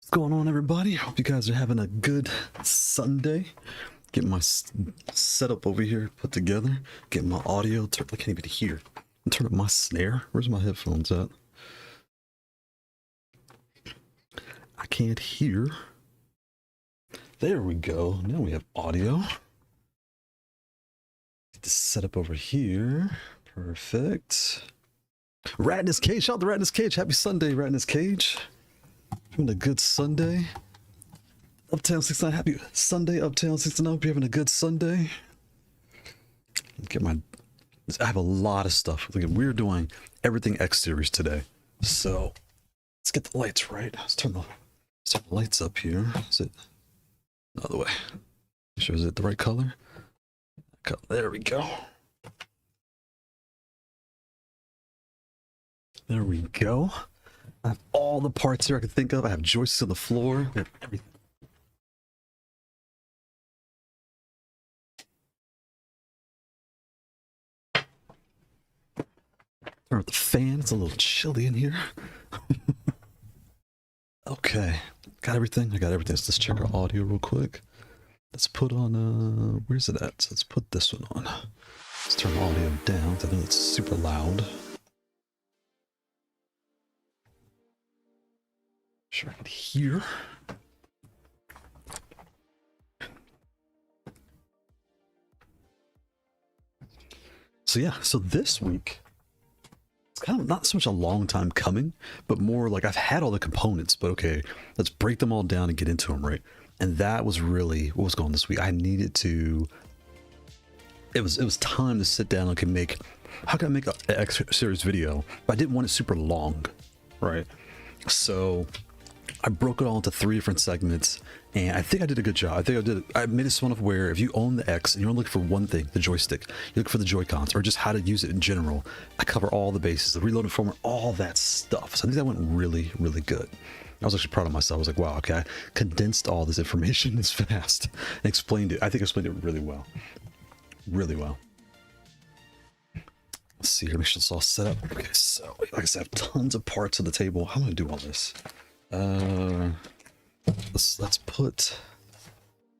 What's going on, everybody? Hope you guys are having a good Sunday. Get my setup over here put together. Get my audio turned. I can't even hear. Turn up my snare. Where's my headphones at? I can't hear. There we go. Now we have audio. Get this setup over here. Perfect. Rat in his cage. Shout out to Rat in his cage. Happy Sunday, Rat in his cage. Having a good Sunday. Uptown 69. Happy Sunday, Uptown 69. Hope you're having a good Sunday. Get my. I have a lot of stuff. We're doing everything X series today. So let's get the lights right. Let's turn the lights up here. Is it the other way? Sure, is it the right color? There we go. There we go. I have all the parts here I can think of. I have joists on the floor. We have everything. Turn up the fan. It's a little chilly in here. Okay. Got everything? I got everything. So let's check our audio real quick. Let's put on, where's it at? So let's put this one on. Let's turn the audio down. I know it's super loud. Sure I can hear. So yeah, so this week, it's kind of not so much a long time coming, but more like I've had all the components, but okay, let's break them all down and get into them, right? And that was really what was going on this week. I needed to, it was time to sit down and can make, how can I make an X series video? But I didn't want it super long, right? So I broke it all into 3 different segments, and I think I did a good job. I made it small enough where if you own the X and you're only looking for one thing, the joystick, you look for the Joycons, or just how to use it in general, I cover all the bases, the reloaded format, all that stuff. So I think that went really, really good. I was actually proud of myself. I was like, wow, okay, I condensed all this information this fast and explained it. I think I explained it really well. Really well. Let's see here, make sure it's all set up. Okay, so like I said, I have tons of parts of the table. How am I gonna do all this? Let's put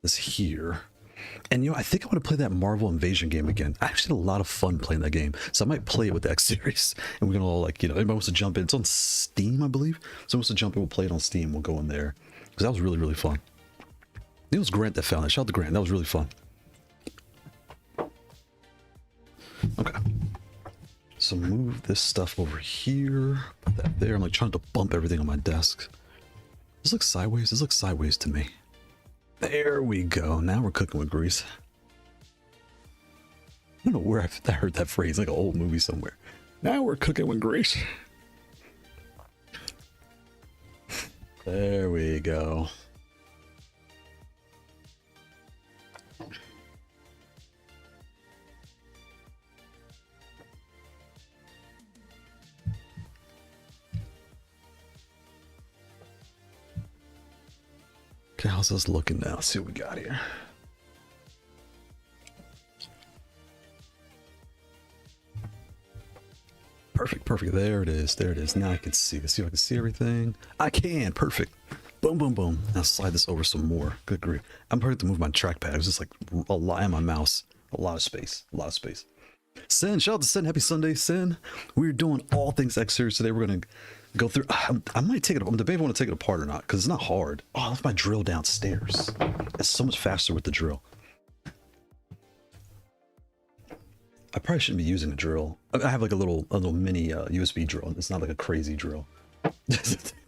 this here. And you know, I think I want to play that Marvel Invasion game again. I actually had a lot of fun playing that game, so I might play it with the X series. And we're gonna all, like, you know, anybody wants to jump in. It's on Steam, I believe. Someone wants to jump in, we'll play it on Steam. We'll go in there because that was really, really fun. It was Grant that found it. Shout out to Grant. That was really fun. Okay. So move this stuff over here. Put that there. I'm like trying to bump everything on my desk. This looks sideways. This looks sideways to me. There we go. Now we're cooking with grease. I don't know where I heard that phrase, like an old movie somewhere. Now we're cooking with grease. There we go. Okay, how's this looking now? Let's see what we got here. Perfect, perfect. There it is. There it is. Now I can see. Let's see if I can see everything. I can. Perfect. Boom, boom, boom. Now slide this over some more. Good grief. I'm probably to move my trackpad. It was just like a lot in my mouse. A lot of space. A lot of space. Sin, shout out to Sin. Happy Sunday, Sin. We're doing all things X series today. We're going to go through. I might take it. I'm debating if I want to take it apart or not because it's not hard. Oh, I left my drill downstairs. It's so much faster with the drill. I probably shouldn't be using a drill. I have like a little mini USB drill. It's not like a crazy drill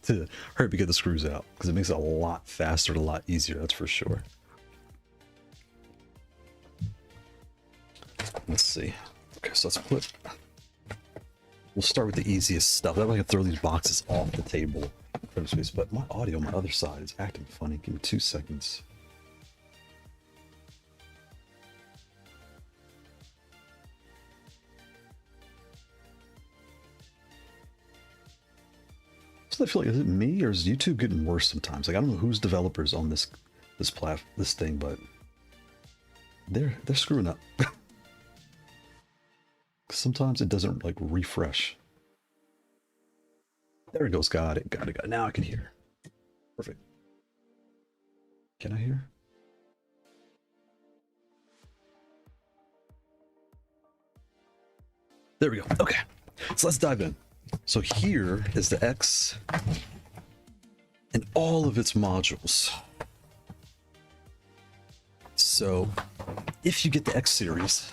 to hurry up and get the screws out because it makes it a lot faster and a lot easier. That's for sure. Let's see. Okay, so we'll start with the easiest stuff. That way I can throw these boxes off the table. But my audio on my other side is acting funny. Give me 2 seconds. So I feel like, is it me or is YouTube getting worse sometimes? Like, I don't know who's developers on this thing, but they're screwing up. Sometimes it doesn't like refresh. There it goes. Got it. Now I can hear. Perfect. Can I hear? There we go. Okay, so let's dive in. So here is the X and all of its modules. So if you get the X series,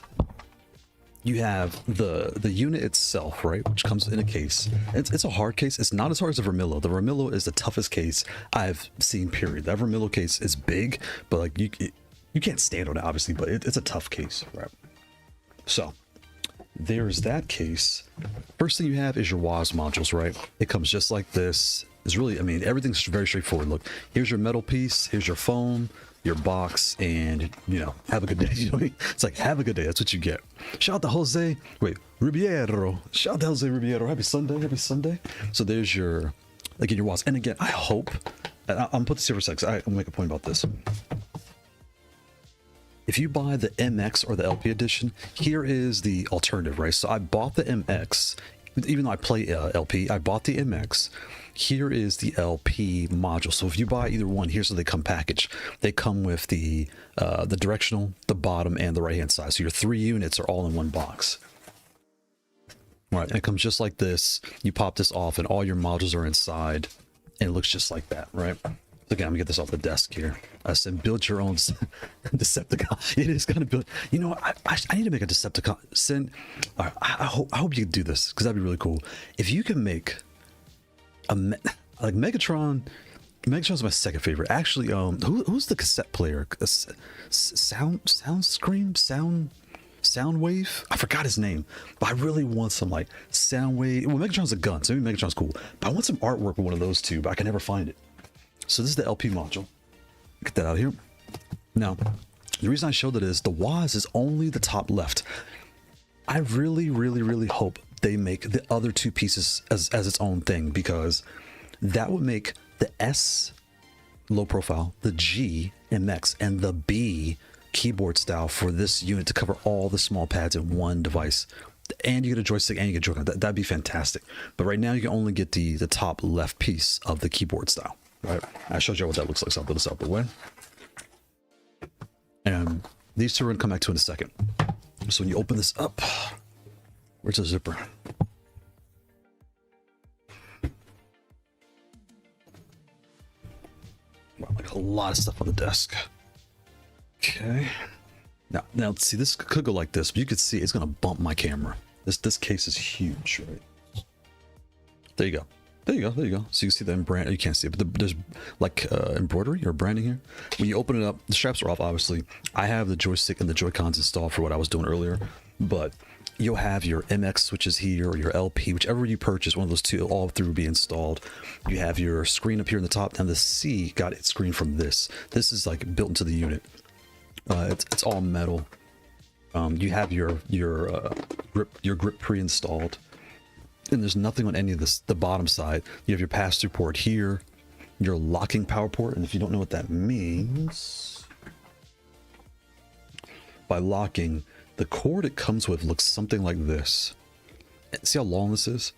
you have the unit itself, right, which comes in a case. It's a hard case. It's not as hard as the Vermillo. The Vermillo is the toughest case I've seen, period. That Vermillo case is big, but like you can't stand on it, obviously, but it's a tough case, right? So there's that case. First thing you have is your WAS modules, right? It comes just like this. It's really, I mean, everything's very straightforward. Look, here's your metal piece, here's your foam, your box, and you know, have a good day. You know what I mean? It's like, have a good day. That's what you get. Shout out to Jose. Wait, Ribeiro. Shout out to Jose Ribeiro. Happy Sunday. Happy Sunday. So there's your, again, your WAS. And again, I hope, and I'm put this here for a second. I'm gonna make a point about this. If you buy the MX or the LP edition, here is the alternative, right? So I bought the MX, even though I play LP, I bought the MX. Here is the LP module. So if you buy either one, here's how they come packaged. They come with the directional, the bottom, and the right-hand side. So your 3 units are all in one box. All right, and it comes just like this. You pop this off, and all your modules are inside, and it looks just like that, right? Again, I'm gonna get this off the desk here. I said, build your own Decepticon. It is gonna build. You know, I need to make a Decepticon. Send. I hope you can do this because that'd be really cool. If you can make a like Megatron. Megatron's my second favorite. Actually, who's the cassette player? Soundwave. I forgot his name, but I really want some like Soundwave. Well, Megatron's a gun, so maybe Megatron's cool. But I want some artwork with one of those two, but I can never find it. So this is the LP module. Get that out of here. Now, the reason I showed it is the WAS is only the top left. I really, really, really hope they make the other 2 pieces as its own thing, because that would make the S low profile, the G MX, and the B keyboard style for this unit to cover all the small pads in one device. And you get a joystick and you get Joycon. That'd be fantastic. But right now you can only get the top left piece of the keyboard style. Right, I showed you what that looks like, so I'll put this out the way. And these 2 are gonna come back to in a second. So when you open this up, where's the zipper? Wow, like a lot of stuff on the desk. Okay. Now see, this could go like this, but you could see it's gonna bump my camera. This case is huge, right? There you go. There you go. So you see the brand. You can't see it, but there's like embroidery or branding here. When you open it up, the straps are off, obviously. I have the joystick and the Joy-Cons installed for what I was doing earlier, but you'll have your MX switches here or your LP, whichever you purchase, one of those 2, all through will be installed. You have your screen up here in the top, and the C got its screen from this. This is like built into the unit. It's all metal. You have your grip pre-installed. And there's nothing on any of this, the bottom side. You have your pass-through port here, your locking power port, and if you don't know what that means, by locking, the cord it comes with looks something like this. See how long this is?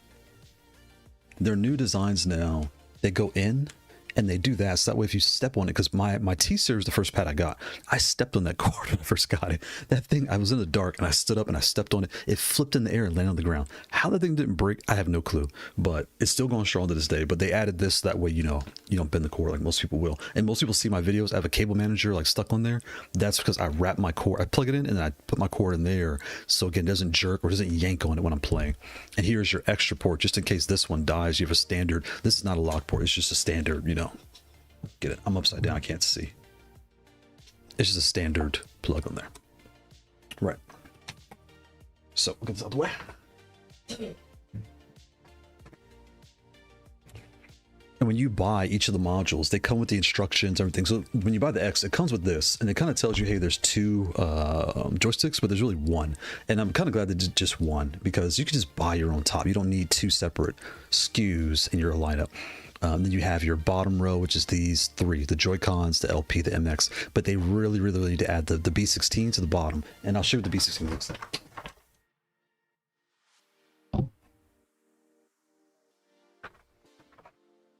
Their new designs now, they go in and they do that, so that way if you step on it, because my T-Series, the first pad I got, I stepped on that cord when I first got it. That thing, I was in the dark and I stood up and I stepped on it. It flipped in the air and landed on the ground. How that thing didn't break, I have no clue, but it's still going strong to this day. But they added this, that way, you know, you don't bend the cord like most people will. And most people see my videos, I have a cable manager like stuck on there. That's because I wrap my cord, I plug it in and then I put my cord in there, so again, it doesn't jerk or doesn't yank on it when I'm playing. And here's your extra port, just in case this one dies. You have a standard, this is not a lock port, it's just a standard, you know. Get it? I'm upside down. I can't see. It's just a standard plug on there. Right. So we'll get this out of the way. And when you buy each of the modules, they come with the instructions, everything. So when you buy the X, it comes with this, and it kind of tells you, hey, there's 2 joysticks, but there's really 1. And I'm kind of glad they did just 1, because you can just buy your own top. You don't need 2 separate SKUs in your lineup. Then you have your bottom row, which is these 3, the Joy-Cons, the LP, the MX, but they really need to add the B16 to the bottom. And I'll show you what the B16 looks like.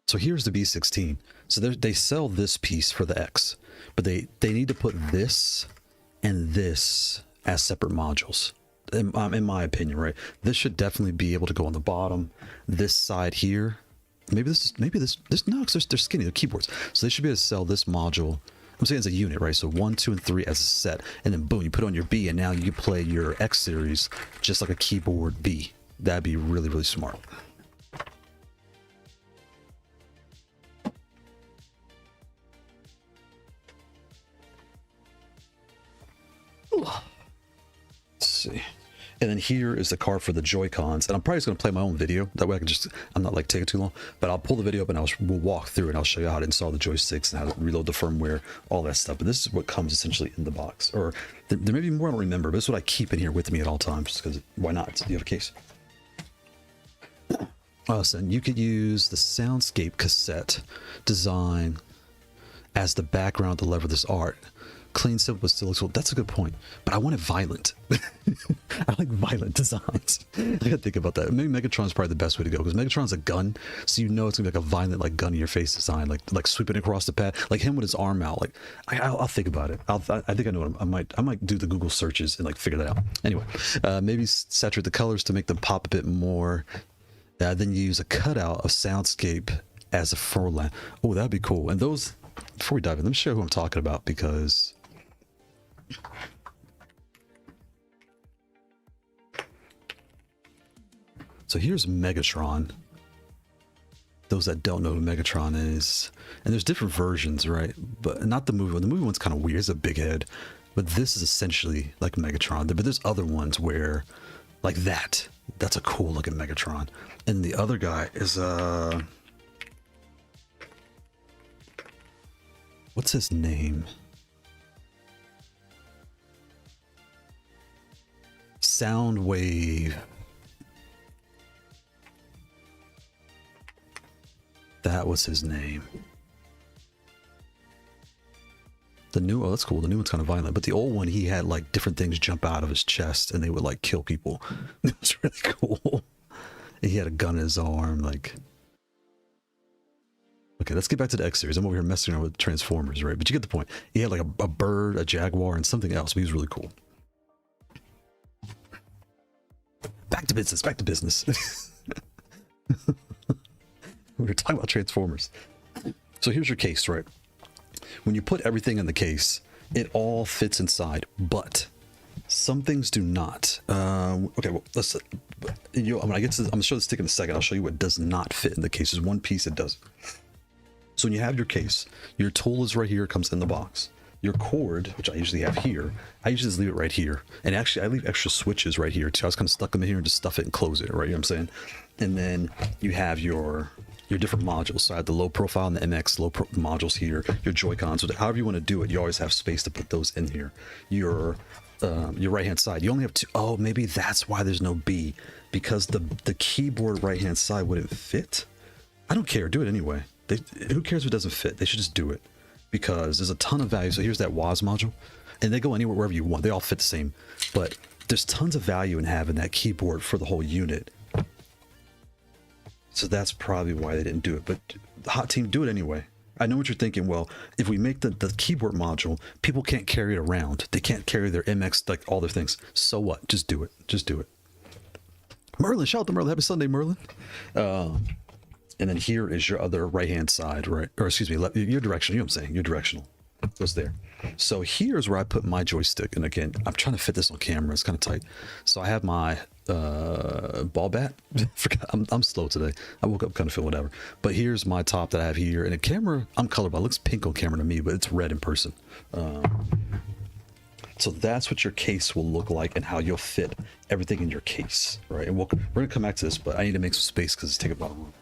So here's the B16. So they sell this piece for the X, but they need to put this and this as separate modules. In my opinion, right? This should definitely be able to go on the bottom. This side here, maybe this no, because they're skinny, they're keyboards. So they should be able to sell this module. I'm saying as a unit, right? So 1, 2, and 3 as a set, and then boom, you put it on your B, and now you can play your X series just like a keyboard B. That'd be really, really smart. Let's see. And then here is the card for the Joycons, and I'm probably just going to play my own video. That way I can just, I'm not like taking too long, but I'll pull the video up and we'll walk through and I'll show you how to install the joysticks and how to reload the firmware, all that stuff. But this is what comes essentially in the box. Or there may be more I don't remember, but this is what I keep in here with me at all times, because why not? You have a case. So you could use the Soundscape cassette design as the background to Leverless art. Clean, simple, but still looks cool. That's a good point, but I want it violent. I like violent designs. I gotta think about that. Maybe Megatron's probably the best way to go, because Megatron's a gun, so you know it's gonna be like a violent, like gun in your face design, like sweeping across the pad, like him with his arm out. Like I'll think about it. I think I know what I might do the Google searches and like figure that out. Anyway, maybe saturate the colors to make them pop a bit more. Then you use a cutout of Soundscape as a foreland. Oh, that'd be cool. And those, before we dive in, let me show you who I'm talking about, because so here's Megatron. Those that don't know who Megatron is, and there's different versions, right? But not the movie one. The movie one's kind of weird. It's a big head, but this is essentially like Megatron. But there's other ones where, like that. That's a cool looking Megatron. And the other guy is what's his name? Soundwave. That was his name. The new, oh, that's cool. The new one's kind of violent, but the old one, he had like different things jump out of his chest and they would like kill people. It was really cool. And he had a gun in his arm, like. Okay, let's get back to the X series. I'm over here messing around with Transformers, right? But you get the point. He had like a bird, a jaguar, and something else, but he was really cool. Back to business, back to business. We were talking about Transformers. So here's your case, right? When you put everything in the case, it all fits inside, but some things do not. Okay, well, let's. When I get to, I'm gonna show the stick in a second. I'll show you what does not fit in the case. There's one piece that does. So when you have your case, your tool is right here. It comes in the box. Your cord, which I usually have here, I usually just leave it right here. And actually, I leave extra switches right here too. I was kind of stuck them in here and just stuff it and close it, right? You know what I'm saying? And then you have your different modules. So I have the low profile and the MX modules here, your Joy-Cons. So however you want to do it, you always have space to put those in here. Your right hand side, you only have two. Oh, maybe that's why there's no B, because the keyboard right hand side wouldn't fit. I don't care. Do it anyway. Who cares if it doesn't fit? They should just do it, because there's a ton of value. So here's that WAS module, and they go anywhere, wherever you want. They all fit the same, but there's tons of value in having that keyboard for the whole unit. So that's probably why they didn't do it. But Hot Team, do it anyway. I know what you're thinking. Well, if we make the keyboard module, people can't carry it around. They can't carry their MX, like all their things. So what? Just do it. Just do it. Merlin, shout out to Merlin. Happy Sunday, Merlin. And then here is your other right-hand side, right? Or excuse me, your directional. You know what I'm saying? Your directional goes there. So here's where I put my joystick. And again, I'm trying to fit this on camera. It's kind of tight. So I have my ball bat. I'm slow today. I woke up kind of feeling whatever. But here's my top that I have here. And the camera, I'm colorblind. It looks pink on camera to me, but it's red in person. So that's what your case will look like and how you'll fit everything in your case, right? And we're going to come back to this, but I need to make some space because it's taking a lot of room.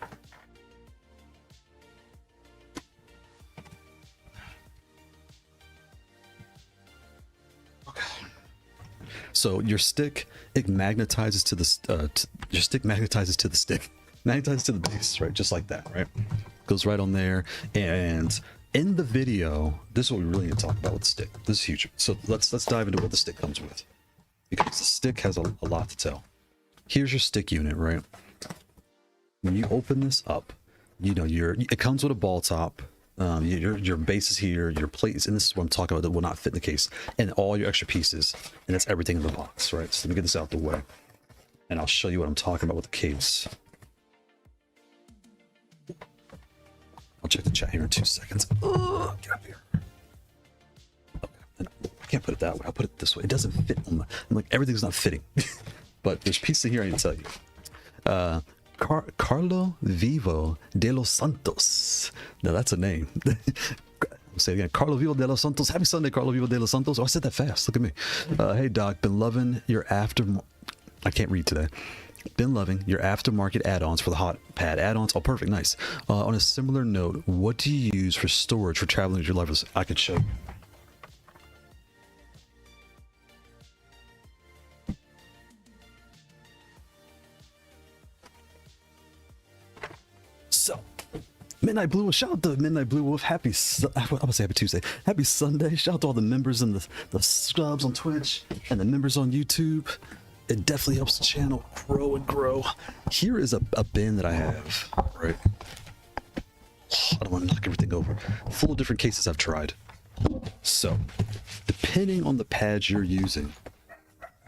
So your stick, it magnetizes to the your stick magnetizes to the stick, magnetizes to the base, right? Just like that, right? Goes right on there. And in the video, this is what we really need to talk about with the stick. This is huge. So let's dive into what the stick comes with, because the stick has a lot to tell. Here's your stick unit, right? When you open this up, you know it comes with a ball top. Your base is here, your plates, and this is what I'm talking about that will not fit in the case, and all your extra pieces, and that's everything in the box, right? So let me get this out the way, and I'll show you what I'm talking about with the case. I'll check the chat here in 2 seconds. Get up here. Okay, I can't put it that way. I'll put it this way. It doesn't fit on the. I'm like, everything's not fitting, but there's pieces in here I need to tell you. Carlo Vivo de los Santos. Now that's a name. I'll say it again. Carlo Vivo de los Santos. Happy Sunday, Carlo Vivo de los Santos. Oh, I said that fast. Look at me. Hey, Doc. Been loving your I can't read today. Been loving your aftermarket add-ons for the hot pad add-ons. Oh, perfect. Nice. On a similar note, what do you use for storage for traveling with your Leverless? I could show you. So, Midnight Blue Wolf, shout out to Midnight Blue Wolf. I would say happy Tuesday. Happy Sunday. Shout out to all the members and the subs on Twitch and the members on YouTube. It definitely helps the channel grow and grow. Here is a bin that I have, right? I don't want to knock everything over. Full of different cases I've tried. So, depending on the pads you're using,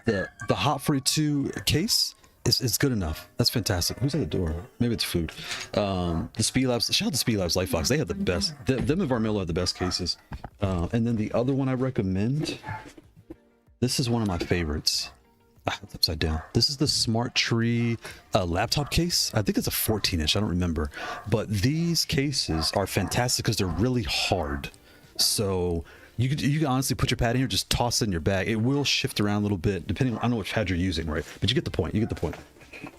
the Hot 42 case is good enough. That's fantastic. Who's at the door? Maybe it's food. The Speed Labs, shout out to Speed Labs Lifebox. They have the best. Them and Varmillo have the best cases. And then the other one I recommend, this is one of my favorites. It's upside down. This is the Smart Tree laptop case. I think it's a 14-inch. I don't remember. But these cases are fantastic because they're really hard. So you can honestly put your pad in here, just toss it in your bag. It will shift around a little bit depending on, I don't know which pad you're using, right? But you get the point. You get the point.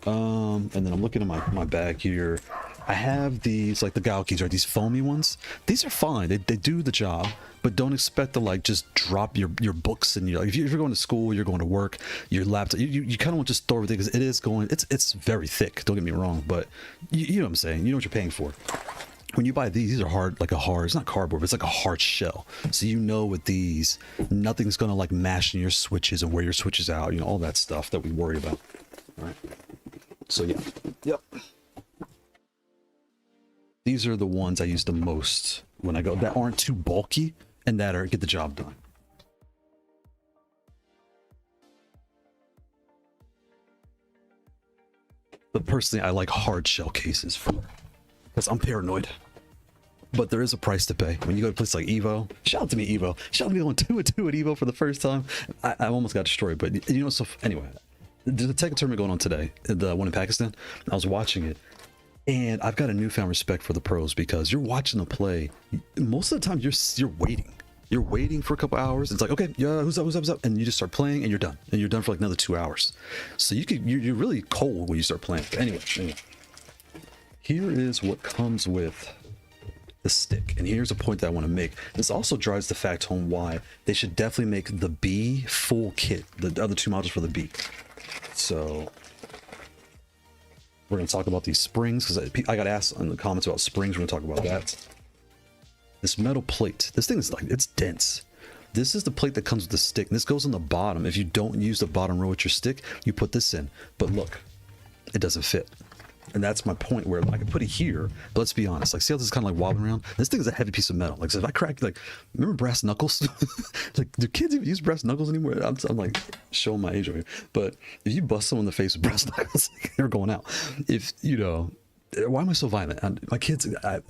And then I'm looking at my bag here. I have these, like the Galkeys, right? These foamy ones. These are fine. They do the job, but don't expect to like just drop your books and if you're going to school, you're going to work, your laptop. You kind of want to just throw everything because it is going. It's very thick. Don't get me wrong, but you know what I'm saying. You know what you're paying for. When you buy these are hard, like a hard, it's not cardboard, but it's like a hard shell. So you know with these, nothing's gonna like mash in your switches and wear your switches out, all that stuff that we worry about. All right. So yeah, yep. These are the ones I use the most when I go, that aren't too bulky and that are get the job done. But personally, I like hard shell cases because I'm paranoid. But there is a price to pay. When you go to a place like Evo, shout out to me, Evo. Shout out to me going 2-2 at Evo for the first time. I almost got destroyed, but so anyway, there's a Tekken tournament going on today, the one in Pakistan. I was watching it, and I've got a newfound respect for the pros because you're watching them play. Most of the time, you're waiting. You're waiting for a couple hours. It's like, okay, yeah, who's up? And you just start playing, and you're done. And you're done for like another 2 hours. So you're really cold when you start playing. But anyway, here is what comes with the stick, and here's a point that I want to make. This also drives the fact home why they should definitely make the B full kit, the other two modules for the B. So we're going to talk about these springs because I got asked in the comments about springs. We're going to talk about that. This metal plate, this thing is like, it's dense. This is the plate that comes with the stick, and this goes on the bottom. If you don't use the bottom row with your stick, you put this in, but look, it doesn't fit. And that's my point where I can put it here, but let's be honest. Like, see how this is kind of like wobbling around? This thing is a heavy piece of metal. Like, so if I crack, like, remember brass knuckles? Like, do kids even use brass knuckles anymore? I'm like showing my age over here. But if you bust someone in the face with brass knuckles, they're going out. If, why am I so violent? My kids, I'm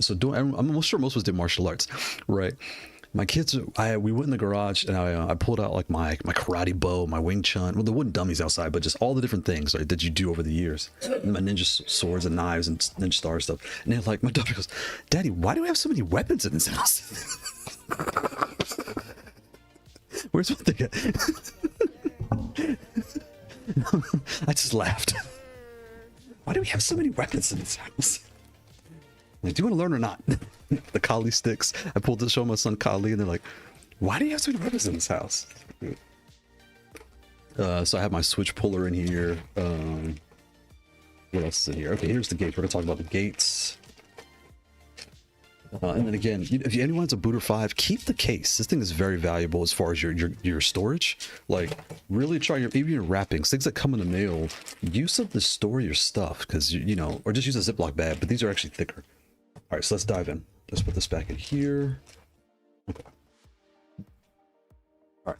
sure most of us did martial arts, right? My kids, we went in the garage and I pulled out like my karate bow, my Wing Chun, well, the wooden dummies outside, but just all the different things, right, that you do over the years. My ninja swords and knives and ninja star stuff. And they're like, my daughter goes, Daddy, why do we have so many weapons in this house? Where's one thing? I just laughed. Why do we have so many weapons in this house? Like, do you want to learn or not? The Kali sticks. I pulled to show my son Kali, and they're like, why do you have so many weapons in this house? So I have my switch puller in here. What else is in here? Okay, here's the gate. We're going to talk about the gates. And then again, if anyone has a Booter 5, keep the case. This thing is very valuable as far as your storage. Like, really try even your wrappings, things that come in the mail. Use them to store your stuff, because or just use a Ziploc bag. But these are actually thicker. All right, so let's dive in. let's put this back in here. Okay. All right.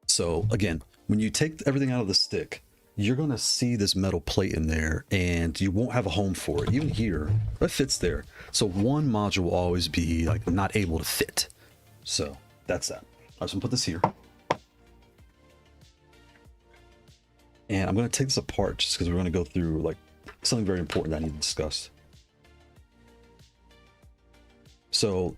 So again, when you take everything out of the stick, you're going to see this metal plate in there and you won't have a home for it. Even here, it fits there. So one module will always be like not able to fit. So that's that. All right, so I'm gonna put this here. And I'm going to take this apart just because we're going to go through like something very important that I need to discuss. So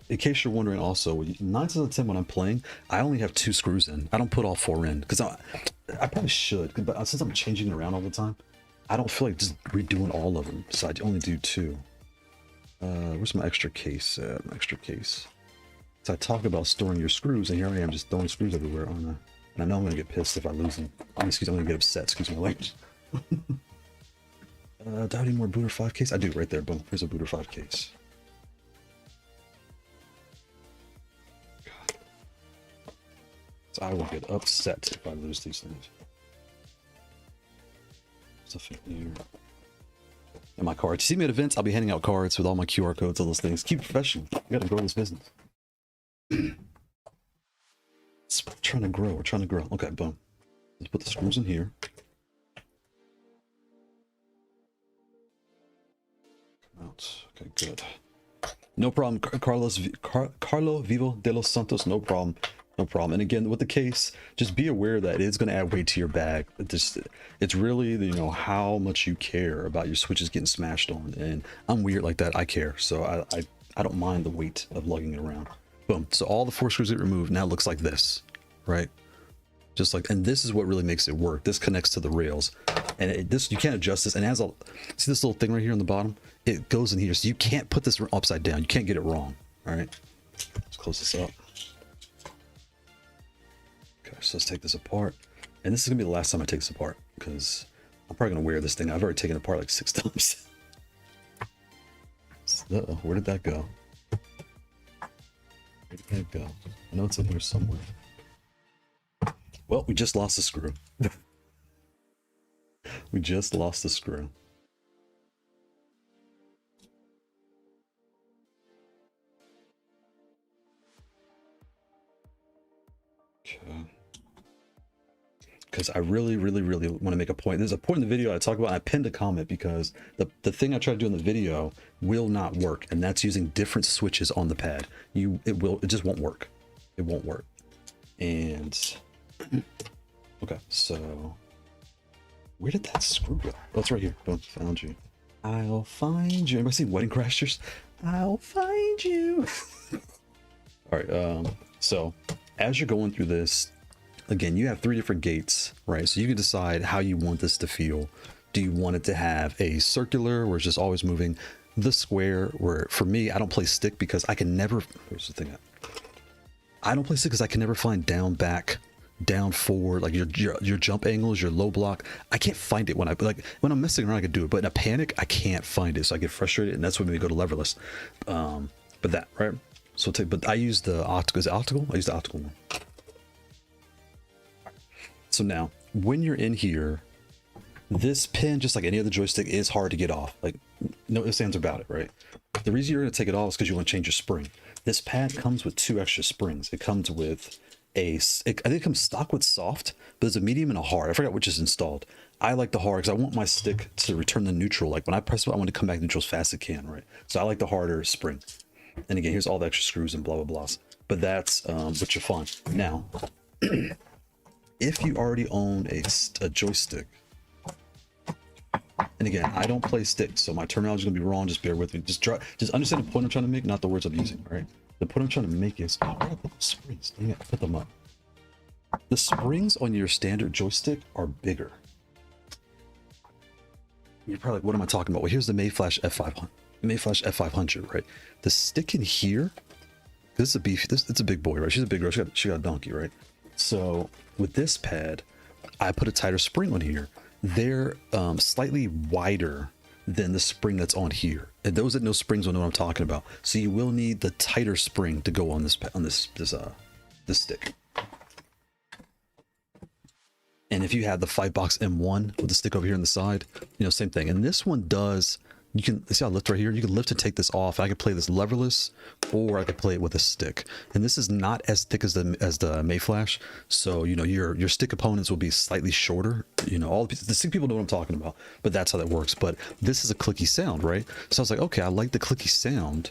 in case you're wondering also, 9 times out of 10 when I'm playing, I only have 2 screws in. I don't put all 4 in because I probably should, but since I'm changing it around all the time, I don't feel like just redoing all of them. So I only do 2. Where's my extra case? My extra case. So I talk about storing your screws, and here I am just throwing screws everywhere. And I know I'm going to get pissed if I lose them. I'm going to get upset. Excuse my language. Do I have any more Booter 5 case? I do, right there. Boom. Here's a Booter 5 case. God. So I will get upset if I lose these things. Stuff in here. And my cards. You see me at events, I'll be handing out cards with all my QR codes, all those things. Keep it professional. You got to grow this business. We're trying to grow. We're trying to grow. Okay, boom. Let's put the screws in here. Come out. Okay, good. No problem. Carlo Vivo de los Santos. No problem. No problem. And again, with the case, just be aware that it's going to add weight to your bag. It's really, you know, how much you care about your switches getting smashed on. And I'm weird like that. I care. So I don't mind the weight of lugging it around. Boom. So all the 4 screws get removed. Now it looks like this, right? Just like, and this is what really makes it work. This connects to the rails, and this, you can't adjust this. And as a, see this little thing right here on the bottom, it goes in here. So you can't put this upside down. You can't get it wrong. All right. Let's close this up. Okay. So let's take this apart. And this is gonna be the last time I take this apart because I'm probably gonna wear this thing. I've already taken it apart like 6 times. Uh-oh, where did that go? Where did that go? I know it's in here somewhere. Well, we just lost a screw. We just lost a screw. Okay. Because I really want to make a point. There's a point in the video I talk about, I pinned a comment because the thing I try to do in the video will not work, and that's using different switches on the pad. It just won't work. It won't work. And okay, so where did that screw go? Oh, it's right here. Boom, found you. I'll find you. Anybody see Wedding Crashers? I'll find you. All right, so as you're going through this, again, you have 3 different gates, right? So you can decide how you want this to feel. Do you want it to have a circular where it's just always moving? The square, where for me, I don't play stick because I can never, where's the thing at? I don't play stick because I can never find down, back, down, forward, like your jump angles, your low block. I can't find it when when I'm messing around, I can do it, but in a panic, I can't find it. So I get frustrated, and that's when we go to Leverless. But that, right? So but I use the optical, is it optical? I use the optical one. So now, when you're in here, this pin, just like any other joystick, is hard to get off. Like, no ifs, ands about it, right? The reason you're going to take it off is because you want to change your spring. This pad comes with 2 extra springs. It comes with I think it comes stock with soft, but there's a medium and a hard. I forgot which is installed. I like the hard because I want my stick to return the neutral. Like when I press it, I want to come back neutral as fast as it can, right? So I like the harder spring. And again, here's all the extra screws and blah, blah, blahs. But that's what you'll find. Now, if you already own a joystick, and again, I don't play sticks, so my terminology is going to be wrong. Just bear with me. Just understand the point I'm trying to make, not the words I'm using, right? The point I'm trying to make is, oh, where did I put the springs? Dang it, put them up. The springs on your standard joystick are bigger. You're probably like, what am I talking about? Well, here's the Mayflash F500. Mayflash F500, right? The stick in here, this is a beef. It's a big boy, right? She's a big girl. She got a donkey, right? So with this pad, I put a tighter spring on here. They're slightly wider than the spring that's on here, and those that know springs will know what I'm talking about. So you will need the tighter spring to go on this stick. And if you have the Fightbox M1 with the stick over here on the side, you know, same thing. And this one does You can see I lift right here. You can lift and take this off. I could play this leverless, or I could play it with a stick. And this is not as thick as the Mayflash, so you know your stick components will be slightly shorter. You know, all the stick people know what I'm talking about, but that's how that works. But this is a clicky sound, right? So I was like, okay, I like the clicky sound.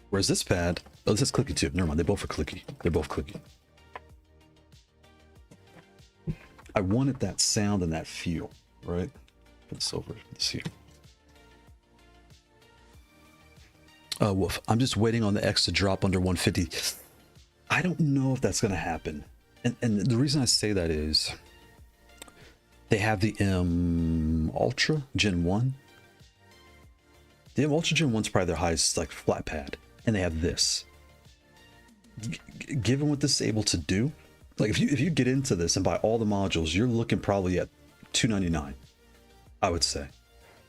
Whereas this pad, oh, this is clicky too. Never mind, they both are clicky. They're both clicky. I wanted that sound and that feel, right? Put this over this here. Woof. I'm just waiting on the X to drop under 150. I don't know if that's going to happen. And the reason I say that is they have the M Ultra Gen 1. The M Ultra Gen 1's probably their highest like flat pad. And they have this. Given what this is able to do, like if you get into this and buy all the modules, you're looking probably at $299, I would say.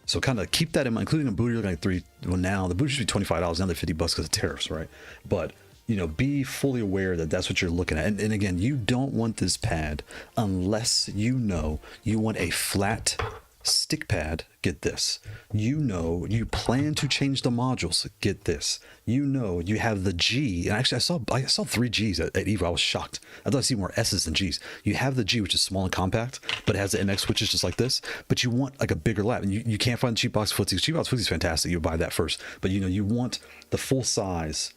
So kind of keep that in mind, including the booty. You're looking at well, now the booty should be $25, now they're $50 because of tariffs, right? But you know, be fully aware that that's what you're looking at. And again, you don't want this pad unless you know you want a flat stick pad. Get this. You know you plan to change the modules. Get this. You know you have the G, and actually I saw 3 Gs at EVO. I was shocked. I thought I'd see more S's than Gs. You have the G, which is small and compact, but it has the MX switches just like this. But you want like a bigger lap, and you can't find the cheap box footsies. Cheap box footsies is fantastic. You buy that first, but you know you want the full size.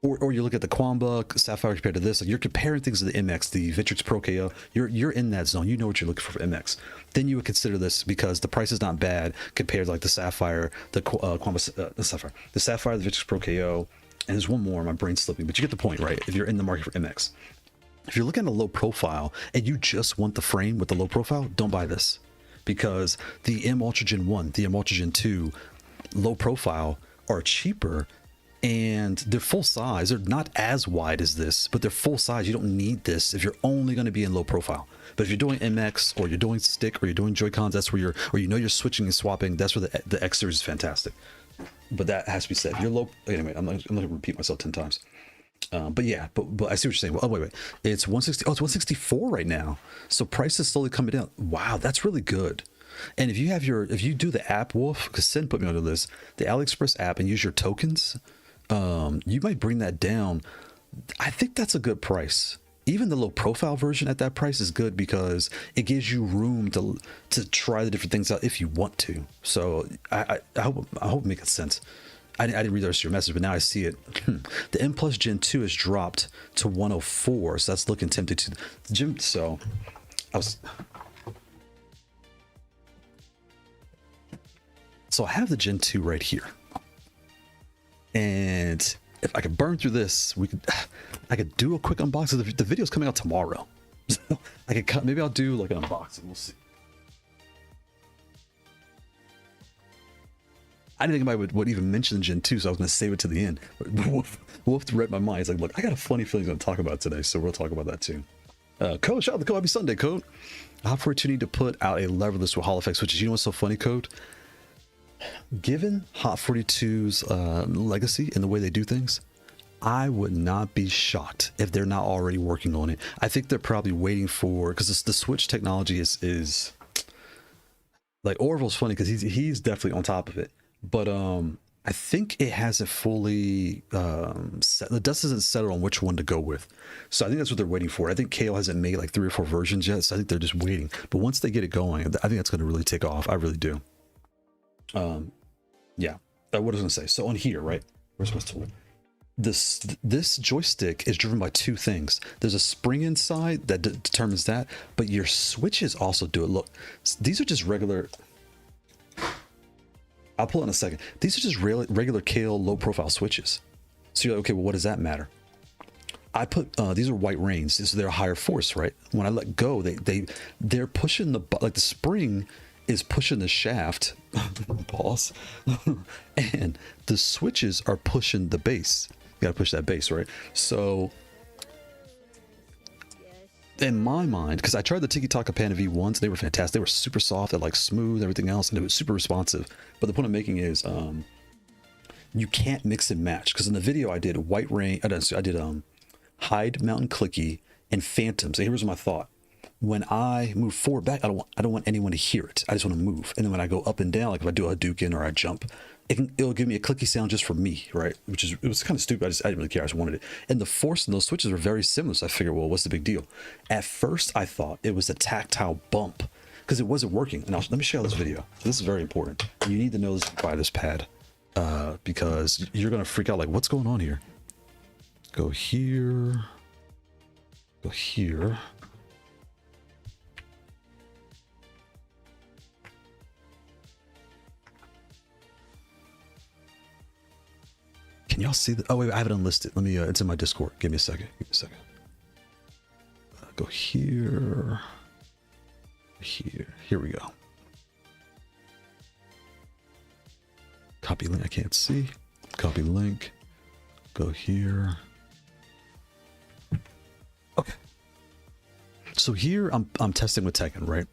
Or you look at the Quamba Sapphire compared to this, like you're comparing things to the MX, the Victrix Pro KO. You're in that zone. You know what you're looking for MX. Then you would consider this because the price is not bad compared to like the Sapphire, the Quamba, the Sapphire, the Victrix Pro KO, and there's one more. My brain's slipping, but you get the point, right? If you're in the market for MX, if you're looking at a low profile and you just want the frame with the low profile, don't buy this, because the M Ultra Gen 1, the M Ultra Gen 2, low profile are cheaper. And they're full size. They're not as wide as this, but they're full size. You don't need this if you're only going to be in low profile. But if you're doing MX or you're doing stick or you're doing Joycons, that's where you're switching and swapping. That's where the X series is fantastic. But that has to be said. If you're low. Anyway, I'm not going to repeat myself 10 times. But yeah, but I see what you're saying. Well, oh wait, it's 160. Oh, it's 164 right now. So price is slowly coming down. Wow, that's really good. And if you do the app, Wolf, because Sin put me onto this, the AliExpress app, and use your tokens. You might bring that down. I think that's a good price. Even the low profile version at that price is good because it gives you room to try the different things out if you want to. So I hope it makes sense. I didn't read the rest of your message, but now I see it. The M Plus Gen 2 has dropped to 104, so that's looking tempting to the gym. So I have the Gen 2 right here. And if I could burn through this, I could do a quick unboxing. The video's coming out tomorrow. So maybe I'll do like an unboxing. We'll see. I didn't think anybody would even mention Gen 2, so I was going to save it to the end. Wolf read my mind. He's like, look, I got a funny feeling I'm going to talk about it today, so we'll talk about that too. Code, shout out the code. Happy Sunday, Code. Hot 42 need to put out a leverless with Hall effects, which is, you know what's so funny, Code? Given Hot 42's legacy and the way they do things, I would not be shocked if they're not already working on it. I think they're probably waiting for, because the Switch technology is like, Orville's funny because he's definitely on top of it, but I think it hasn't fully the dust hasn't settled on which one to go with. So I think that's what they're waiting for. I think KO hasn't made like 3 or 4 versions yet, so I think they're just waiting. But once they get it going, I think that's going to really take off. I really do. Yeah, what was I gonna say? So on here, right? Where's my tool? This joystick is driven by 2 things. There's a spring inside that determines that, but your switches also do it. Look, these are just regular. I'll pull it in a second. These are just regular KO low profile switches. So you're like, okay, well, what does that matter? I put these are white rains. So they're a higher force, right? When I let go, they're pushing the spring is pushing the shaft, boss, and the switches are pushing the base. You gotta push that base, right? So in my mind, because I tried the Tiki Taka Panda V1s, they were fantastic. They were super soft, they're like smooth, everything else, and it was super responsive. But the point I'm making is you can't mix and match, because in the video I did white rain, I did Hyde Mountain Clicky and Phantoms. And here's my thought. when I move forward back, I don't want anyone to hear it. I just want to move. And then when I go up and down, like if I do a Hadouken or I jump, it'll give me a clicky sound just for me, right? It was kind of stupid. I didn't really care. I just wanted it. And the force and those switches are very similar. So I figured, well, what's the big deal? At first, I thought it was a tactile bump because it wasn't working. And let me show you this video. This is very important. You need to know this by this pad because you're going to freak out like, what's going on here? Go here. Go here. Can y'all see that? Oh wait, I have it unlisted. Let me. It's in my Discord. Give me a second. Give me a second. Go here. Here. Here we go. Copy link. I can't see. Copy link. Go here. Okay. So here I'm testing with Tekken, right?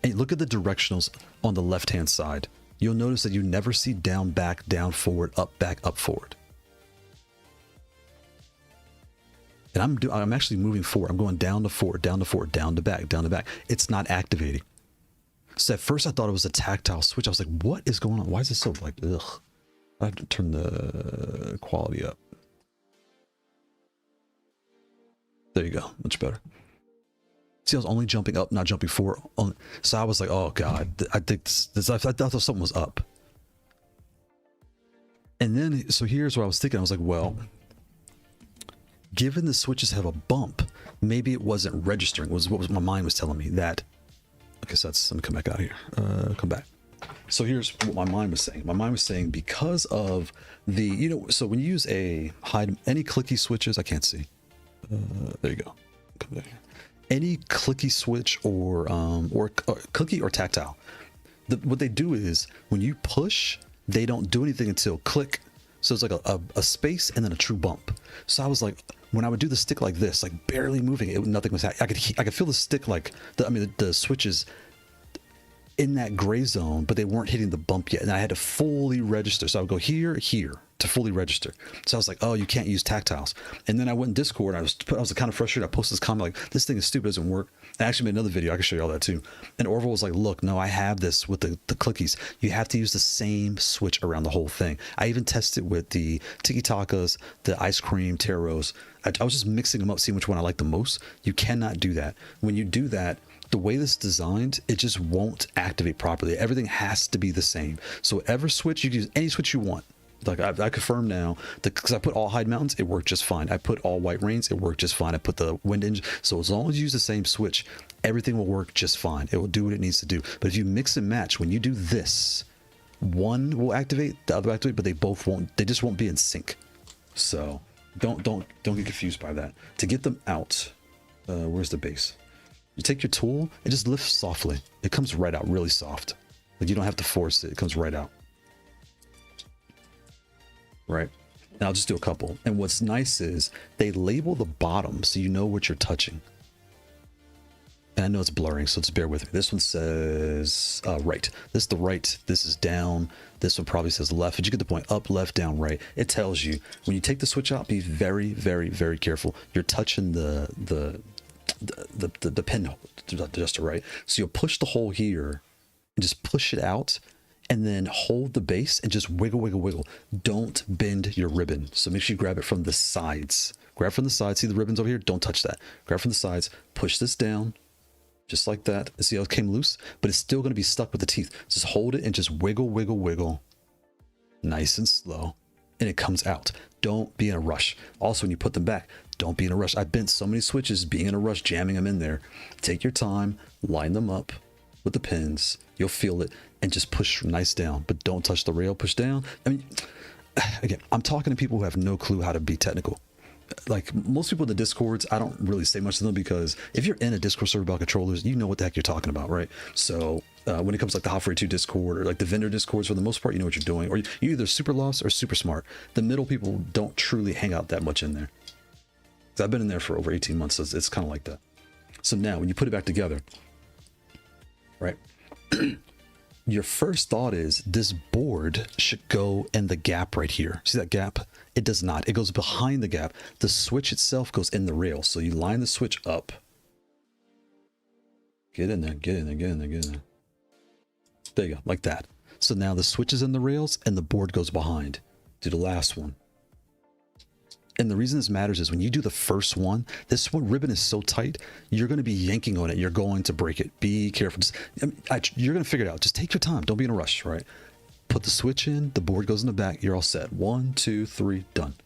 And look at the directionals on the left-hand side. You'll notice that you never see down, back, down, forward, up, back, up, forward. And I'm actually moving forward. I'm going down to forward, down to forward, down to back, down to back. It's not activating. So at first I thought it was a tactile switch. I was like, what is going on? Why is it so like, ugh? I have to turn the quality up. There you go. Much better. See, I was only jumping up, not jumping forward. So I was like, oh God, I think I thought something was up. And then, so here's what I was thinking. I was like, well, given the switches have a bump, maybe it wasn't registering, was what my mind was telling me that. Okay, so let me come back out here. Come back. So here's what my mind was saying. My mind was saying because of the, so when you use any clicky switches, I can't see. There you go. Come back here. Any clicky switch or clicky or tactile, what they do is when you push, they don't do anything until click. So it's like a space and then a true bump. So I was like, when I would do the stick like this, like barely moving, nothing was happening. I could feel the stick like the switches in that gray zone, but they weren't hitting the bump yet. And I had to fully register. So I would go here to fully register. So I was like, oh, you can't use tactiles. And then I went in Discord. I was kind of frustrated. I posted this comment like, this thing is stupid, it doesn't work. I actually made another video. I can show you all that too. And Orville was like, look, no, I have this with the clickies. You have to use the same switch around the whole thing. I even tested with the Tiki Takas, the ice cream taros. I was just mixing them up, seeing which one I like the most. You cannot do that. When you do that, the way this is designed, it just won't activate properly. Everything has to be the same. So whatever switch, you can use any switch you want. Like I confirm now, because I put all hide mountains, it worked just fine. I put all white rains, it worked just fine. I put the wind engine. So as long as you use the same switch, everything will work just fine. It will do what it needs to do. But if you mix and match, when you do this, one will activate, the other will activate, but they both won't. They just won't be in sync. So don't get confused by that. To get them out, where's the base? You take your tool and just lift softly. It comes right out really soft. Like you don't have to force it. It comes right out. Right. Now I'll just do a couple. And what's nice is they label the bottom so you know what you're touching. And I know it's blurring, so just bear with me. This one says right. This is the right. This is down. This one probably says left. But you get the point. Up, left, down, right. It tells you when you take the switch out, be very, very, very careful. You're touching the pin just to right. So you'll push the hole here and just push it out and then hold the base and just wiggle, wiggle, wiggle. Don't bend your ribbon. So make sure you grab it from the sides. Grab from the sides. See the ribbons over here? Don't touch that. Grab from the sides. Push this down just like that. See how it came loose? But it's still going to be stuck with the teeth. Just hold it and just wiggle, wiggle, wiggle. Nice and slow. And it comes out. Don't be in a rush. Also, when you put them back, don't be in a rush. I've bent so many switches being in a rush, jamming them in there. Take your time, line them up with the pins. You'll feel it and just push nice down, but don't touch the rail, push down. I mean, again, I'm talking to people who have no clue how to be technical. Like most people in the Discords, I don't really say much to them because if you're in a Discord server about controllers, you know what the heck you're talking about, right? So when it comes to like the Hot 42 Discord or like the vendor Discords, for the most part, you know what you're doing, or you're either super lost or super smart. The middle people don't truly hang out that much in there. I've been in there for over 18 months, so it's kind of like that. So now when you put it back together, right? Your first thought is this board should go in the gap right here. See that gap? It does not. It goes behind the gap. The switch itself goes in the rail. So you line the switch up Get in there, get in there, get in there, get in there. There you go, like that. So now the switch is in the rails and the board goes behind. Do the last one. And the reason this matters is when you do the first one, this one ribbon is so tight, you're going to be yanking on it. You're going to break it. Be careful. You're going to figure it out. Just take your time. Don't be in a rush, right? Put the switch in, the board goes in the back. You're all set. 1, 2, 3, done.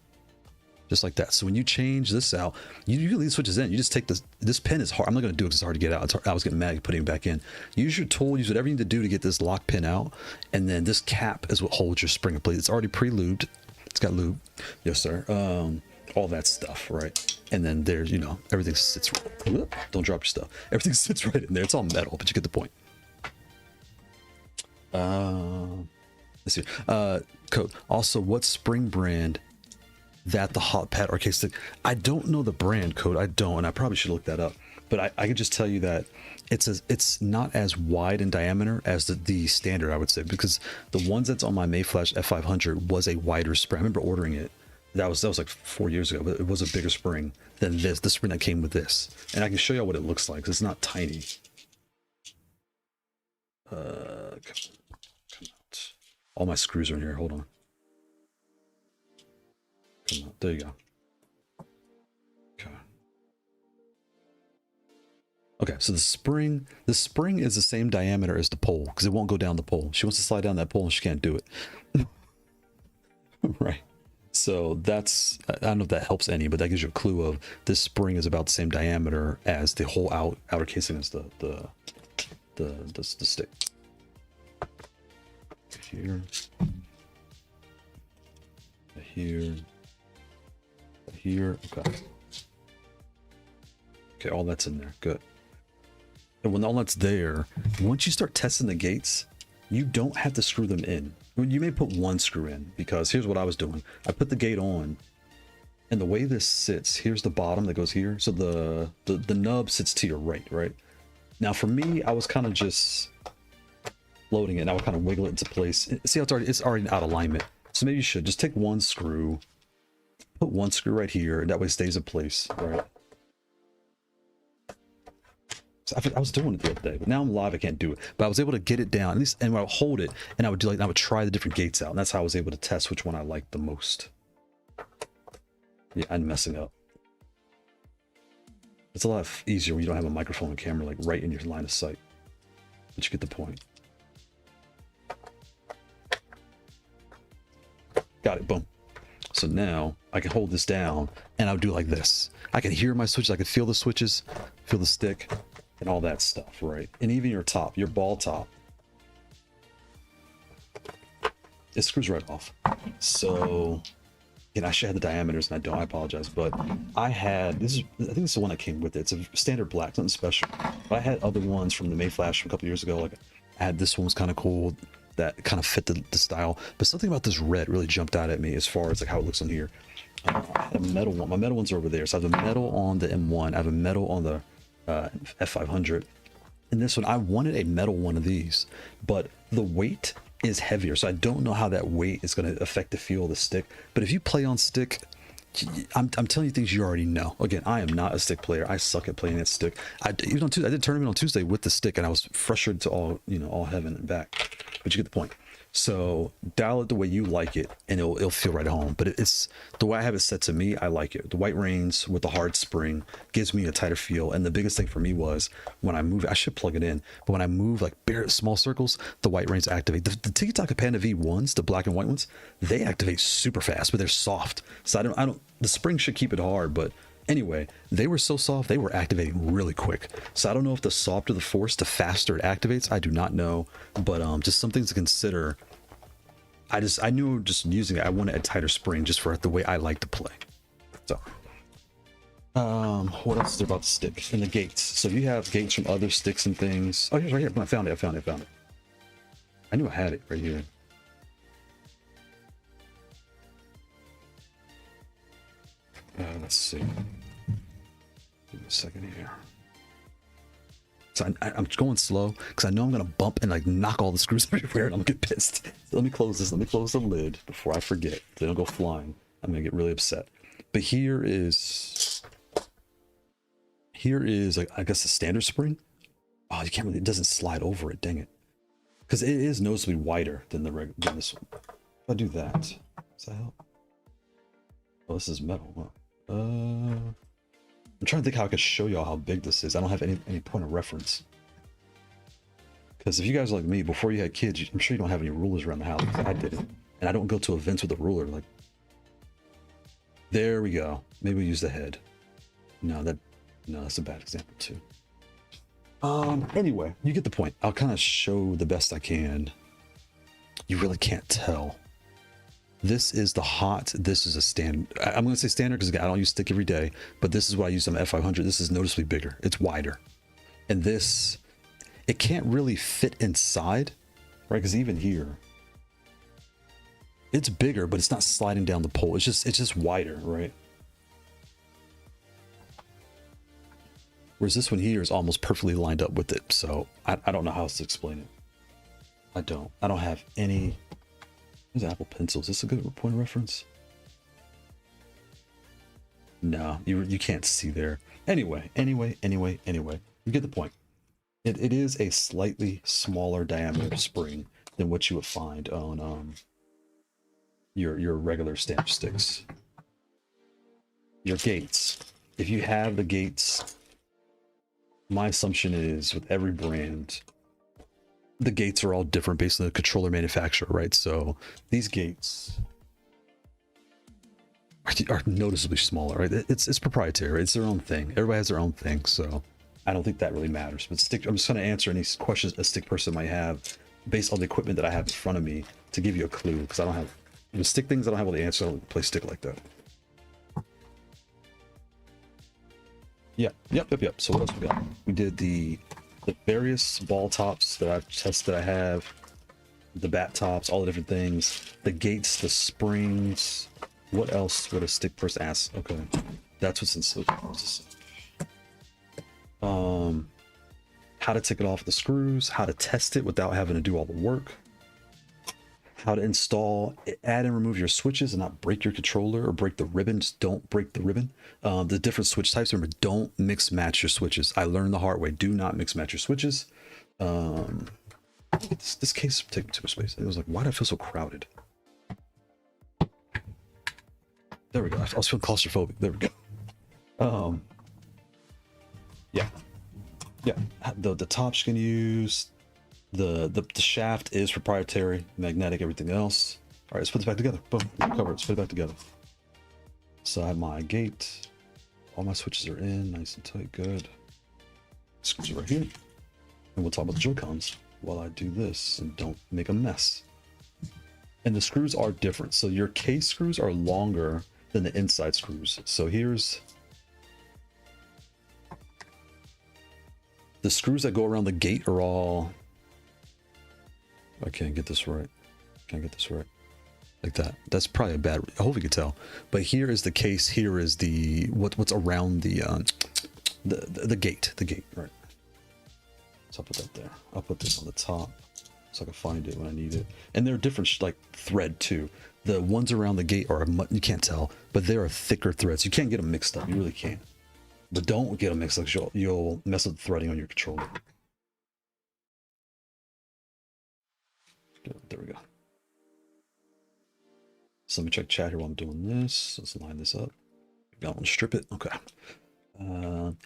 Just like that. So when you change this out, you leave the switches in. You just take this pin is hard. I'm not going to do it because it's hard to get out. I was getting mad putting it back in. Use your tool. Use whatever you need to do to get this lock pin out. And then this cap is what holds your spring in place. It's already pre-lubed. It's got lube. Yes, sir. All that stuff, right? And then there's, you know, everything sits. Whoop, don't drop your stuff. Everything sits right in there. It's all metal, but you get the point. Let's see. Code. Also, what spring brand that the hot pad arcade stick? I don't know the brand, Code. I don't, and I probably should look that up. But I can just tell you that it's not as wide in diameter as the standard, I would say, because the ones that's on my Mayflash F500 was a wider spring. I remember ordering it. That was like 4 years ago, but it was a bigger spring than the spring that came with this. And I can show you what it looks like. It's not tiny. Come out. All my screws are in here. Hold on. Come on. There you go. Okay, so the spring is the same diameter as the pole because it won't go down the pole. She wants to slide down that pole and she can't do it. Right. So that's, I don't know if that helps any, but that gives you a clue of this spring is about the same diameter as the whole outer casing as the stick. Here. Here. Okay. Okay, all that's in there. Good. And when all that's there, once you start testing the gates, you don't have to screw them in. You may put one screw in, because here's what I was doing. I put the gate on, and the way this sits, here's the bottom that goes here. So the nub sits to your right? Now for me, I was kind of just loading it, and I would kind of wiggle it into place. See how it's already out of alignment. So maybe you should just take one screw, put one screw right here, and that way it stays in place, right? So I was doing it the other day, but now I'm live, I can't do it. But I was able to get it down, at least, and I would hold it, and I would try the different gates out, and that's how I was able to test which one I liked the most. Yeah, I'm messing up. It's a lot easier when you don't have a microphone and camera like right in your line of sight. But you get the point. Got it, boom. So now I can hold this down, and I would do it like this. I can hear my switches, I can feel the switches, feel the stick, and all that stuff, right? And even your top, your ball top, it screws right off. So, and I should have the diameters, and I don't, I apologize, but I had, I think this is the one that came with it. It's a standard black, nothing special. But I had other ones from the Mayflash from a couple years ago. Like I had this one was kind of cool, that kind of fit the style. But something about this red really jumped out at me as far as like how it looks on here. I had a metal one. My metal ones are over there. So I have a metal on the M1. I have a metal on the F500. And this one, I wanted a metal one of these, but the weight is heavier. So I don't know how that weight is going to affect the feel of the stick. But if you play on stick, I'm telling you things you already know. Again, I am not a stick player. I suck at playing that stick. Even on Tuesday, I did a tournament on Tuesday with the stick, and I was frustrated to all heaven and back. But you get the point. So dial it the way you like it, and it'll feel right at home. But it's the way I have it set to me. I like it. The white reins with the hard spring gives me a tighter feel. And the biggest thing for me was when I move, I should plug it in. But when I move like bare small circles, the white reins activate. The Tiki Taka Panda V1s, the black and white ones, they activate super fast, but they're soft. So I don't. The spring should keep it hard, but anyway, they were so soft, they were activating really quick. So I don't know if the softer the force, the faster it activates. I do not know, but just some things to consider. I knew just using it, I wanted a tighter spring just for the way I like to play. So, what else is there about the stick and the gates? So you have gates from other sticks and things. Oh, here's right here. I found it. I knew I had it right here. Let's see. Give me a second here. So I'm going slow because I know I'm going to bump and like knock all the screws everywhere and I'm going to get pissed. So let me close this. Let me close the lid before I forget. They don't go flying. I'm going to get really upset. But here is, I guess, the standard spring. Oh, you can't really, it doesn't slide over it, dang it. Because it is noticeably wider than than this one. If I do that, does that help? Oh, this is metal. Huh? I'm trying to think how I could show y'all how big this is. I don't have any point of reference. Because if you guys are like me, before you had kids, I'm sure you don't have any rulers around the house. I didn't. And I don't go to events with a ruler. Like, there we go. Maybe we use the head. No, that's a bad example too. Anyway, you get the point. I'll kind of show the best I can. You really can't tell. This is the hot. This is a standard. I'm going to say standard because I don't use stick every day, but this is what I use on the F500. This is noticeably bigger. It's wider. And this, it can't really fit inside, right? Because even here, it's bigger, but it's not sliding down the pole. It's just wider, right? Whereas this one here is almost perfectly lined up with it. So I don't know how else to explain it. I don't have any. There's Apple Pencils. Is this a good point of reference? No, you can't see there. Anyway, you get the point. It is a slightly smaller diameter spring than what you would find on your regular stamp sticks. Your gates. If you have the gates, my assumption is with every brand, the gates are all different based on the controller manufacturer, right? So these gates are noticeably smaller, right? It's proprietary, right? It's their own thing. Everybody has their own thing, so I don't think that really matters. But stick, I'm just going to answer any questions a stick person might have based on the equipment that I have in front of me to give you a clue, because I don't have stick things. I don't have all the answers. I don't play stick like that. Yep. So what else we got? We did the various ball tops that I've tested. I have the bat tops, all the different things, the gates, the springs. What else would a stick person ask? Okay, that's what's in silver. How to take it off the screws, how to test it without having to do all the work, how to install, add and remove your switches and not break your controller or break the ribbon. Just don't break the ribbon. The different switch types, remember, don't mix match your switches. I learned the hard way. Do not mix match your switches. This case taking too much space. It was like, why do I feel so crowded? There we go. I was feeling claustrophobic. There we go. Yeah. The tops you can use. The shaft is proprietary, magnetic, everything else. All right, let's put this back together. Boom, cover it. Let's put it back together. So I have my gate. All my switches are in, nice and tight, good. Screws are right here. And we'll talk about the Joycons while I do this and don't make a mess. And the screws are different. So your case screws are longer than the inside screws. So here's the screws that go around the gate are all, I can't get this right. Like that. That's probably a bad, I hope you can tell. But here is the case, here is the what's around the gate, right? So I'll put that there. I'll put this on the top so I can find it when I need it. And they're different like thread too. The ones around the gate are, you can't tell, but they are thicker threads. You can't get them mixed up. You really can't. But don't get them mixed up. You'll mess with the threading on your controller. There we go. So let me check chat here while I'm doing this. Let's line this up. I want to strip it. Okay.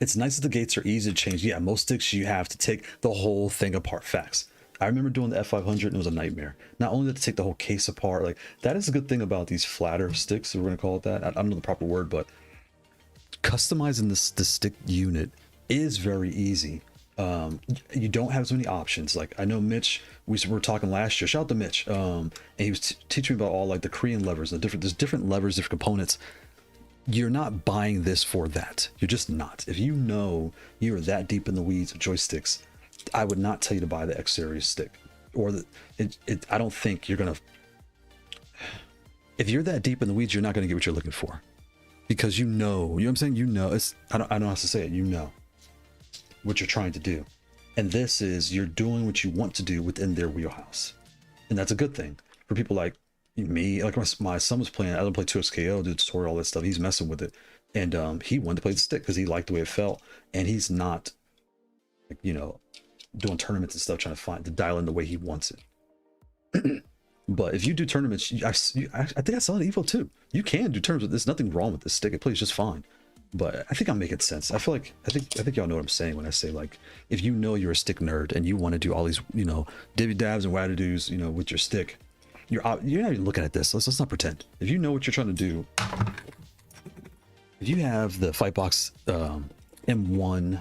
It's nice that the gates are easy to change. Yeah, most sticks you have to take the whole thing apart. Facts. I remember doing the F500 and it was a nightmare. Not only to take the whole case apart, like that is a good thing about these flatter sticks. We're gonna call it that. I don't know the proper word, but customizing this stick unit is very easy. You don't have as many options. Like I know Mitch, we were talking last year. Shout out to Mitch. And he was teaching me about all like the Korean levers, there's different levers, different components. You're not buying this for that. You're just not. If you know you're that deep in the weeds of joysticks, I would not tell you to buy the X series stick, or I don't think you're gonna. If you're that deep in the weeds, you're not gonna get what you're looking for, because you know what I'm saying. You know, I don't know how to say it. You know what you're trying to do, and this is you're doing what you want to do within their wheelhouse, and that's a good thing for people like me. Like my son was playing. I don't play 2XKO, do tutorial, all that stuff. He's messing with it, and he wanted to play the stick because he liked the way it felt, and he's not, you know, doing tournaments and stuff, trying to dial in the way he wants it. But if you do tournaments, I think I saw it Evo too. You can do tournaments. There's nothing wrong with this stick. It plays just fine. But I think I'm making sense. I think y'all know what I'm saying when I say, like, if you know you're a stick nerd and you want to do all these, you know, divvy dabs and wada-doos, you know, with your stick, you're not even looking at this. Let's not pretend. If you know what you're trying to do, if you have the Fightbox M1,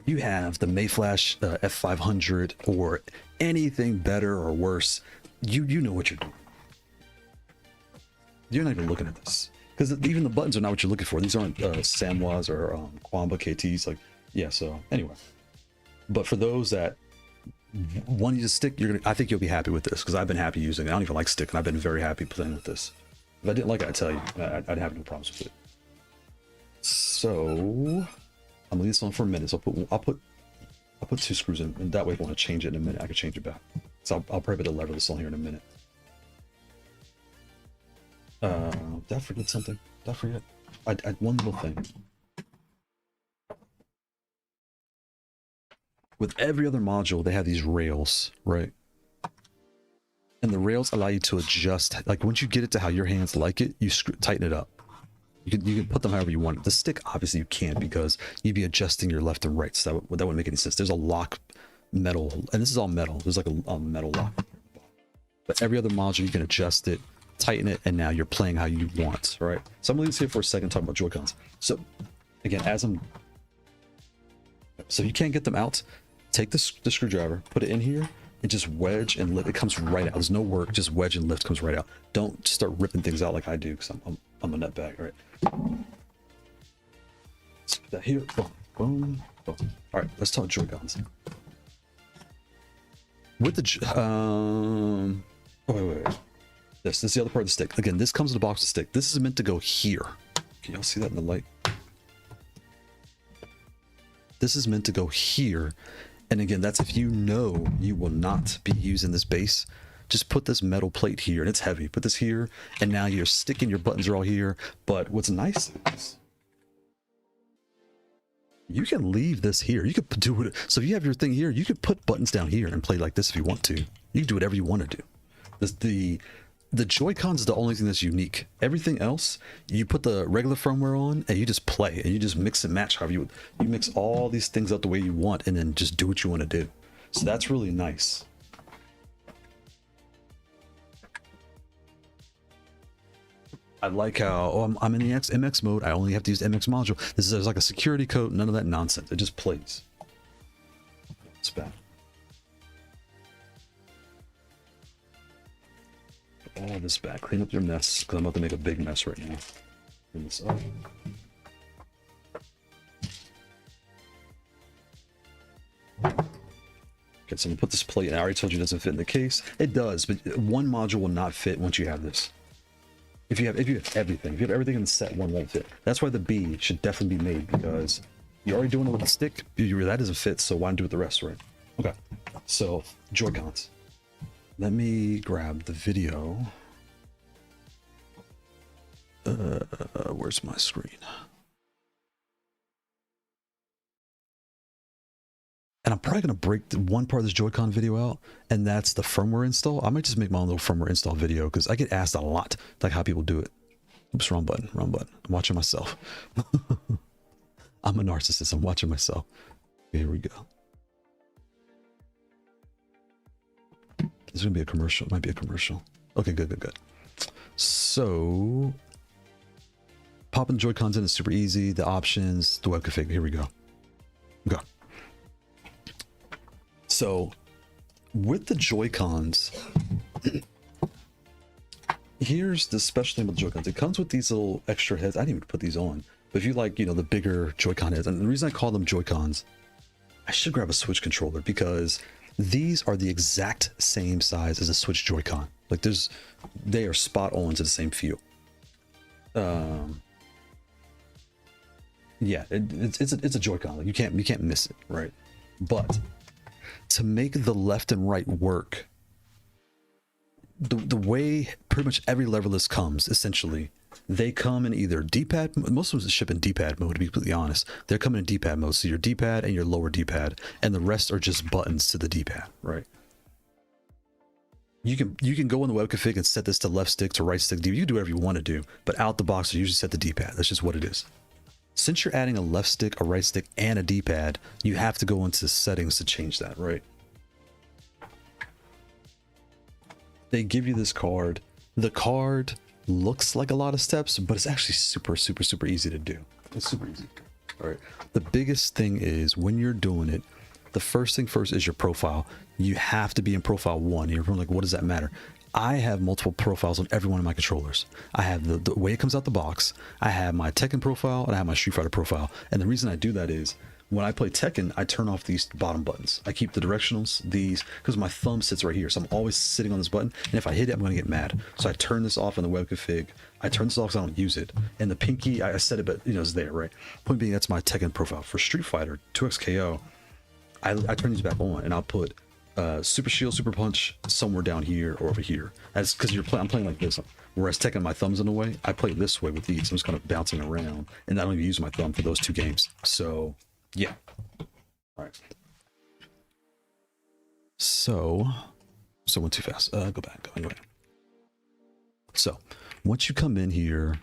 you have the Mayflash F500 or anything better or worse, you know what you're doing. You're not even looking at this, because even the buttons are not what you're looking for. These aren't Samwas or Quamba KTs. Like, yeah. So anyway, but for those that want you to stick, I think you'll be happy with this, because I've been happy using it. I don't even like stick, and I've been very happy playing with this. If I didn't like it, I'd tell you, I'd have no problems with it. So I'm gonna leave this on for a minute. So I'll put 2 screws in, and that way if I want to change it in a minute, I can change it back. So I'll probably put a leverless on here in a minute. Did I forget something? Did I forget? I one little thing. With every other module, they have these rails, right? And the rails allow you to adjust. Like, once you get it to how your hands like it, you tighten it up. You can put them however you want. The stick, obviously, you can't, because you'd be adjusting your left and right. So that wouldn't make any sense. There's a lock metal, and this is all metal. There's like a metal lock. But every other module, you can adjust it, tighten it, and now you're playing how you want, right? So I'm gonna leave this here for a second, talking about Joy-Cons. So again, so if you can't get them out, take the screwdriver, put it in here, and just wedge and lift. It comes right out. There's no work, just wedge and lift, comes right out. Don't start ripping things out like I do, because I'm a nutbag, right? Let's put that here. Boom, boom, boom. All right, let's talk Joy-Cons. With the oh, wait. This is the other part of the stick. Again, this comes in the box of stick. This is meant to go here. Can y'all see that in the light? This is meant to go here. And again, that's if you know you will not be using this base. Just put this metal plate here, and it's heavy. Put this here, and now you're sticking, your buttons are all here. But what's nice is you can leave this here. You could do it. So if you have your thing here, you could put buttons down here and play like this if you want to. You can do whatever you want to do. The Joy-Cons is the only thing that's unique. Everything else, you put the regular firmware on and you just play, and you just mix and match however you mix all these things up the way you want, and then just do what you want to do. So that's really nice. I like how I'm in the MX mode. I only have to use MX module. This is like a security code. None of that nonsense. It just plays. It's bad. All this back. Clean up your mess, because I'm about to make a big mess right now. Clean this up. Okay, so I'm gonna put this plate in. I already told you it doesn't fit in the case. It does, but one module will not fit once you have this. If you have everything, in the set, one won't fit. That's why the B should definitely be made, because you're already doing it with the stick. That doesn't fit, so why not do it the rest, right? Okay, so Joy-Cons. Let me grab the video. Where's my screen? And I'm probably gonna break one part of this Joy-Con video out, and that's the firmware install. I might just make my own little firmware install video, because I get asked a lot, like, how people do it. Oops, wrong button. I'm watching myself. I'm a narcissist. I'm watching myself. Okay, here we go. This is gonna be a commercial. It might be a commercial. Okay, good. So, popping the Joy-Cons in is super easy. The options, the web config. Here we go. Okay. So, with the Joy-Cons, here's the special thing with the Joy-Cons. It comes with these little extra heads. I didn't even put these on. But if you like, the bigger Joy-Con heads, and the reason I call them Joy-Cons, I should grab a Switch controller, because these are the exact same size as a Switch Joy-Con. Like, they are spot on to the same feel. Yeah, it's a Joy-Con. Like, you can't miss it, right? But to make the left and right work, the way pretty much every leverless comes, essentially, They come in either D-pad, most of them ship in D-pad mode, to be completely honest. They're coming in D-pad mode, so your D-pad and your lower D-pad, and the rest are just buttons to the D-pad, right? You can go in the web config and set this to left stick, to right stick. You can do whatever you want to do, but out the box, you usually set the D-pad. That's just what it is. Since you're adding a left stick, a right stick, and a D-pad, you have to go into settings to change that, right? They give you this card. The card looks like a lot of steps, but it's actually super easy to do. It's super easy. All right. The biggest thing is when you're doing it, the first thing first is your profile. You have to be in profile 1. You're like, what does that matter? I have multiple profiles on every one of my controllers. I have the way it comes out the box. I have my Tekken profile and I have my Street Fighter profile. And the reason I do that is when I play Tekken, I turn off these bottom buttons. I keep the directionals, these, because my thumb sits right here. So I'm always sitting on this button. And if I hit it, I'm going to get mad. So I turn this off in the web config. I turn this off because I don't use it. And the pinky, I set it, but it's there, right? Point being, that's my Tekken profile. For Street Fighter 2XKO, I turn these back on and I'll put Super Shield, Super Punch somewhere down here or over here. That's because I'm playing like this. Whereas Tekken, my thumb's in the way. I play this way with these. I'm just kind of bouncing around, and I don't even use my thumb for those 2 games. So yeah. All right. So went too fast. Go back. Go anyway. So once you come in here.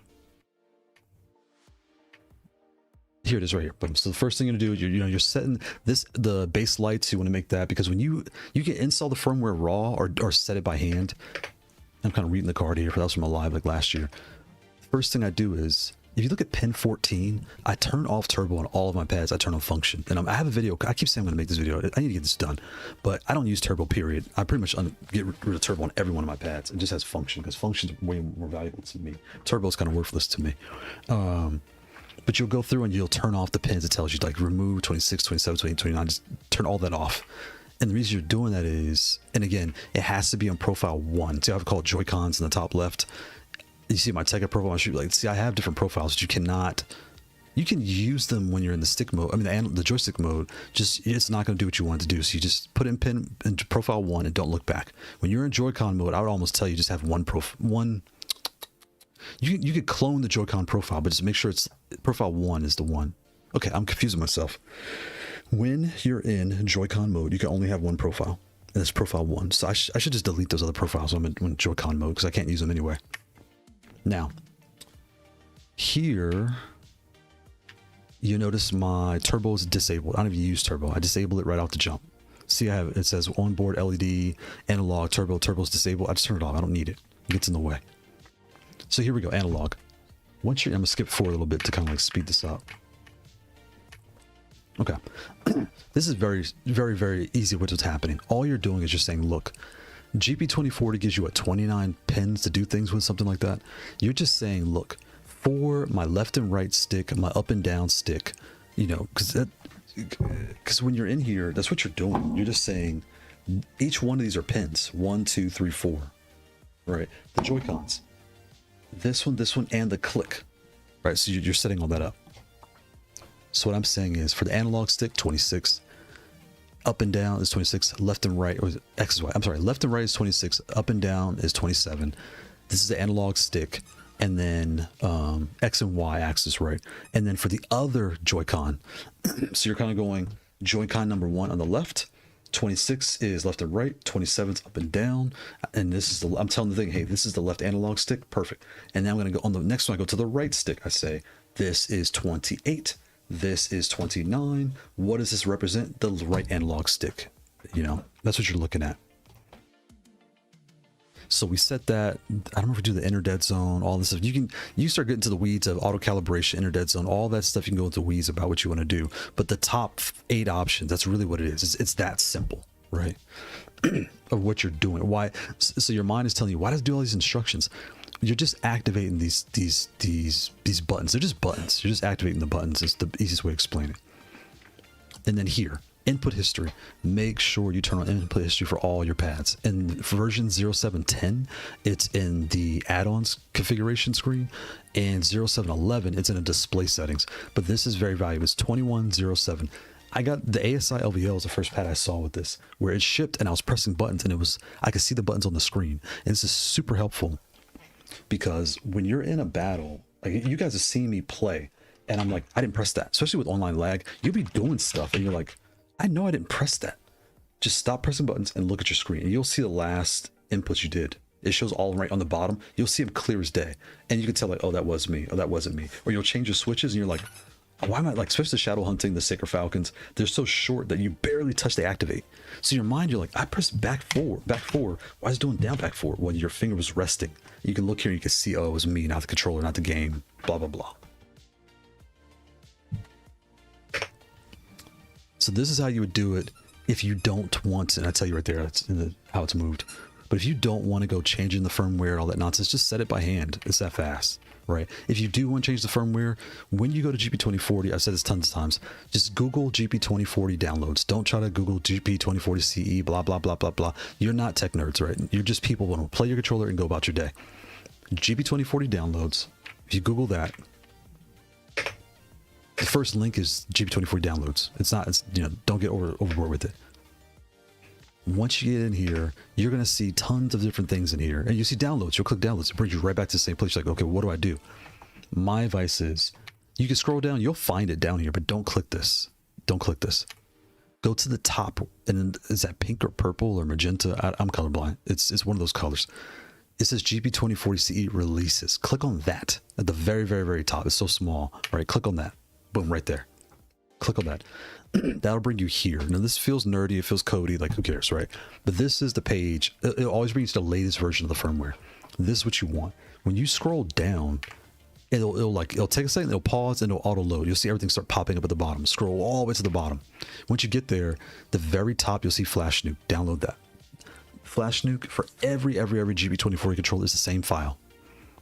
Here it is right here. Boom. So the first thing you're gonna do, you're setting this, the base lights. You want to make that because when you can install the firmware raw or set it by hand. I'm kind of reading the card here, for that was from a live like last year. First thing I do is, if you look at pin 14, I turn off turbo on all of my pads. I turn on function, and I have a video. I keep saying I'm gonna make this video. I need to get this done, but I don't use turbo. Period. I pretty much get rid of turbo on every one of my pads. It just has function because function's way more valuable to me. Turbo is kind of worthless to me. But you'll go through and you'll turn off the pins. It tells you like remove 26, 27, 28, 29. Just turn all that off. And the reason you're doing that is, and again, it has to be on profile 1. See, I have called Joycons in the top left. You see my Tekken profile. See, I have different profiles, but you can use them when you're in the stick mode. I mean, the joystick mode, just, it's not going to do what you want it to do. So you just put in pin into profile 1 and don't look back. When you're in Joy-Con mode, I would almost tell you just have one. You could clone the Joy-Con profile, but just make sure it's profile 1 is the one. Okay, I'm confusing myself. When you're in Joy-Con mode, you can only have one profile, and it's profile 1. So I should just delete those other profiles when I'm in Joy-Con mode because I can't use them anyway. Now, here, you notice my turbo is disabled. I don't even use turbo. I disable it right off the jump. See, it says onboard LED, analog, turbo's disabled. I just turn it off. I don't need it. It gets in the way. So here we go, analog. I'm gonna skip forward a little bit to kind of like speed this up. Okay. This is very easy what's happening. All you're doing is just saying, look, GP2040 gives you 29 pins to do things with, something like that. You're just saying, look, for my left and right stick, my up and down stick, because when you're in here, that's what you're doing. You're just saying each one of these are pins. 1, 2, 3, 4. Right? The Joy-Cons. This one, and the click. Right? So you're setting all that up. So what I'm saying is for the analog stick, 26. Up and down is 26. Left and right, or X is Y. I'm sorry, left and right is 26. Up and down is 27. This is the analog stick. And then X and Y axis, right? And then for the other Joy-Con, so you're kind of going Joy-Con number 1 on the left, 26 is left and right, 27 is up and down, and this is I'm telling the thing, hey, this is the left analog stick, perfect. And now I'm going to go on the next one. I go to the right stick. I say this is 28, this is 29. What does this represent? The right analog stick. That's what you're looking at. So we set that. I don't know if we do the inner dead zone, all this stuff. You start getting to the weeds of auto calibration, inner dead zone, all that stuff. You can go into the weeds about what you want to do. But the top 8 options, that's really what it is. It's that simple, right? Of what you're doing. Why? So your mind is telling you, why does it do all these instructions? You're just activating these buttons. They're just buttons. You're just activating the buttons. It's the easiest way to explain it. And then here, input history. Make sure you turn on input history for all your pads. In version 0710, it's in the add-ons configuration screen, and 0711, it's in the display settings. But this is very valuable. It's 2107. I got the ASI LVL was the first pad I saw with this, where it shipped and I was pressing buttons and I could see the buttons on the screen. And this is super helpful. because when you're in a battle, like you guys have seen me play, and I'm like, I didn't press that. Especially with online lag, you'll be doing stuff, and you're like, I know I didn't press that. Just stop pressing buttons and look at your screen, and you'll see the last inputs you did. It shows all right on the bottom. You'll see them clear as day, and you can tell like, oh, that was me, oh, that wasn't me. Or you'll change your switches, and you're like, why am I like, especially the Shadow Hunting, the Sacred Falcons, they're so short that you barely touch the activate. So in your mind, you're like, I pressed back four. Why is it doing down back four? Well, your finger was resting. You can look here, and you can see, oh, it was me, not the controller, not the game, blah, blah, blah. So this is how you would do it if you don't want, and I tell you right there, that's how it's moved. But if you don't want to go changing the firmware and all that nonsense, just set it by hand. It's that fast, right? If you do want to change the firmware, when you go to GP2040, I've said this tons of times, just Google GP2040 downloads. Don't try to Google GP2040 CE, blah, blah, blah, blah, blah. You're not tech nerds, right? You're just people who want to play your controller and go about your day. GP2040 downloads. If you Google that, the first link is GP2040 downloads. It's not, it's, you know, don't get overboard with it. Once you get in here, you're going to see tons of different things in here. And you see downloads. You'll click downloads. It brings you right back to the same place. You're like, okay, what do I do? My advice is you can scroll down. You'll find it down here, but don't click this. Don't click this. Go to the top. And is that pink or purple or magenta? I'm colorblind. It's one of those colors. It says GP2040 CE releases. Click on that at the very, very, very top. It's so small. All right, click on that. Boom, right there. Click on that. That'll bring you here. Now this feels nerdy, it feels codey, like who cares, right? But this is the page. It'll always bring you to the latest version of the firmware. This is what you want. When you scroll down, it'll take a second, it'll pause, and it'll auto load. You'll see everything start popping up at the bottom. Scroll all the way to the bottom. Once you get there, the very top, you'll see Flash Nuke. Download that. Flash Nuke for every GB2040 controller is the same file.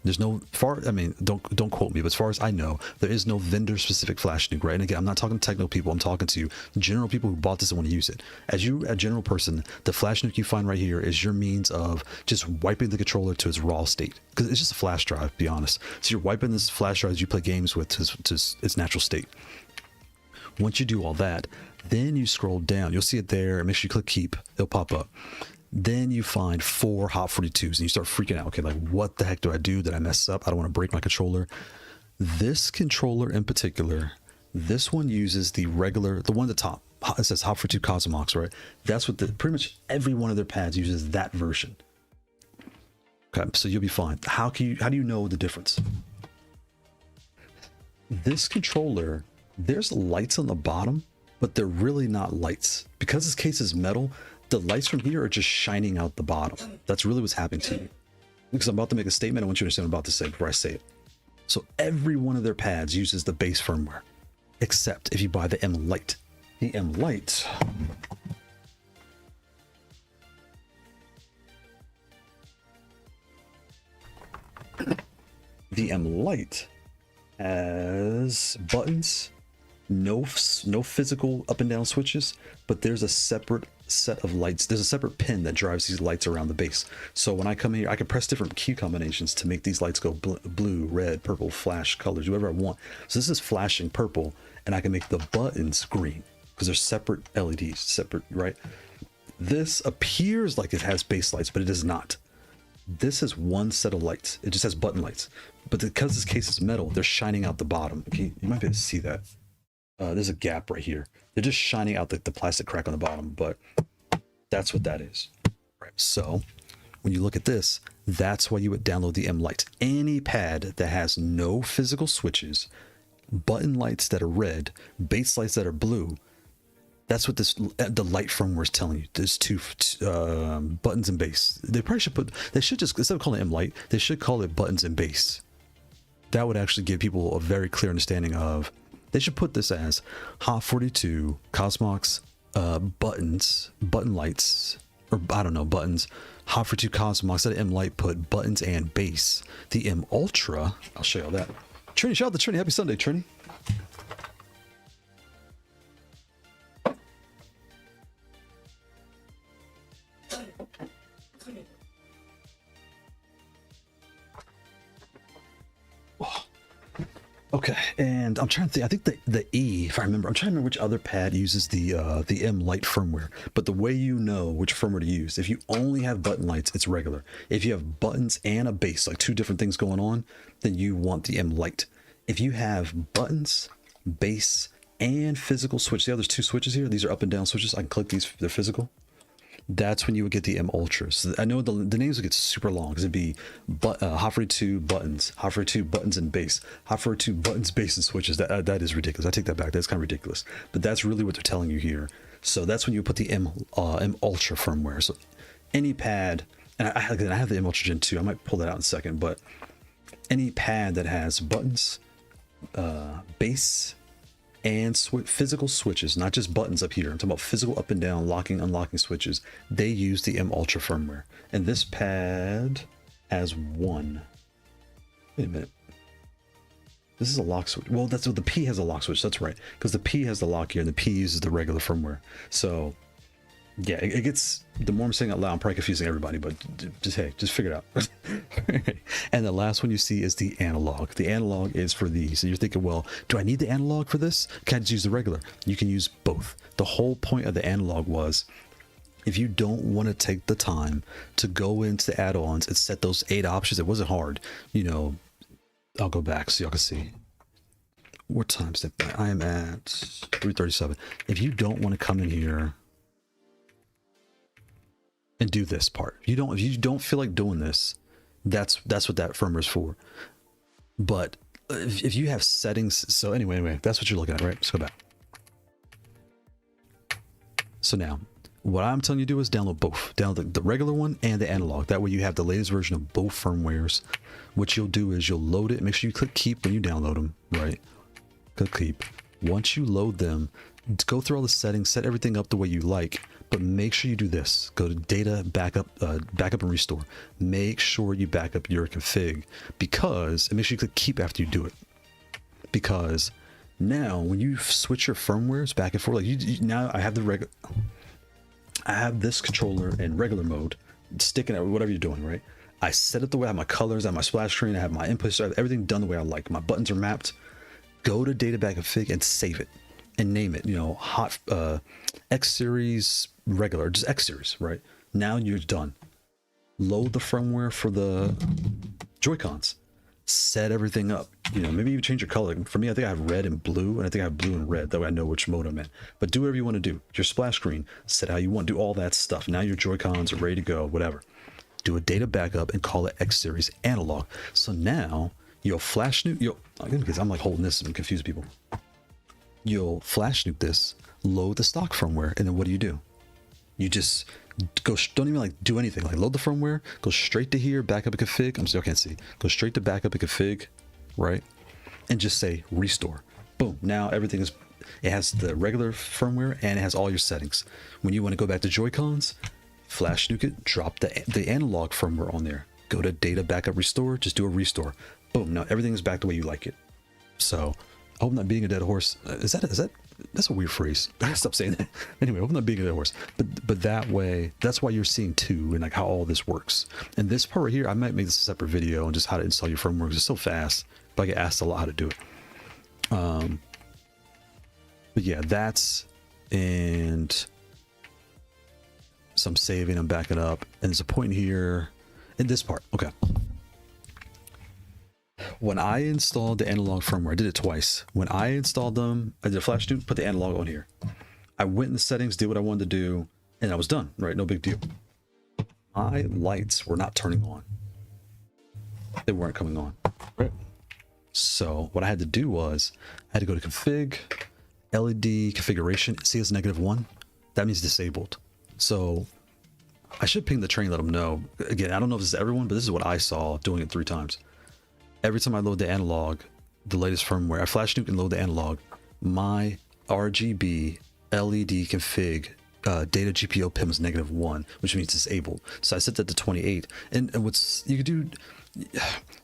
There's no don't quote me, but as far as I know, there is no vendor specific Flash Nuke, right? And again, I'm not talking to techno people, I'm talking to general people who bought this and want to use it. As you, a general person, the Flash Nuke you find right here is your means of just wiping the controller to its raw state, because it's just a flash drive, to be honest. So you're wiping this flash drive as you play games with to its natural state. Once you do all that, then you scroll down, you'll see it there, and make sure you click keep, it'll pop up. Then you find 4 Hot 42s and you start freaking out. Okay, like what the heck do I do? Did I mess up? I don't want to break my controller. This controller in particular, this one uses the regular, the one at the top. It says Hot 42 Coxmox, right? That's what pretty much every one of their pads uses that version. Okay, so you'll be fine. How do you know the difference? This controller, there's lights on the bottom, but they're really not lights. Because this case is metal, the lights from here are just shining out the bottom. That's really what's happening to you. Because I'm about to make a statement, I want you to understand what I'm about to say before I say it. So every one of their pads uses the base firmware, except if you buy the M Lite. The M Lite has buttons, no physical up and down switches, but there's a separate set of lights. There's a separate pin that drives these lights around the base. So when I come here, I can press different key combinations to make these lights go blue, red, purple, flash colors, whatever I want. So this is flashing purple, and I can make the buttons green because they're separate LEDs, separate, right? This appears like it has base lights, but it does not. This is one set of lights. It just has button lights, but because this case is metal, they're shining out the bottom. Okay, you might be able to see that. There's a gap right here. They're just shining out the plastic crack on the bottom, but that's what that is. Right. So when you look at this, that's why you would download the M Lite. Any pad that has no physical switches, button lights that are red, base lights that are blue, that's what the light firmware is telling you. There's two buttons and base. They probably should they should just, instead of calling it M Lite, they should call it buttons and base. That would actually give people a very clear understanding of, they should put this as Hot 42 Coxmox button lights, or I don't know, buttons. Hot 42 Coxmox, instead of M Lite, put buttons and base. The M Ultra, I'll show you all that. Trini, shout out to Trini. Happy Sunday, Trini. Okay, and I'm trying to think. I think the E, if I remember, I'm trying to remember which other pad uses the M Lite firmware. But the way you know which firmware to use, if you only have button lights, it's regular. If you have buttons and a base, like two different things going on, then you want the M Lite. If you have buttons, base, and physical switch, see how there's two switches here? These are up and down switches. I can click these; they're physical. That's when you would get the M Ultra. So I know the names would get super long because it'd be Hoffer 2 buttons, Hoffer 2 buttons and base, Hoffer 2 buttons, base, and switches. That is ridiculous. I take that back. That's kind of ridiculous. But that's really what they're telling you here. So that's when you put the M Ultra firmware. So any pad, and I have the M Ultra Gen 2. I might pull that out in a second. But any pad that has buttons, base, and physical switches, not just buttons up here. I'm talking about physical up and down, locking, unlocking switches. They use the M Ultra firmware. And this pad has one. Wait a minute. This is a lock switch. Well, that's what the P has a lock switch. That's right. Because the P has the lock here and the P uses the regular firmware. So yeah, it gets, the more I'm saying out loud, I'm probably confusing everybody, but just figure it out. And the last one you see is the analog. The analog is for these. And you're thinking, well, do I need the analog for this? Can I just use the regular? You can use both. The whole point of the analog was, if you don't want to take the time to go into the add-ons and set those 8 options, it wasn't hard. You know, I'll go back so y'all can see. What time is it? I am at 3:37. If you don't want to come in here and do this part, if you don't feel like doing this, that's what that firmware is for. But if you have settings, so anyway, that's what you're looking at, right? Let's go back. So now, what I'm telling you to do is download both. Download the regular one and the analog. That way you have the latest version of both firmwares. What you'll do is you'll load it. Make sure you click keep when you download them, right? Click keep. Once you load them, go through all the settings, set everything up the way you like. But make sure you do this. Go to data, backup and restore. Make sure you back up your config, and make sure you click keep after you do it. Because now when you switch your firmwares back and forth, like now I have I have this controller in regular mode, sticking at whatever you're doing, right? I set it the way I have my colors, I have my splash screen, I have my inputs, I have everything done the way I like. My buttons are mapped. Go to data backup config and save it and name it, hot X series regular, just X series, right? Now you're done. Load the firmware for the Joycons. Set everything up. Maybe you change your color. For me, I think I have red and blue, and I think I have blue and red. That way I know which mode I'm in. But do whatever you want to do. Your splash screen, set how you want. Do all that stuff. Now your Joycons are ready to go, whatever. Do a data backup and call it X series analog. So now you'll flash nuke. Because I'm like holding this and confuse people. You'll flash nuke this, load the stock firmware, and then what do? You just go, don't even do anything. Load the firmware, go straight to here, backup and config. I'm still can't see. Go straight to backup and config, right? And just say restore. Boom. Now everything is, it has the regular firmware and it has all your settings. When you want to go back to Joycons, flash nuke it, drop the analog firmware on there. Go to data backup restore, just do a restore. Boom. Now everything is back the way you like it. So I hope I'm not being a dead horse. Is that that's a weird phrase. I gotta stop saying that. Anyway, I hope I'm not being a dead horse. But that way, that's why you're seeing 2 and how all this works. And this part right here, I might make this a separate video on just how to install your firmware because it's so fast. But I get asked a lot how to do it. But yeah, that's, and some saving, I'm backing up, and there's a point here in this part. Okay. When I installed the analog firmware, I did it twice. When I installed them, I did a flash nuke, put the analog on here. I went in the settings, did what I wanted to do, and I was done, right? No big deal. My lights were not turning on. They weren't coming on. Right. So what I had to do was, I had to go to config, LED configuration, see it's -1. That means disabled. So I should ping the train, let them know. Again, I don't know if this is everyone, but this is what I saw doing it 3 times. Every time I load the analog, the latest firmware, I flash nuke and load the analog, my RGB LED config data GPO pin was -1, which means disabled. So I set that to 28. And what's you could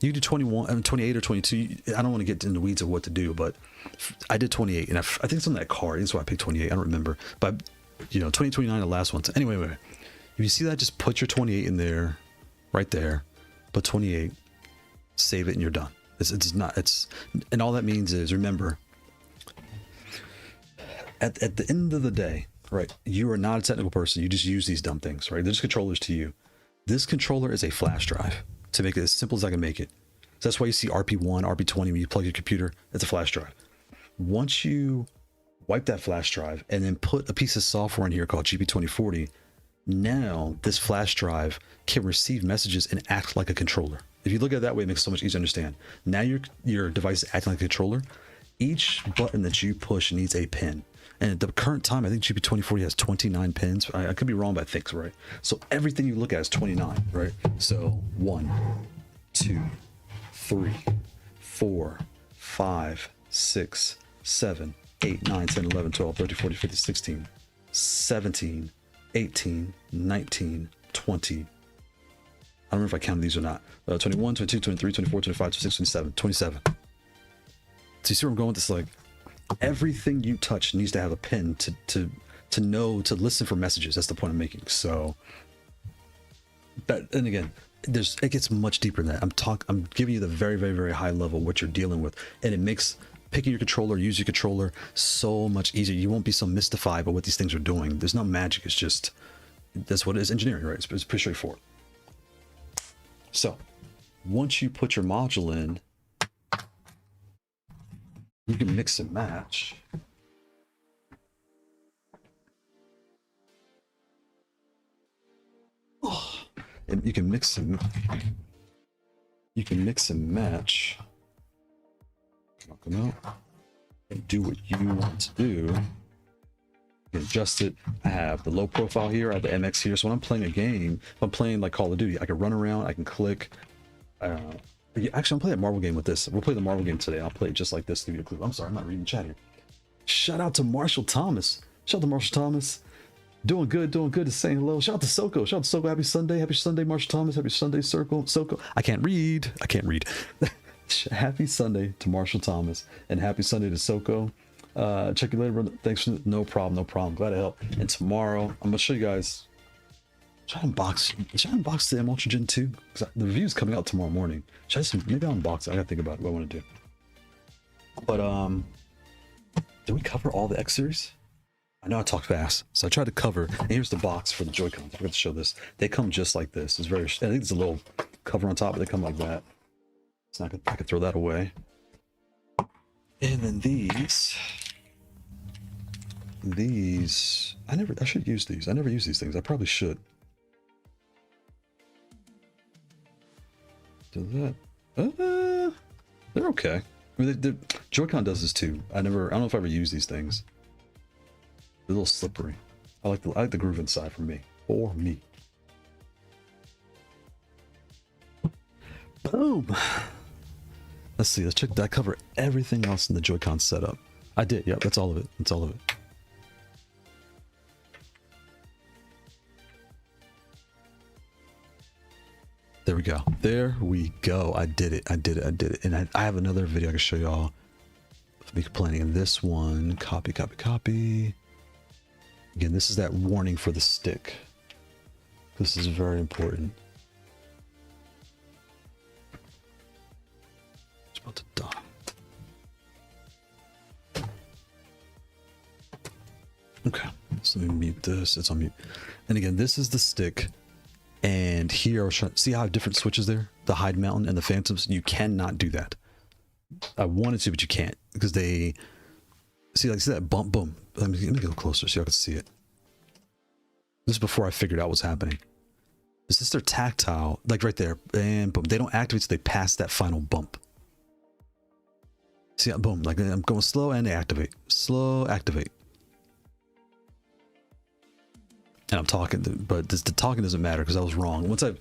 do 21, 28 or 22. I don't want to get in the weeds of what to do, but I did 28, and I think it's on that card. That's why I picked 28. I don't remember, but 20, 29, the last one. So anyway, if you see that, just put your 28 in there, right there. Put 28. Save it and you're done. It's not. And all that means is, remember, at the end of the day, right? You are not a technical person. You just use these dumb things, right? They're just controllers to you. This controller is a flash drive, to make it as simple as I can make it. So that's why you see RP1, RP20 when you plug your computer. It's a flash drive. Once you wipe that flash drive and then put a piece of software in here called GB2040, now this flash drive can receive messages and act like a controller. If you look at it that way, it makes it so much easier to understand. Now your device is acting like a controller. Each button that you push needs a pin. And at the current time, I think GB2040 has 29 pins. I could be wrong, but I think so, right? So everything you look at is 29, right? So 1, 2, 3, 4, 5, 6, 7, 8, 9, 10, 11, 12, 13, 14, 15, 16, 17, 18, 19, 20. I don't know if I counted these or not. 21, 22, 23, 24, 25, 26, 27, 27. So you see where I'm going with this? Like, everything you touch needs to have a pin to know, to listen for messages. That's the point I'm making. So that, and again, it gets much deeper than that. I'm giving you the very, very, very high level what you're dealing with, and it makes picking your controller, use your controller so much easier. You won't be so mystified by what these things are doing. There's no magic. It's just, that's what it is, engineering, right? It's pretty straightforward. So once you put your module in, you can mix and match. Oh, and you can mix and match. Knock them out and do what you want to do. You can adjust it. I have the low profile here. I have the MX here. So when I'm playing a game, if I'm playing like Call of Duty, I can run around. I can click. Actually, I'm playing a Marvel game with this. We'll play the Marvel game today. I'll play it just like this to give you a clue. I'm sorry, I'm not reading the chat here. Shout out to Marshall Thomas. Shout out to Marshall Thomas. Doing good, is saying hello. Shout out to Soko. Shout out to Soko. Happy Sunday, Marshall Thomas. Happy Sunday, Soko. I can't read. Happy Sunday to Marshall Thomas, and happy Sunday to Soko. Check you later, brother. Thanks for no problem. Glad to help. And tomorrow, I'm gonna show you guys. Should I unbox the M Ultra Gen 2? Because the review's coming out tomorrow morning. Maybe I'll unbox it. I gotta think about what I want to do. But did we cover all the X series? I know I talk fast, so I tried to cover. And here's the box for the Joycons. I forgot to show this. They come just like this. It's very. I think it's a little cover on top, but they come like that. So I could throw that away. And then these. I should use these. I never use these things. I probably should. Do that. They're okay. I mean, the Joy-Con does this too. I don't know if I ever use these things. They're a little slippery. I like the groove inside for me. Boom. Let's see. Let's check. Did I cover everything else in the Joy-Con setup? I did. Yep. That's all of it. There we go. I did it. And I have another video I can show y'all of me planning. And this one, copy. Again, this is that warning for the stick. This is very important. It's about to die. Okay, so let me mute this. It's on mute. And again, this is the stick. And here, I was trying to see how I have different switches there, the hide mountain and the phantoms. You cannot do that. I wanted to, but you can't, because they see that bump. Boom. Let me go closer so y'all can see it. This is before I figured out what's happening. Is this their tactile, like right there, and boom. They don't activate so they pass that final bump. See, boom. Like I'm going slow and they activate. Slow, activate. And I'm talking, but the talking doesn't matter because I was wrong. Once I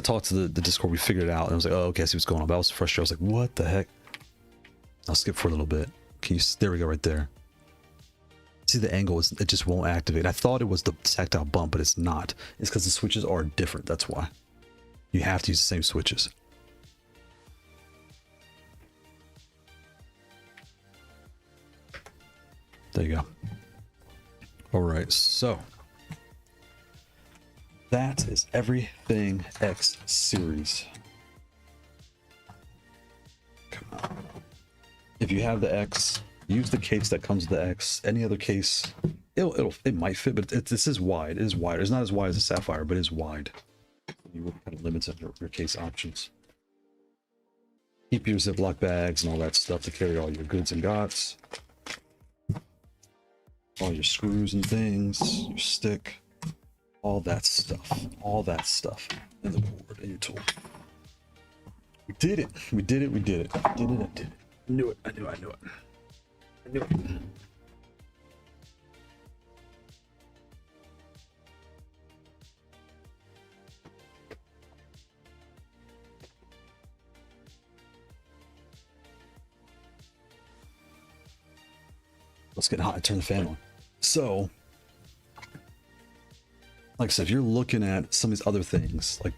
talked to the Discord, we figured it out, and I was like, oh, okay, I see what's going on. But I was frustrated. I was like, what the heck? I'll skip for a little bit. There we go, right there. See the angle? It just won't activate. I thought it was the tactile bump, but it's not. It's because the switches are different. That's why. You have to use the same switches. There you go. All right, so that is everything X series. Okay. If you have the X, use the case that comes with the X. Any other case, it might fit, but this is wide. It is wider. It's not as wide as a Sapphire, but it is wide. You will kind of limits your case options. Keep your Ziploc bags and all that stuff to carry all your goods and gots. All your screws and things, your stick, all that stuff, and the cord and your tool. We did it. We did it. We did it. I did it. I did it. I knew it. I knew it. I knew it. I knew it. Let's get hot and turn the fan on. So, like I said, if you're looking at some of these other things, like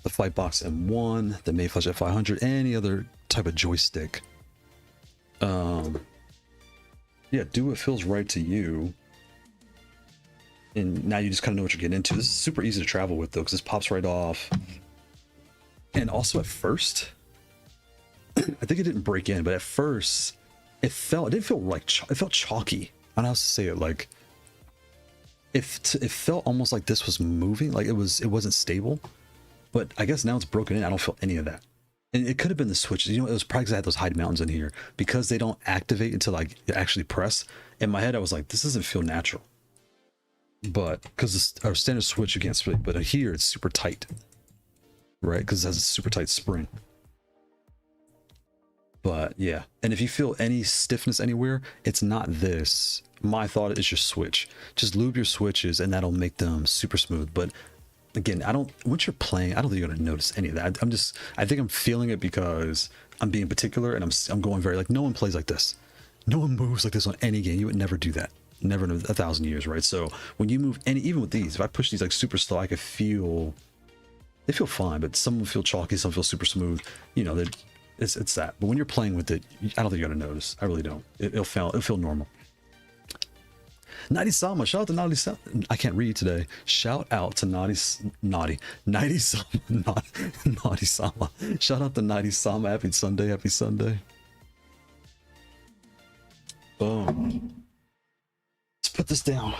the Fightbox M1, the Mayflash F500, any other type of joystick, yeah, do what feels right to you. And now you just kind of know what you're getting into. This is super easy to travel with, though, because this pops right off. And also at first, I think it didn't break in, but at first, it didn't feel like, it felt chalky. I don't know how to say it, like, it felt almost like this was moving, like it wasn't stable. But I guess now it's broken in, I don't feel any of that. And it could have been the switches. You know, it was probably because I had those hide mountains in here, because they don't activate until like you actually press. In my head, I was like, this doesn't feel natural. But because our standard switch, you can't split, but here it's super tight, right? Because it has a super tight spring. But yeah, and if you feel any stiffness anywhere, it's not this. My thought is your switch. Just lube your switches and that'll make them super smooth. But again, once you're playing, I don't think you're gonna notice any of that. I think I'm feeling it because I'm being particular and I'm going very, like, no one plays like this. No one moves like this on any game. You would never do that. Never in 1,000 years, right? So when you move even with these, if I push these like super slow, I could feel, they feel fine, but some feel chalky, some feel super smooth. You know, it's that. But when you're playing with it, I don't think you're gonna notice. I really don't. It'll feel normal. Naughty Sama, shout out to Naughty Sama. I can't read today. Shout out to Naughty Sama. Naughty Sama. Shout out to Naughty Sama. Happy Sunday. Happy Sunday. Boom. Let's put this down.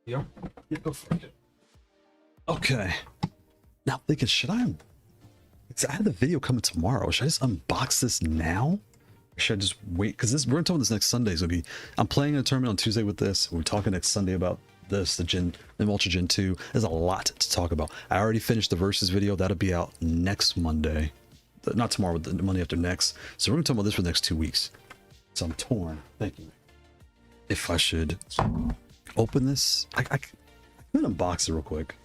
Yeah, go for it. Okay. Now thinking, should I have the video coming tomorrow. Should I just unbox this now? Or should I just wait? Because we're talking this next Sunday. So I'm playing in a tournament on Tuesday with this. We're talking next Sunday about this, the Ultra Gen 2. There's a lot to talk about. I already finished the Versus video. That'll be out next Monday. Not tomorrow, but the Monday after next. So we're going to talk about this for the next 2 weeks. So I'm torn. Thank you. If I should open this, I can unbox it real quick.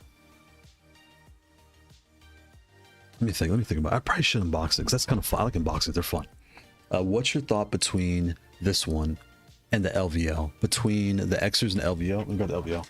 Let me think about it. I probably should unbox it because that's kind of fun. I like unboxing. They're fun. What's your thought between this one and the LVL? Between the Xers and the LVL? Let me grab the LVL.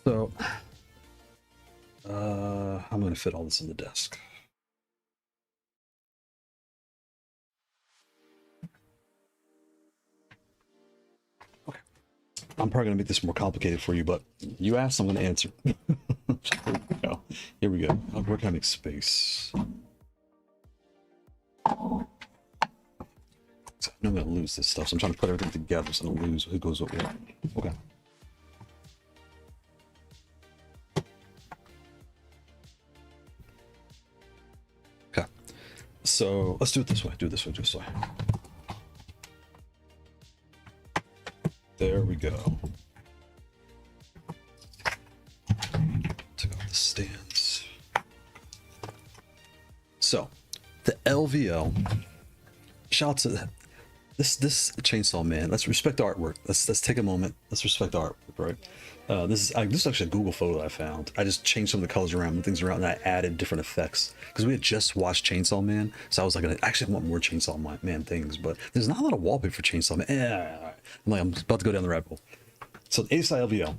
So, I'm going to fit all this in the desk. Okay. I'm probably going to make this more complicated for you, but you asked, I'm going to answer. Here we go. Here we go. Where can I make space? So I'm going to lose this stuff, so I'm trying to put everything together so I don't lose who goes with what. Okay. So let's do it this way. Do it this way. Do it this way. There we go. Take off the stands. So the LVL. Shout out to this chainsaw man. Let's respect the artwork. Let's take a moment. Let's respect the artwork, right? This is actually a Google photo that I found. I just changed some of the colors around, moved things around, and I added different effects because we had just watched Chainsaw Man. So I was like, I actually want more Chainsaw Man things, but there's not a lot of wallpaper for Chainsaw Man. I'm about to go down the rabbit hole. So ASI LVL.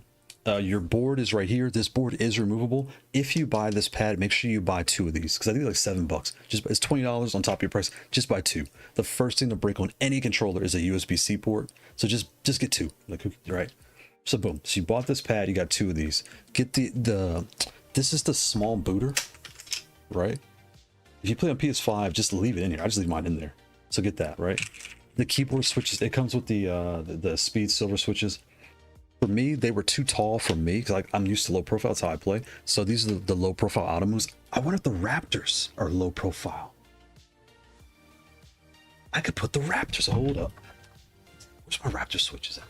Your board is right here. This board is removable. If you buy this pad, make sure you buy 2 of these because I think it's like $7. It's $20 on top of your price. Just buy 2. The first thing to break on any controller is a USB-C port. So just get 2. Like, right? So boom. So you bought this pad. You got 2 of these. Get this is the small booter, right? If you play on PS5, just leave it in here. I just leave mine in there. So get that, right? The keyboard switches. It comes with the speed silver switches. For me, they were too tall for me because I'm used to low profile. That's how I play. So these are the low profile auto moves. I wonder if the Raptors are low profile. I could put the Raptors. Hold up. Where's my Raptor switches at?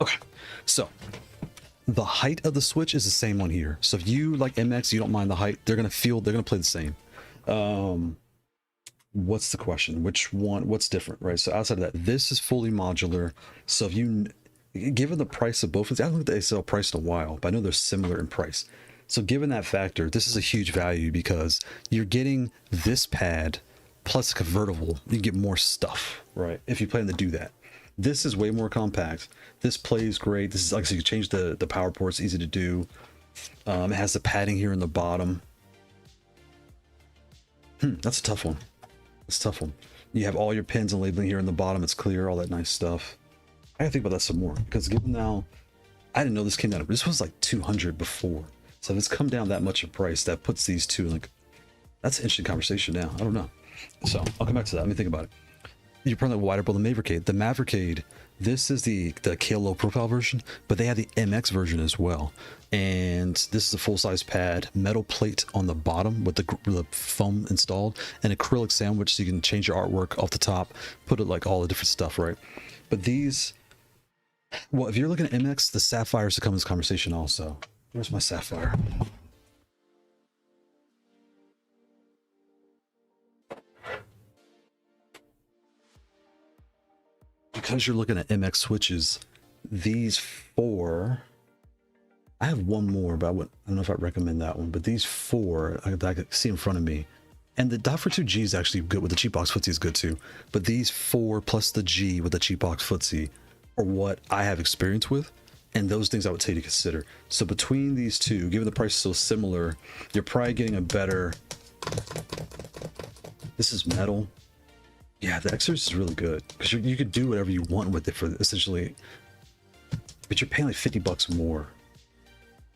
Okay, so the height of the switch is the same one here. So if you like MX, you don't mind the height, they're gonna play the same. What's the question? Which one? What's different, right? So outside of that, this is fully modular. So if you, given the price of both of these, I haven't looked at the ASL price in a while, but I know they're similar in price. So given that factor, this is a huge value because you're getting this pad plus a convertible. You get more stuff, right? If you plan to do that. This is way more compact. This plays great. This is like, so you change the power ports, easy to do. It has the padding here in the bottom. That's a tough one. It's a tough one. You have all your pins and labeling here in the bottom. It's clear, all that nice stuff. I gotta think about that some more because given now, I didn't know this came down. This was like 200 before. So if it's come down that much in price, that puts these two like, that's an interesting conversation now. I don't know. So I'll come back to that. Let me think about it. You're probably like, why did I build the Mavericade? The Mavericade, this is the KL low profile version, but they have the MX version as well. And this is a full-size pad, metal plate on the bottom with the foam installed, and acrylic sandwich so you can change your artwork off the top, put it like all the different stuff, right? But these, well, if you're looking at MX, the Sapphires to come in this conversation also. Where's my Sapphire? Because you're looking at MX switches, these 4, I have one more, but I don't know if I'd recommend that one, but these 4 I could see in front of me. And the dot for 2G is actually good with the cheap box footsie is good too. But these 4 plus the G with the cheap box footsie are what I have experience with. And those things I would say to consider. So between these two, given the price is so similar, you're probably getting a better, this is metal. Yeah, the X-Series is really good because you could do whatever you want with it for essentially, but you're paying like $50 more.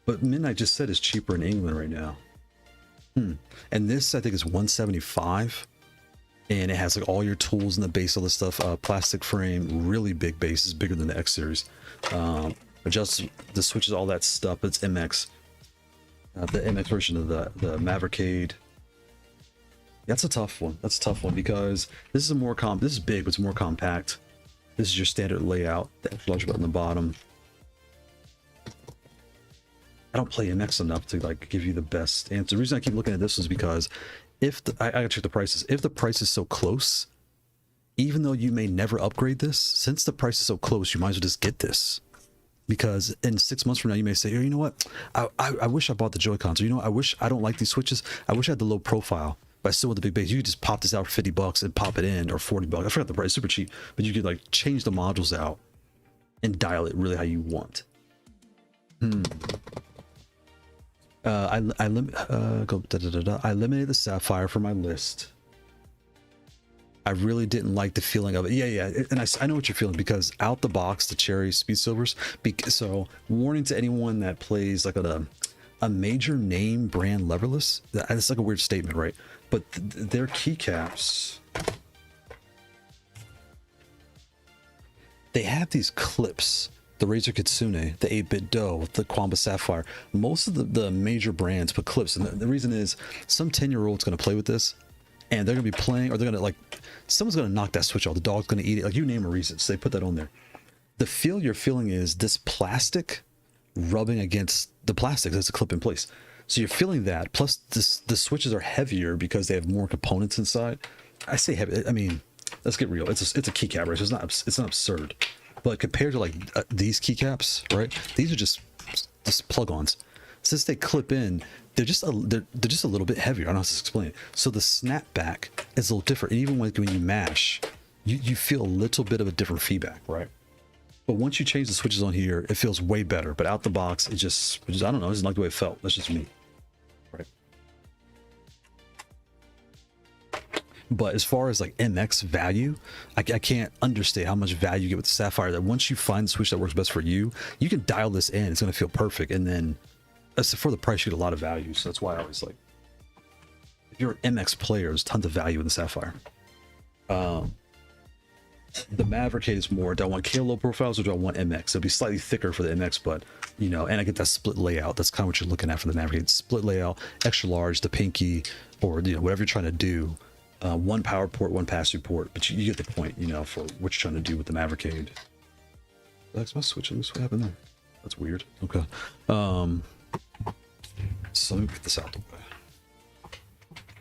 But Midnight just said is cheaper in England right now. And this I think is $175, and it has like all your tools in the base, all this stuff. Plastic frame, really big base, is bigger than the X-Series. Adjust the switches, all that stuff. It's MX, the MX version of the Mavericade. That's a tough one. That's a tough one because this is a more this is big, but it's more compact. This is your standard layout. The launch button on the bottom. I don't play MX enough to like give you the best answer. The reason I keep looking at this is because if I gotta check the prices. If the price is so close, even though you may never upgrade this, since the price is so close, you might as well just get this. Because in 6 months from now, you may say, oh, you know what? I wish I bought the Joycons. Or, you know, I don't like these switches. I wish I had the low profile. But I still want the big base. You could just pop this out for $50 and pop it in, or $40. I forgot the price, super cheap. But you could like change the modules out and dial it really how you want. I eliminated the Sapphire from my list. I really didn't like the feeling of it. Yeah. And I know what you're feeling because out the box, the Cherry Speed Silvers. So warning to anyone that plays like a major name brand Leverless. That's like a weird statement, right? But their keycaps, they have these clips, the Razer Kitsune, the 8-bit Doe, the Quamba Sapphire. Most of the major brands put clips, and the reason is some 10-year-old's going to play with this, and they're going to be playing, or they're going to, like, someone's going to knock that switch off, the dog's going to eat it, like, you name a reason, so they put that on there. The feel you're feeling is this plastic rubbing against the plastic that's a clip in place. So you're feeling that, plus the switches are heavier because they have more components inside. I say heavy, I mean, let's get real. It's a keycap, right? So it's not absurd. But compared to like these keycaps, right? These are just plug-ons. Since they clip in, they're just a little bit heavier. I don't know how to explain it. So the snapback is a little different. And even when you mash, you feel a little bit of a different feedback, right? But once you change the switches on here, it feels way better. But out the box, it just I don't know. It's not like the way it felt. That's just me, right? But as far as like MX value, I can't understate how much value you get with the Sapphire. That once you find the switch that works best for you, you can dial this in. It's going to feel perfect. And then for the price, you get a lot of value. So that's why I always like, if you're an MX player, there's tons of value in the Sapphire. The Maverick is more, do I want KLO profiles or do I want MX? It'll be slightly thicker for the MX, but you know, and I get that split layout. That's kind of what you're looking at for the Maverick. Split layout, extra large, the pinky, or you know, whatever you're trying to do. One power port, one pass-through port, but you get the point, you know, for what you're trying to do with the Maverick. That's my switch. What happened there? That's weird. Okay. So let me get this out the way.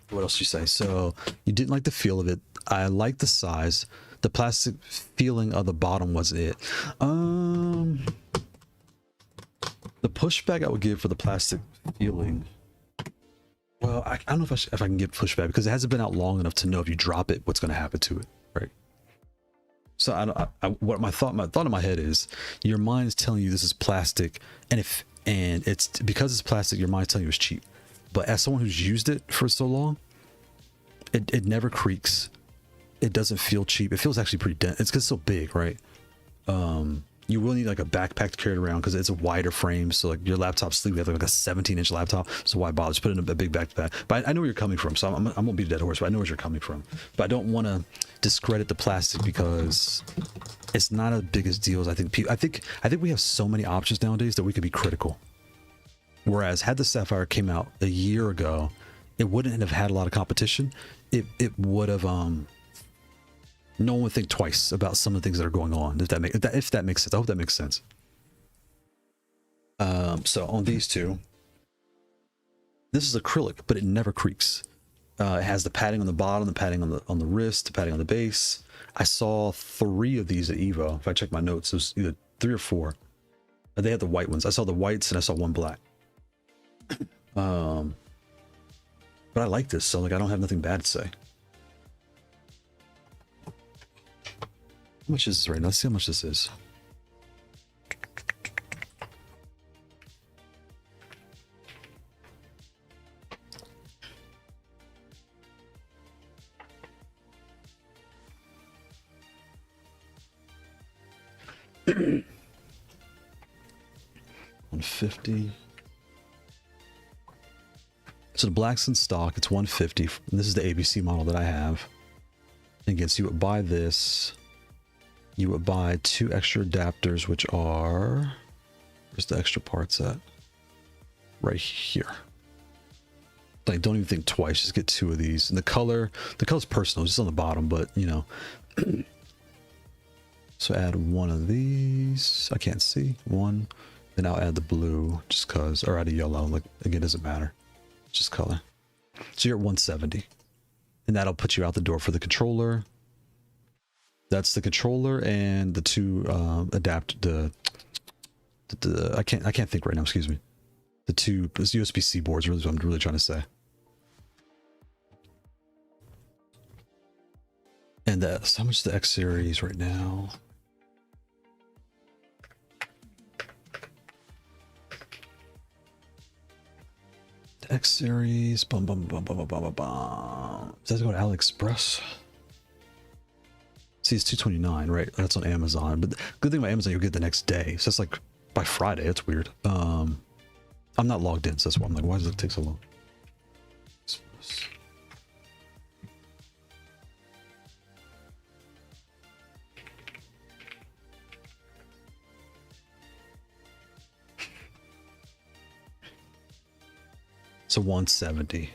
What else did you say? So you didn't like the feel of it. I like the size. The plastic feeling of the bottom was it. The pushback I would give for the plastic feeling. Well, I don't know if I can give pushback because it hasn't been out long enough to know if you drop it, what's going to happen to it, right? So what my thought in my head is, your mind is telling you this is plastic, and it's because it's plastic, your mind's telling you it's cheap. But as someone who's used it for so long, it never creaks. It doesn't feel cheap. It feels actually pretty dense. It's because it's so big, right? You will need like a backpack to carry it around because it's a wider frame. So like your laptop sleeve, you have like a 17-inch laptop. So why bother? Just put it in a big backpack. But I know where you're coming from. So I won't beat a dead horse, but I know where you're coming from. But I don't want to discredit the plastic because it's not as big as deal as I think. I think we have so many options nowadays that we could be critical. Whereas had the Sapphire came out a year ago, it wouldn't have had a lot of competition. It would have no one would think twice about some of the things that are going on. If that makes sense. I hope that makes sense. So on these two, this is acrylic, but it never creaks. It has the padding on the bottom, the padding on the wrist, the padding on the base. I saw 3 of these at Evo. If I check my notes, it was either 3 or 4. They had the white ones. I saw the whites and I saw 1 black. But I like this, so like I don't have nothing bad to say. How much is this right now? Let's see how much this is. $150. So the black's in stock. It's $150. And this is the ABC model that I have. And again, so you would buy this. You would buy 2 extra adapters, which are, where's the extra parts at? Right here. Like, don't even think twice. Just get 2 of these. And the color's personal. It's just on the bottom, but you know. So add 1 of these. I can't see 1. Then I'll add the blue, just cause, or add a yellow. Like again, it doesn't matter. It's just color. So you're at 170, and that'll put you out the door for the controller. That's the controller and the 2 I can't think right now. Excuse me. The 2 USB C boards. Really, what I'm really trying to say. And that's how much is the X series right now? The X series. Bum bum bum bum bum bum bum. Does that go to AliExpress? See, it's $229, right? That's on Amazon. But the good thing about Amazon, you'll get the next day. So it's like by Friday. It's weird. I'm not logged in, so that's why I'm like, why does it take so long? So 170.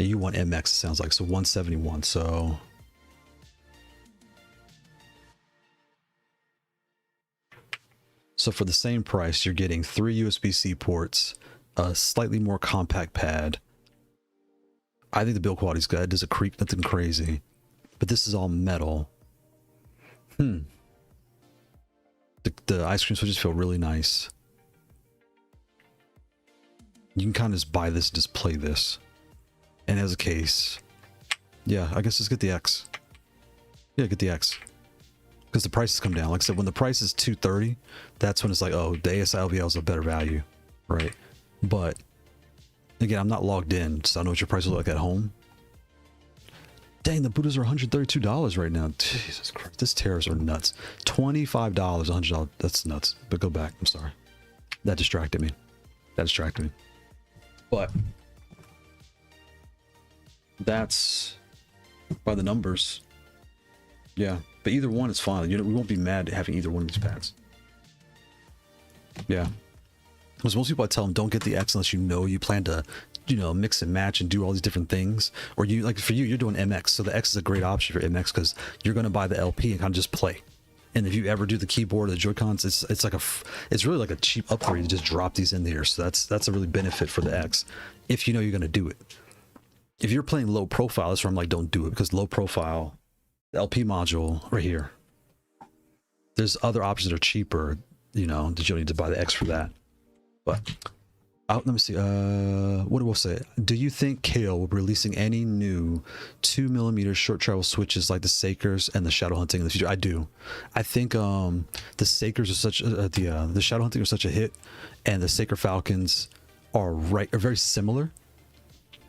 And you want MX, it sounds like. So 171. So for the same price, you're getting 3 USB-C ports, a slightly more compact pad. I think the build quality is good. It doesn't creak, nothing crazy. But this is all metal. The ice cream switches feel really nice. You can kind of just buy this and just play this. And as a case, yeah, I guess just get the X. Yeah, get the X. Because the prices come down. Like I said, when the price is $230, that's when it's like, oh, the ASI LVL is a better value, right? But again, I'm not logged in, so I don't know what your prices look like at home. Dang, the Buddhas are $132 right now. Jesus Christ, this tariffs are nuts. $25, $100, that's nuts. But go back, I'm sorry. That distracted me. But that's by the numbers. Yeah, but either one is fine. You know, we won't be mad at having either one of these pads. Yeah. Because most people, I tell them, don't get the X unless you know you plan to, you know, mix and match and do all these different things. Or you, like for you, you're doing MX. So the X is a great option for MX because you're going to buy the LP and kind of just play. And if you ever do the keyboard or the Joy-Cons, it's really like a cheap upgrade to just drop these in there. So that's a really benefit for the X if you know you're going to do it. If you're playing low profile, that's where I'm like, don't do it, because low profile, the LP module right here, there's other options that are cheaper, you know, that you don't need to buy the X for that. But let me see, what do we say? Do you think Kale will be releasing any new 2mm short travel switches like the Sakers and the Shadow Hunting in the future? I do. I think the Sakers are such the Shadow Hunting are such a hit, and the Saker Falcons are very similar.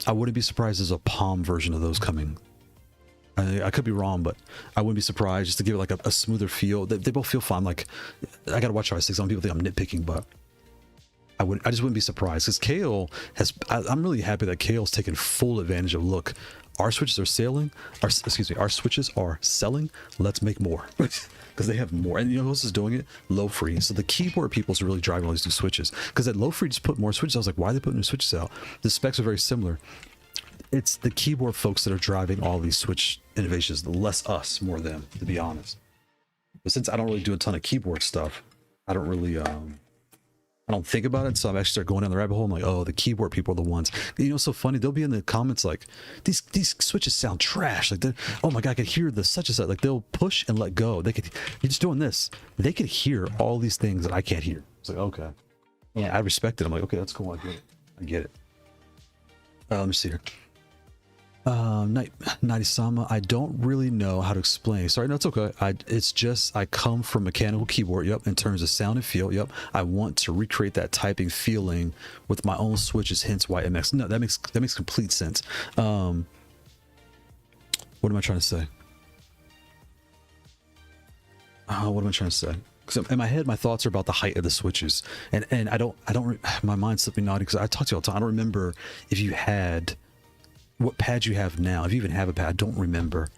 I wouldn't be surprised there's a Palm version of those coming. I could be wrong, but I wouldn't be surprised, just to give it like a smoother feel. They both feel fine. Like, I gotta watch how I stick. Some people think I'm nitpicking, but I just wouldn't be surprised, because Kale has. I'm really happy that Kale's taken full advantage of. Look, our switches are selling. Our switches are selling. Let's make more, because they have more. And you know who else is doing it? Low Free. So the keyboard people are really driving all these new switches. Because at Low Free just put more switches. I was like, why are they putting new switches out? The specs are very similar. It's the keyboard folks that are driving all these switch innovations, less us, more them, to be honest. But since I don't really do a ton of keyboard stuff, I don't really I don't think about it, so I've actually started going down the rabbit hole. I'm like, oh, the keyboard people are the ones. You know, it's so funny. They'll be in the comments like, these switches sound trash. Like, oh my god, I could hear the such and such. Like, they'll push and let go. You're just doing this. They could hear all these things that I can't hear. It's like, okay, yeah, I respect it. I'm like, okay, that's cool. I get it. Let me see here. Nighty-sama, I don't really know how to explain. Sorry, no, it's okay. It's just, I come from mechanical keyboard, yep, in terms of sound and feel, yep. I want to recreate that typing feeling with my own switches, hence why MX. No, that makes complete sense. What am I trying to say? What am I trying to say? Because in my head, my thoughts are about the height of the switches, and I don't, my mind's slipping naughty, because I talk to you all the time. I don't remember if you had what pad you have now. If you even have a pad, I don't remember.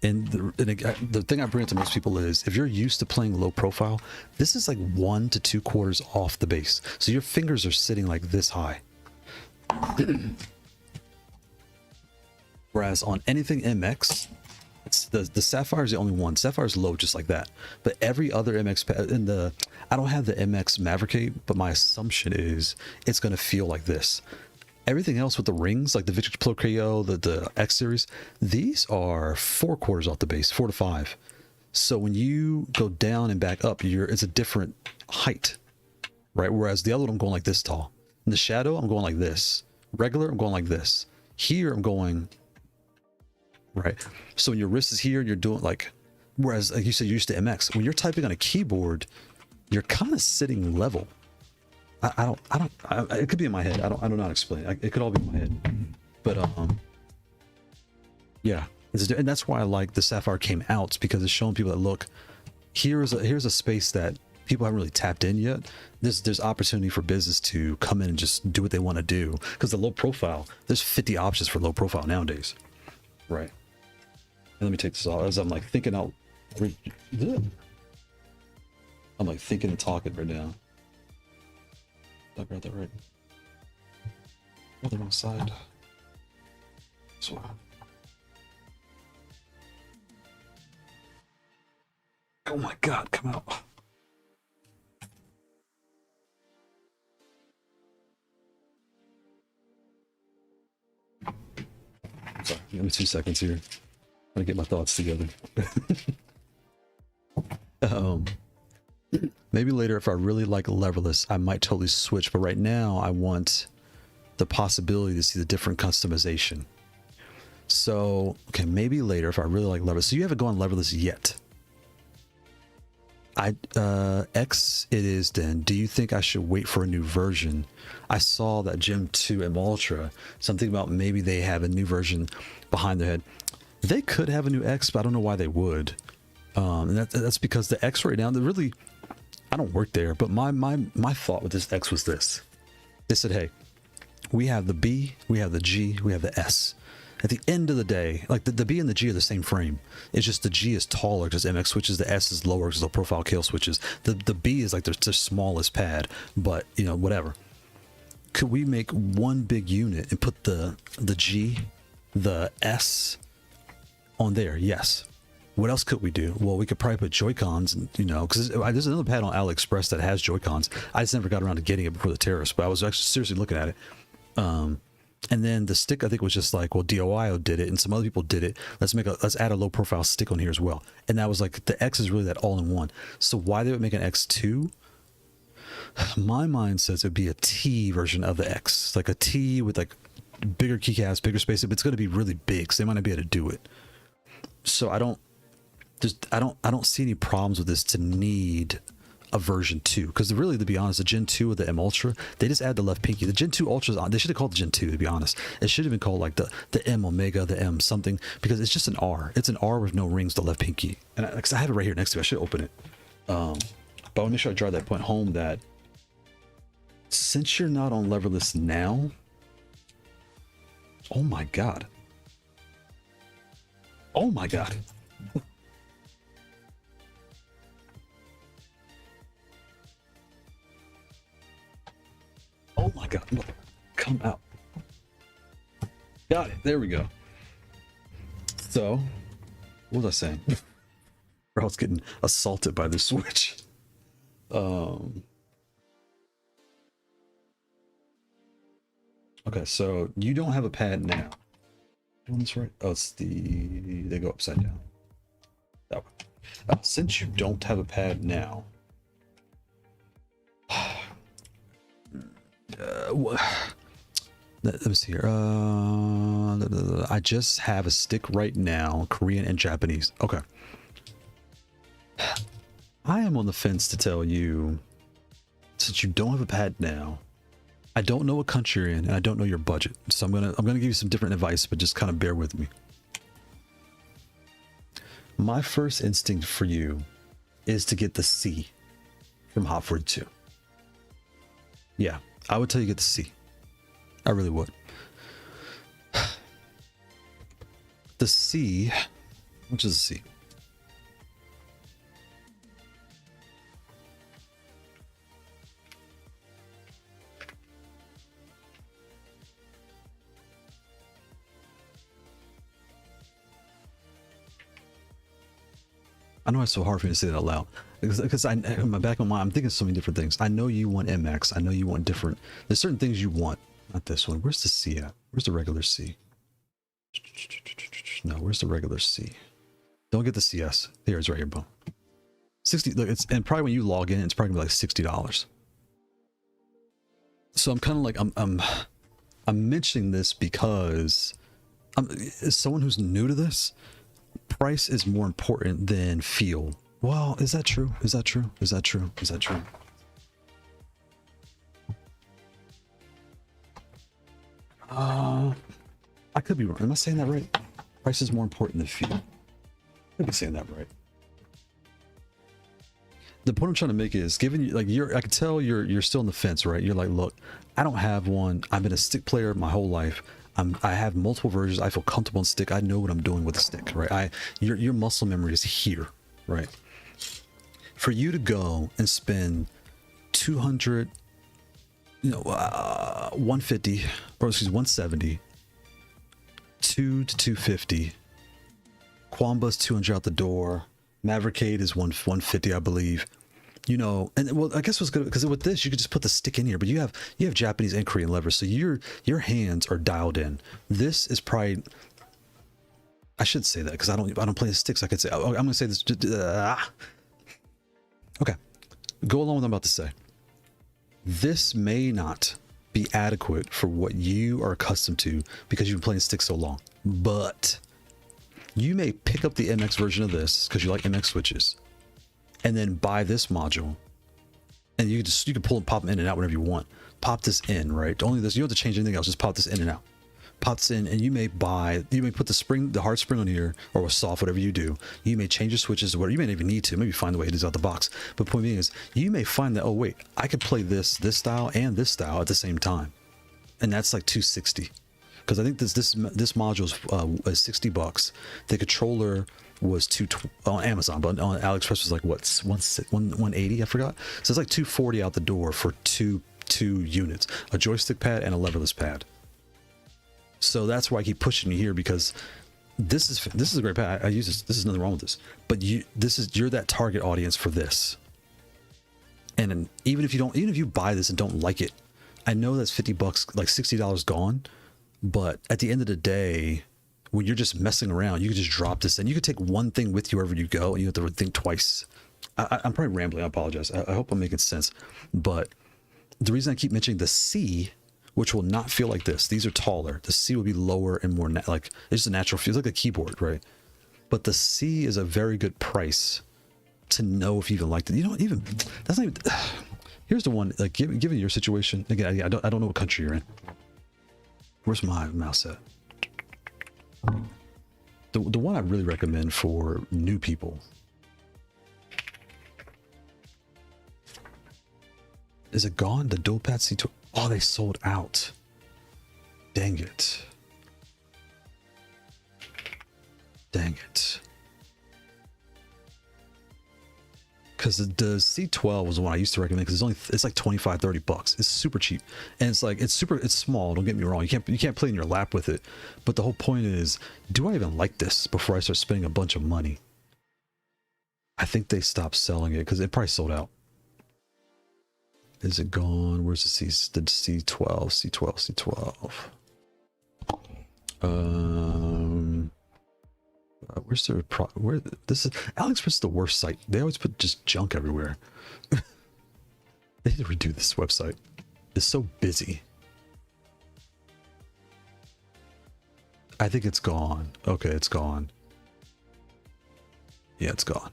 And the thing I bring up to most people is, if you're used to playing low profile, this is like 1 to 2 quarters off the base, so your fingers are sitting like this high. Whereas on anything MX, it's the Sapphire is the only one. Sapphire's low just like that, but every other MX pad, I don't have the MX Maverick, but my assumption is it's going to feel like this. Everything else with the rings, like the Victrix Pro KO, the X series, these are 4 quarters off the base, 4 to 5. So when you go down and back up, it's a different height, right? Whereas the other one, I'm going like this tall. In the Shadow, I'm going like this. Regular, I'm going like this. Here, I'm going right. So when your wrist is here, you're doing like, whereas like you said, you're used to MX. When you're typing on a keyboard, you're kind of sitting level. It could be in my head. I don't know how to explain it. It could all be in my head, but yeah, and that's why I like the Sapphire came out, because it's showing people that, look, here's a space that people haven't really tapped in yet. There's opportunity for business to come in and just do what they want to do, because the low profile, there's 50 options for low profile nowadays, right? And let me take this off as I'm like thinking out. I'm like thinking and talking right now. I got that right. On the wrong side. This one. Oh my God, come out. Sorry, give me 2 seconds here. I'm gonna get my thoughts together. Maybe later, if I really like Leverless, I might totally switch. But right now, I want the possibility to see the different customization. So, okay, maybe later if I really like Leverless. So you haven't gone Leverless yet. X it is then. Do you think I should wait for a new version? I saw that Gen 2 M Ultra, something about maybe they have a new version behind their head. They could have a new X, but I don't know why they would. And that's because the X right now, they really, I don't work there, but my thought with this X was this. They said, hey, we have the B, we have the G, we have the S. At the end of the day, like the B and the G are the same frame. It's just the G is taller because MX switches, the S is lower because the profile kill switches. The B is like the smallest pad, but you know, whatever. Could we make one big unit and put the G, the S on there? Yes. What else could we do? Well, we could probably put Joycons, you know, because there's another pad on AliExpress that has Joycons. I just never got around to getting it before the terrorists, but I was actually seriously looking at it. And then the stick, I think, was just like, well, DOIO did it and some other people did it. Let's add a low profile stick on here as well. And that was like, the X is really that all in one. So why they would make an X2? My mind says it'd be a T version of the X, like a T with like bigger keycaps, bigger space. But it's going to be really big, so they might not be able to do it. So I don't see any problems with this to need a version 2, because really, to be honest, the Gen 2 of the M Ultra, they just add the left pinky. The Gen 2 Ultras on, they should have called the Gen 2, to be honest. It should have been called like the M Omega, the M something, because it's just an R. It's an R with no rings, the left pinky. And I have it right here next to me. I should open it. But I want to make sure I drive that point home that since you're not on Leverless now, oh my God. Oh my God. Oh my God, come out. Got it, there we go. So, what was I saying? Or I was getting assaulted by the Switch. Okay, so you don't have a pad now. That's right. Oh, it's they go upside down. That one. Since you don't have a pad now, let me see here. I just have a stick right now, Korean and Japanese. Okay. I am on the fence to tell you, since you don't have a pad now, I don't know what country you're in, and I don't know your budget. So I'm gonna give you some different advice, but just kind of bear with me. My first instinct for you is to get the C from Hot 42. Yeah, I would tell you get the C. I really would. The C, which is the C? I know it's so hard for me to say that out loud because in my back of my mind, I'm thinking so many different things. I know you want MX. I know you want different. There's certain things you want. Not this one. Where's the C at? Where's the regular C? No, where's the regular C? Don't get the CS. Here, it's right here, boom. 60. Look, it's, and probably when you log in, it's probably gonna be like $60. So I'm kind of like I'm mentioning this because as someone who's new to this, price is more important than feel. Well, is that true? Is that true? Is that true? Is that true? I could be wrong. Am I saying that right? Price is more important than feel. I could be saying that right. The point I'm trying to make is, given you like I can tell you're still on the fence, right? You're like, look, I don't have one. I've been a stick player my whole life. I have multiple versions. I feel comfortable on stick. I know what I'm doing with the stick, right? Your muscle memory is here, right? For you to go and spend $200, 150, or excuse me, 170, 2 to 250. Quambus 200 out the door. Mavericade is 150, I believe. You know, and well, I guess what's good because with this you could just put the stick in here, but you have Japanese and Korean levers, so your hands are dialed in. This is probably, I should say that because I don't play the sticks. I could say I'm gonna say this. Okay, go along with what I'm about to say. This may not be adequate for what you are accustomed to because you've been playing sticks so long, but you may pick up the MX version of this because you like MX switches, and then buy this module, and you can pull and pop them in and out whenever you want. Pop this in, right? Only this, you don't have to change anything else. Just pop this in and out. Pop this in, and you may put the hard spring on here, or with soft, whatever you do. You may change your switches, or whatever. You may not even need to. Maybe find the way it is out the box. But point being is, you may find that, oh wait, I could play this style and this style at the same time, and that's like $260. Because I think this module is 60 bucks. The controller was on Amazon, but on AliExpress was like what, 180, I forgot. So it's like 240 out the door for two units, a joystick pad and a leverless pad. So that's why I keep pushing you here, because this is a great pad. I use this. This is nothing wrong with this, but you're that target audience for this. And even if you buy this and don't like it, I know that's 50 bucks, like $60 gone. But at the end of the day, when you're just messing around, you can just drop this and you can take one thing with you wherever you go, and you have to think twice. I'm probably rambling. I apologize. I hope I'm making sense. But the reason I keep mentioning the C, which will not feel like this, these are taller. The C will be lower and more like it's just a natural feel. It's like a keyboard, right? But the C is a very good price to know if you even liked it. You know, even that's not even. Here's the one. Like given your situation, again, I don't know what country you're in. Where's my mouse at? The one I really recommend for new people is it gone? The dual pad C2. Oh, they sold out. Dang it. Dang it. Because the C12 was the one I used to recommend, because it's like 25, 30 bucks. It's super cheap, and it's small. Don't get me wrong. You can't play in your lap with it. But the whole point is, do I even like this before I start spending a bunch of money? I think they stopped selling it because it probably sold out. Is it gone? Where's the C12? Where's their where this is AliExpress is the worst site. They always put just junk everywhere. They need to redo this website. It's so busy. I think it's gone. Okay, it's gone. Yeah, it's gone.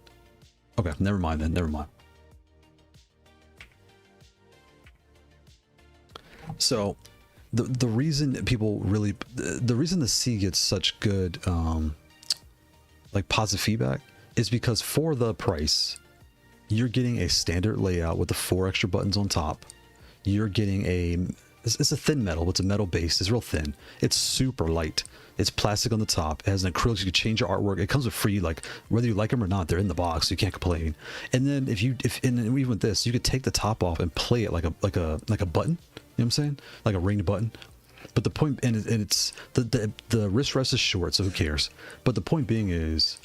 Okay, never mind then. Never mind. So the reason people really, the reason the C gets such good like positive feedback is because for the price, you're getting a standard layout with the 4 extra buttons on top. You're getting it's a thin metal, but it's a metal base. It's real thin. It's super light. It's plastic on the top. It has an acrylic. You can change your artwork. It comes with free, like whether you like them or not, they're in the box. So you can't complain. And then and even with this, you could take the top off and play it like a button. You know what I'm saying? Like a ringed button. But the point, and it's the wrist rest is short, so who cares? But the point being is,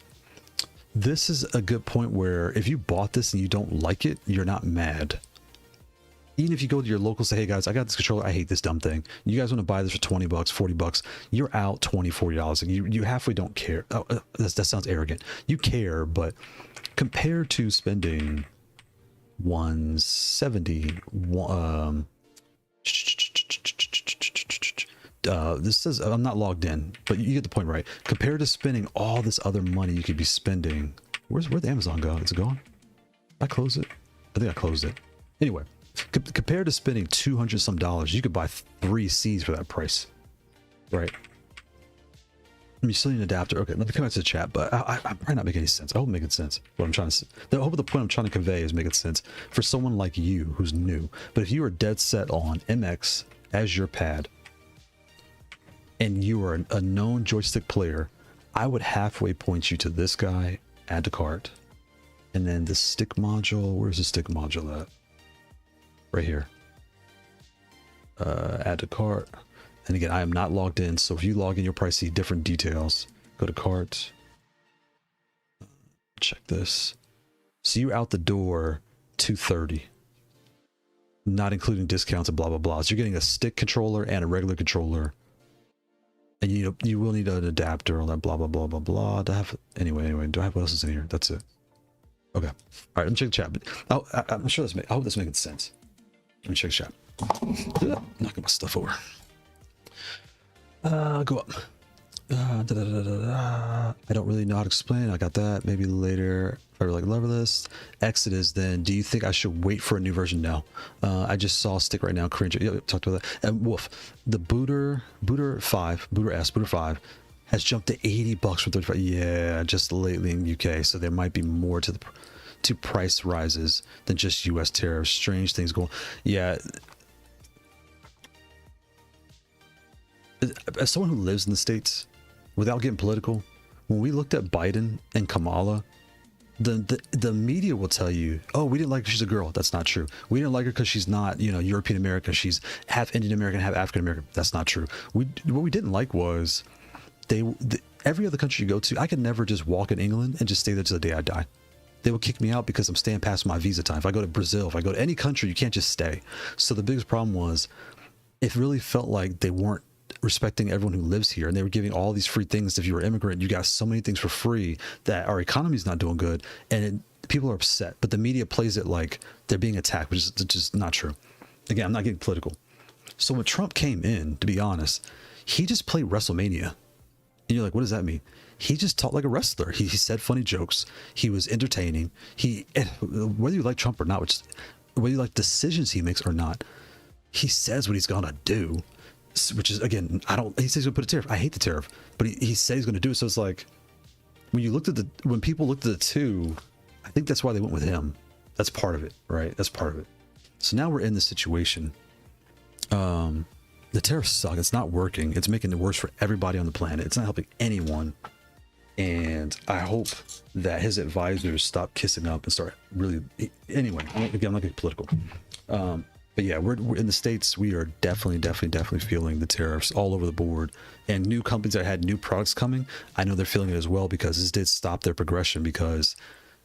this is a good point where if you bought this and you don't like it, you're not mad. Even if you go to your local, say, hey guys, I got this controller, I hate this dumb thing. You guys want to buy this for 20 bucks, 40 bucks, you're out $20, $40. And you halfway don't care. Oh, that sounds arrogant. You care, but compared to spending $170, this says I'm not logged in, but you get the point, right? Compared to spending all this other money you could be spending. Where'd the Amazon go? Is it gone? Did I close it? I think I closed it. Anyway, compared to spending $200 some, you could buy 3 Cs for that price, right? You still need an adapter. Okay, let me come back to the chat, but I'm probably not making any sense. I hope I'm making sense. What I'm trying to, I hope the point I'm trying to convey is making sense for someone like you who's new. But if you are dead set on MX as your pad, and you are a known joystick player, I would halfway point you to this guy, add to cart, and then the stick module. Where's the stick module at? Right here. Add to cart. And again, I am not logged in, so if you log in, you'll probably see different details. Go to cart. Check this. So you're out the door $230, not including discounts and blah blah blah. So you're getting a stick controller and a regular controller, and you will need an adapter, all that blah blah blah blah blah. Do I have anyway? Do I have what else is in here? That's it. Okay. All right. Let me check the chat. But I'm sure I hope that's making sense. Let me check the chat. Knocking my stuff over. Go up. I don't really know how to explain. I got that. Maybe later. If I really like Leverless. Exodus. Then, do you think I should wait for a new version? No. I just saw stick right now. Cringe. Yeah, talked about that. And Wolf, the Booter 5 has jumped to $80 from 35. Yeah, just lately in UK. So there might be more to the price rises than just US tariffs. Strange things going. Yeah. As someone who lives in the States, without getting political, when we looked at Biden and Kamala, the media will tell you, oh, we didn't like her, she's a girl. That's not true. We didn't like her because she's not, European American. She's half Indian American, half African American. That's not true. What we didn't like was every other country you go to, I could never just walk in England and just stay there till the day I die. They would kick me out because I'm staying past my visa time. If I go to Brazil, if I go to any country, you can't just stay. So the biggest problem was it really felt like they weren't respecting everyone who lives here, and they were giving all these free things. If you were an immigrant, you got so many things for free that our economy is not doing good, and people are upset. But the media plays it like they're being attacked, which is just not true. Again, I'm not getting political. So when Trump came in, to be honest, he just played WrestleMania, and you're like, what does that mean? He just talked like a wrestler. He said funny jokes. He was entertaining. Whether you like Trump or not, whether you like decisions he makes or not, he says what he's gonna do. Which is, again, he says he's gonna put a tariff. I hate the tariff, but he said he's gonna do it. So it's like when people looked at the two, I think that's why they went with him. That's part of it, right? That's part of it. So now we're in this situation. The tariffs suck. It's not working. It's making it worse for everybody on the planet. It's not helping anyone. And I hope that his advisors stop kissing up and start really. Anyway, I'm not getting political. But yeah, we're in the States. We are definitely feeling the tariffs all over the board. And new companies that had new products coming, I know they're feeling it as well, because this did stop their progression. Because,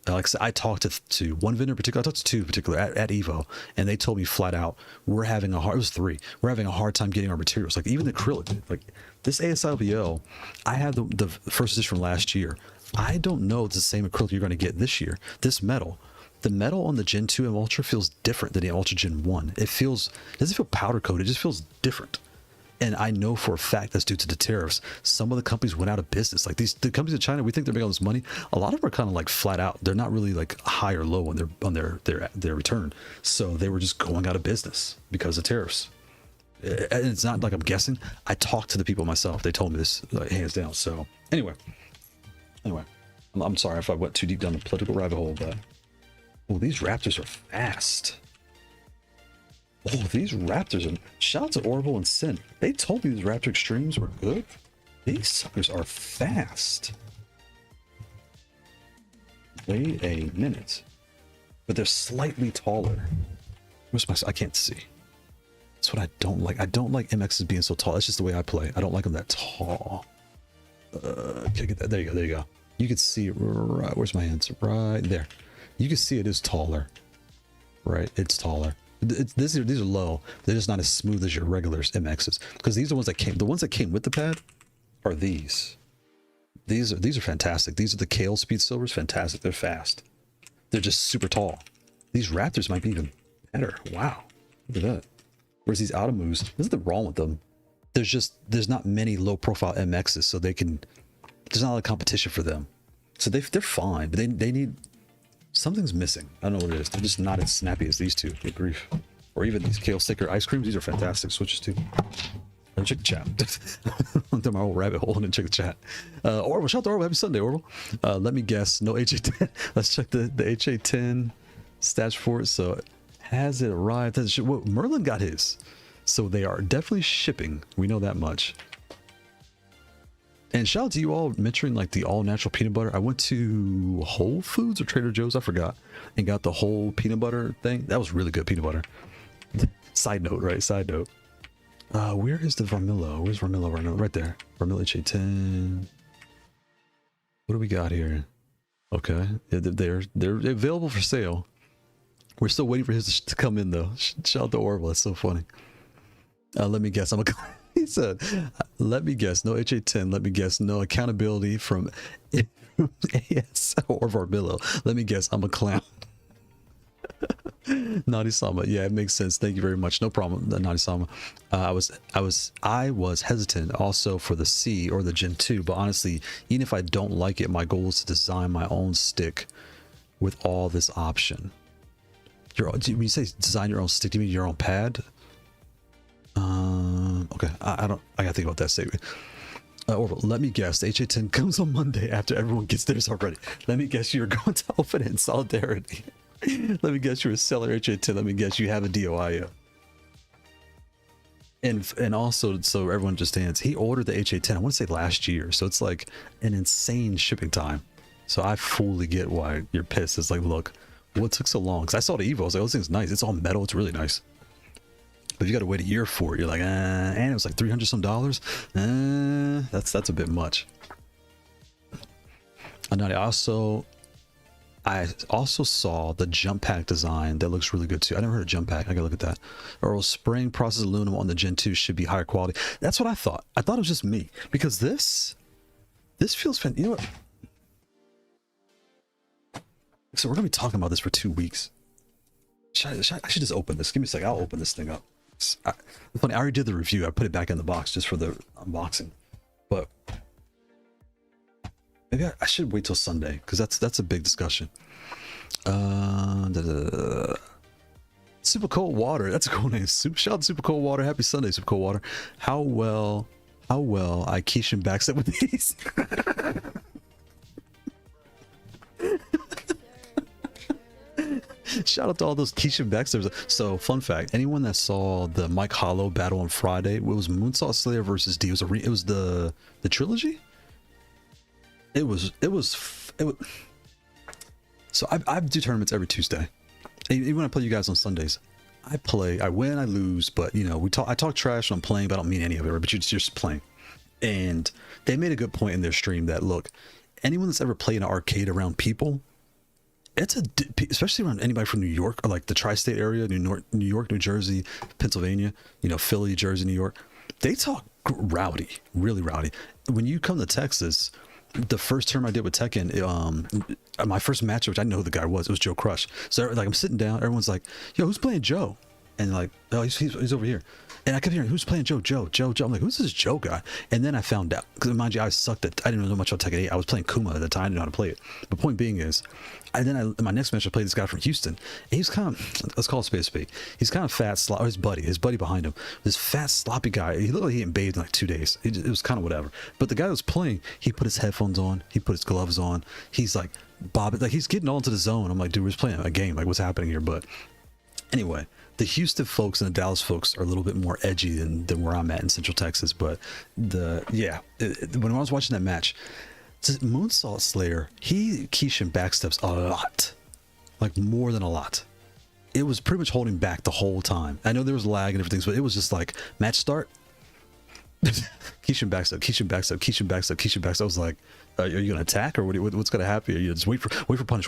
like I said, I talked to one vendor in particular. I talked to two in particular at Evo, and they told me flat out, it was three. We're having a hard time getting our materials. Like even the acrylic, like this ASIBL, I have the first edition from last year. I don't know if it's the same acrylic you're going to get this year. This metal. The metal on the Gen 2 and Ultra feels different than the Ultra Gen 1. It doesn't feel powder coated, it just feels different. And I know for a fact that's due to the tariffs. Some of the companies went out of business. Like the companies in China, we think they're making all this money. A lot of them are kind of like flat out. They're not really like high or low on their return. So they were just going out of business because of tariffs. And it's not like I'm guessing. I talked to the people myself. They told me this hands down. So anyway, I'm sorry if I went too deep down the political rabbit hole, but oh, these Raptors are fast. Oh, these Raptors are... Shout out to Orville and Sin. They told me these Raptor Extremes were good. These suckers are fast. Wait a minute. But they're slightly taller. Where's my... I can't see. That's what I don't like. I don't like MXs being so tall. That's just the way I play. I don't like them that tall. Can I get that? There you go. You can see it right... Where's my hands? Right there. You can see it is taller, right? It's taller. These are low. They're just not as smooth as your regular MXs, because these are the ones that came with the pad are these. These are fantastic. These are the Kale Speed Silvers. Fantastic. They're fast. They're just super tall. These Raptors might be even better. Wow. Look at that. Whereas these Automoos, there's nothing wrong with them. There's not many low profile MXs, so there's not a lot of competition for them. So they're fine, but they need... Something's missing. I don't know what it is. They're just not as snappy as these two. Good grief. Or even these Kale Sticker ice creams. These are fantastic. Switches too. Let me check the chat. I'm down my whole rabbit hole and then check the chat. Orville, shout out to Orville. Happy Sunday, Orville. Let me guess. No HA10. Let's check the HA10 stats for it. So has it arrived? Well, Merlin got his. So they are definitely shipping. We know that much. And shout out to you all mentioning like the all natural peanut butter. I went to Whole Foods or Trader Joe's, I forgot, and got the whole peanut butter thing. That was really good peanut butter. Side note, right? Side note. Where is the Vermillo? Where's Vermillo right now? Right there. Vermillo HA10. What do we got here? Okay, yeah, they're available for sale. We're still waiting for his to come in though. Shout out to Orville. That's so funny. Let me guess. He said, let me guess. No HA10. Let me guess. No accountability from AS or Vermillo. Let me guess. I'm a clown. Nadi-sama, yeah, it makes sense. Thank you very much. No problem, Nadi-sama. I was hesitant also for the C or the Gen 2, but honestly, even if I don't like it, my goal is to design my own stick with all this option. When you say design your own stick, do you mean your own pad? Okay, I gotta think about that statement. Orville, let me guess. The HA10 comes on Monday after everyone gets theirs already. Let me guess you're going to open it in solidarity. Let me guess you're a seller HA10. Let me guess you have a DOI. And also, so everyone understands, he ordered the HA10, I want to say last year. So it's like an insane shipping time. So I fully get why you're pissed. It's like, look, what took so long? Because I saw the Evo. I was like, oh, this thing's nice. It's all metal. It's really nice. But you got to wait a year for it. You're like, and it was like $300 some. That's a bit much. And I also saw the jump pack design that looks really good too. I never heard of jump pack. I gotta look at that. Or spring process aluminum on the Gen 2 should be higher quality. That's what I thought. I thought it was just me because this feels fantastic. You know what? So we're gonna be talking about this for 2 weeks. I should just open this. Give me a second. I'll open this thing up. It's funny. I already did the review. I put it back in the box just for the unboxing, but maybe I should wait till Sunday because that's a big discussion. Super Cold Water. That's a cool name. Shout out to Super Cold Water. Happy Sunday, Super Cold Water. How well I Keishan backstep with these. Shout out to all those Keishan backsteps. So fun fact, anyone that saw the Mike Hollow battle on Friday, it was Moonsault Slayer versus D. It was the trilogy. It was so I do tournaments every Tuesday. Even when I play you guys on Sundays, I win, I lose, but you know, I talk trash when I'm playing, but I don't mean any of it, right? But you're just playing. And they made a good point in their stream that, look, anyone that's ever played an arcade around people, especially around anybody from New York or like the tri-state area, New York, New Jersey, Pennsylvania, you know, Philly, Jersey, New York, they talk rowdy, really rowdy. When you come to Texas, the first term I did with Tekken, my first match, which I didn't know who the guy was, it was Joe Crush. So like I'm sitting down, everyone's like, yo, who's playing Joe? And like, oh, he's over here. And I kept hearing, who's playing Joe? I'm like, who's this Joe guy? And then I found out, because mind you, I sucked at, I didn't know much about Tekken 8. I was playing Kuma at the time. I didn't know how to play it. The point being is, in my next match, I played this guy from Houston. And he's kind of, let's call it space. He's kind of fat, or his buddy behind him, this fat, sloppy guy. He looked like he hadn't bathed in like 2 days. It was kind of whatever. But the guy that was playing, he put his headphones on, he put his gloves on. He's like, bobbing, like he's getting all into the zone. I'm like, dude, we're just playing a game. Like, what's happening here? But anyway, the Houston folks and the Dallas folks are a little bit more edgy than where I'm at in Central Texas. But when I was watching that match, Moonsault Slayer, he Keishan backsteps a lot, like more than a lot. It was pretty much holding back the whole time. I know there was lag and everything, but it was just like match start. Keishan backstep. I was like, are you gonna attack or what's gonna happen? You just wait for punish.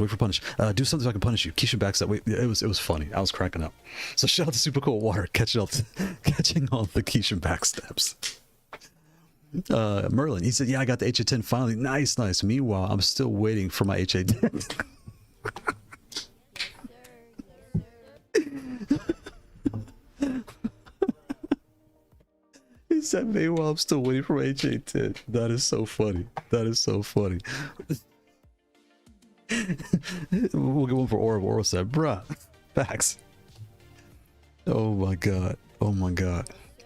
Do something so I can punish you. Keishan backstep. Wait, it was funny. I was cracking up. So shout out to Super Cold Water catching all the Keishan backsteps. Merlin, he said, yeah, I got the HA10 finally. Nice. Meanwhile, I'm still waiting for my HA10. He said, meanwhile, I'm still waiting for my HA10. That is so funny. We'll get one for Orville. Orville said, bruh, facts. Oh my god.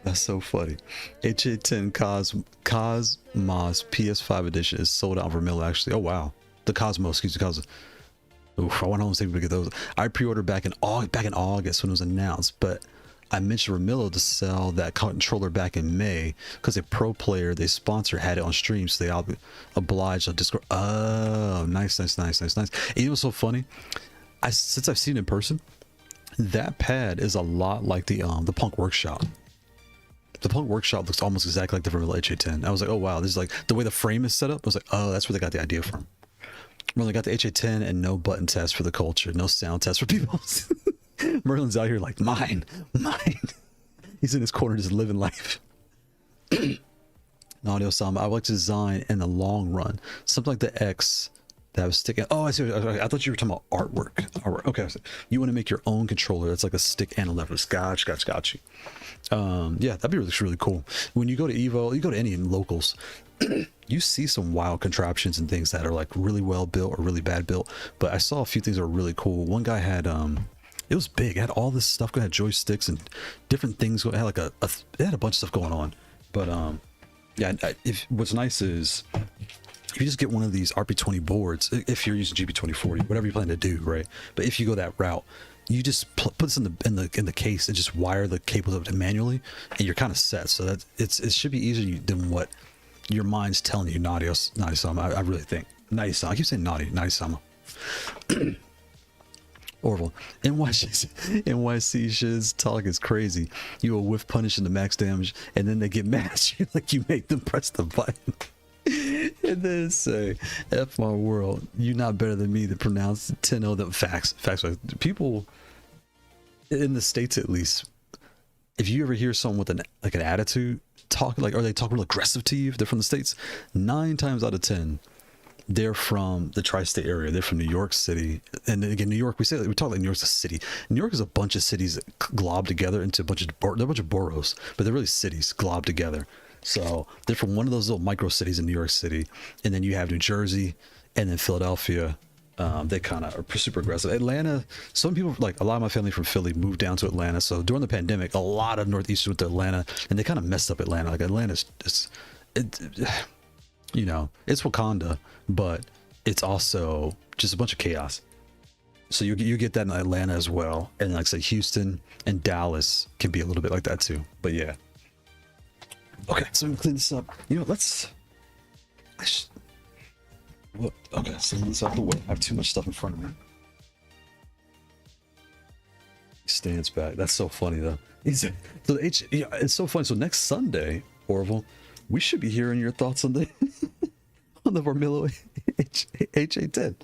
That's so funny. HA10 Cosmos PS5 edition is sold out on Vermillo, actually. Oh wow. The Cosmos, excuse me, Cosmos. Oof, I want to see if we get those. I pre-ordered back in August when it was announced, but I mentioned Vermillo to sell that controller back in May because a pro player they sponsor had it on stream, so they obliged on Discord. Oh, nice. And it was so funny. Since I've seen it in person, that pad is a lot like the Punk Workshop. The Punk Workshop looks almost exactly like the vanilla HA10. I was like, oh wow, this is like the way the frame is set up. I was like, oh, that's where they got the idea from. Merlin got the HA10 and no button test for the culture, no sound test for people. Merlin's out here like, mine. He's in his corner just living life. Audio Sama, I would like to design in the long run something like the X that was sticking. Oh, I see. I thought you were talking about artwork. Okay, so you want to make your own controller that's like a stick and a lever. Gotcha. Yeah, that'd be really cool. When you go to Evo, you go to any locals, you see some wild contraptions and things that are like really well built or really bad built. But I saw a few things that were really cool. One guy had it was big. It had all this stuff. It had joysticks and different things. It had like it had a bunch of stuff going on. But yeah, if what's nice is if you just get one of these RP20 boards, if you're using GB2040, whatever you plan to do, right? But if you go that route, you just put this in the case and just wire the cables up manually, and you're kind of set. So that it should be easier than what your mind's telling you. Naughty Sama, I really think. Naughty Sama. I keep saying naughty Sama. Orville, NYC shiz talk is crazy. You will whiff punish into max damage, and then they get mad at you like you make them press the button. And then say, F my world, you not better than me to pronounce 10-0 them facts. People in the States, at least, if you ever hear someone with an attitude talk, or they talk real aggressive to you, if they're from the States, 9 times out of 10 they're from the tri-state area. They're from New York City. And again, New York, we talk like New York's a city. New York is a bunch of cities globbed together into they're a bunch of boroughs, but they're really cities globbed together. So they're from one of those little micro cities in New York City. And then you have New Jersey and then Philadelphia. They kind of are super aggressive. Atlanta, some people, like a lot of my family from Philly, moved down to Atlanta. So during the pandemic, a lot of Northeasters went to Atlanta, and they kind of messed up Atlanta. Like Atlanta's just, you know, it's Wakanda, but it's also just a bunch of chaos. So you get that in Atlanta as well. And like say Houston and Dallas can be a little bit like that too. But yeah. Okay, so I'm gonna clean this up. You know, okay, so let's out the way. I have too much stuff in front of me. He stands back. That's so funny though. So it's so funny. So next Sunday, Orville, we should be hearing your thoughts on the on the Vermillo HA10.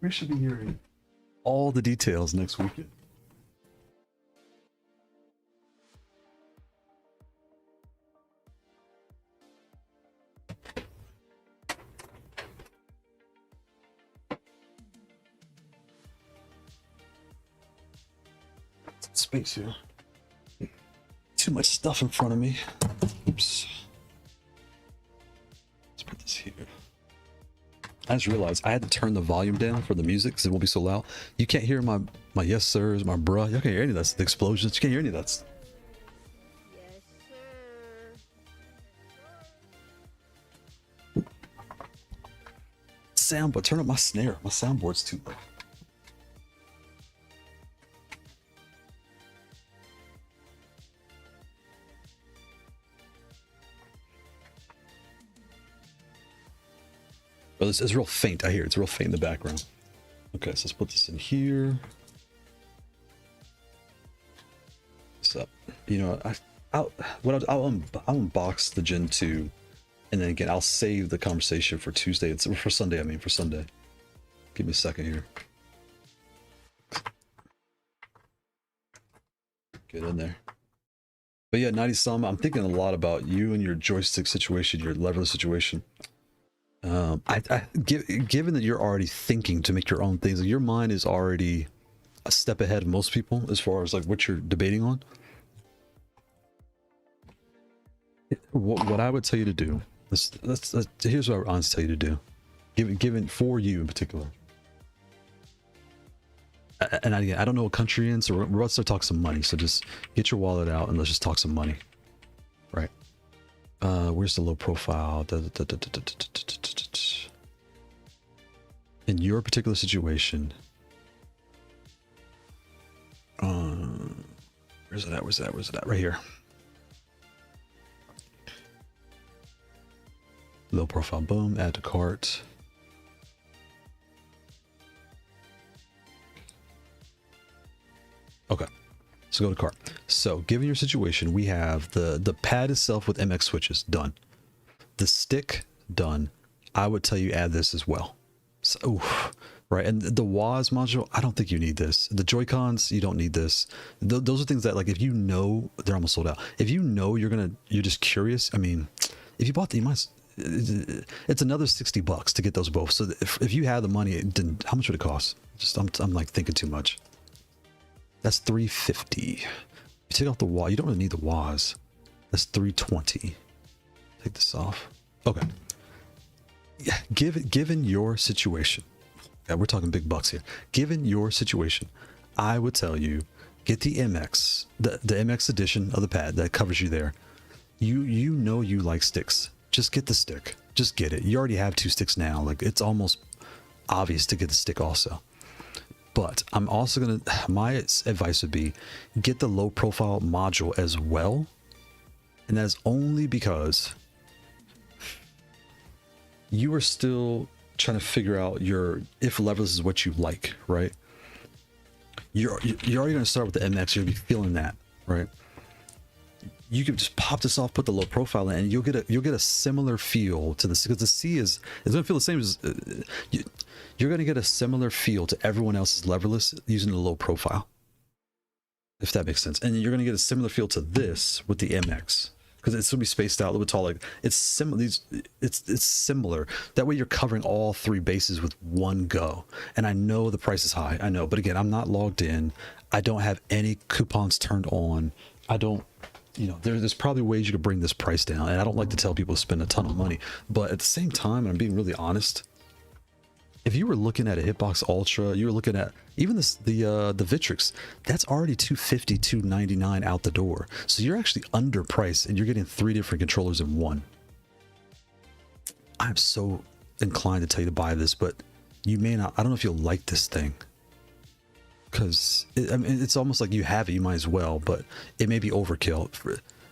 We should be hearing all the details next weekend. Space here. Too much stuff in front of me. Oops. Let's put this here. I just realized I had to turn the volume down for the music because it won't be so loud. You can't hear my yes sirs, my bruh. You can't hear any of that. The explosions. You can't hear any of that stuff. Yes, sir. Soundboard. Turn up my snare. My soundboard's too low. But it's real faint. I hear it's real faint in the background. Okay, so let's put this in here. What's up? You know, I'll unbox the Gen 2, and then again I'll save the conversation for Tuesday. It's for Sunday. I mean for Sunday. Give me a second here. Get in there. But yeah, 90 Sama, I'm thinking a lot about you and your joystick situation, your leverless situation. Given that you're already thinking to make your own things, your mind is already a step ahead of most people as far as like what you're debating on. What I would tell you to do, here's what I would honestly tell you to do, given for you in particular. And again, I don't know what country you're in, so we're about to start talking some money. So just get your wallet out and let's just talk some money, right? Where's the low profile? In your particular situation, where's it at? Where's it at? Right here. Low profile, boom, add to cart. Okay. So go to cart. So given your situation, we have the pad itself with MX switches, done. The stick, done. I would tell you add this as well. So, oof, right, and the WAS module, I don't think you need this. The Joycons, you don't need this. Those are things that, like, if you know, they're almost sold out. If you know you're just curious, I mean, if you bought the, you might, it's another $60 to get those both. So if you had the money, how much would it cost? Just I'm like thinking too much. That's $350. You take off the WAS, you don't really need the WAS. That's $320. Take this off. Okay. Yeah, given your situation, yeah, we're talking big bucks here. Given your situation, I would tell you get the MX, the MX edition of the pad that covers you there. You know you like sticks. Just get the stick. Just get it. You already have 2 sticks now. Like, it's almost obvious to get the stick also. But I'm also gonna, my advice would be get the low profile module as well, and that is only because you are still trying to figure out if Leverless is what you like, right? You're already gonna start with the MX. You'll be feeling that, right? You could just pop this off, put the low profile in, and you'll get a similar feel to this, because the C is gonna feel the same as you're gonna get a similar feel to everyone else's Leverless using the low profile, if that makes sense. And you're gonna get a similar feel to this with the MX, because it's gonna be spaced out a little bit taller. It's similar. It's similar. That way you're covering all 3 bases with one go. And I know the price is high. I know, but again, I'm not logged in. I don't have any coupons turned on. I don't. You know, there's probably ways you could bring this price down, and I don't like to tell people to spend a ton of money, but at the same time, I'm being really honest. If you were looking at a Hitbox Ultra, you were looking at even the Victrix, that's already $250, $299 out the door. So you're actually underpriced, and you're getting 3 different controllers in one. I'm so inclined to tell you to buy this, but you may not. I don't know if you'll like this thing. Because I mean, it's almost like you have it, you might as well, but it may be overkill.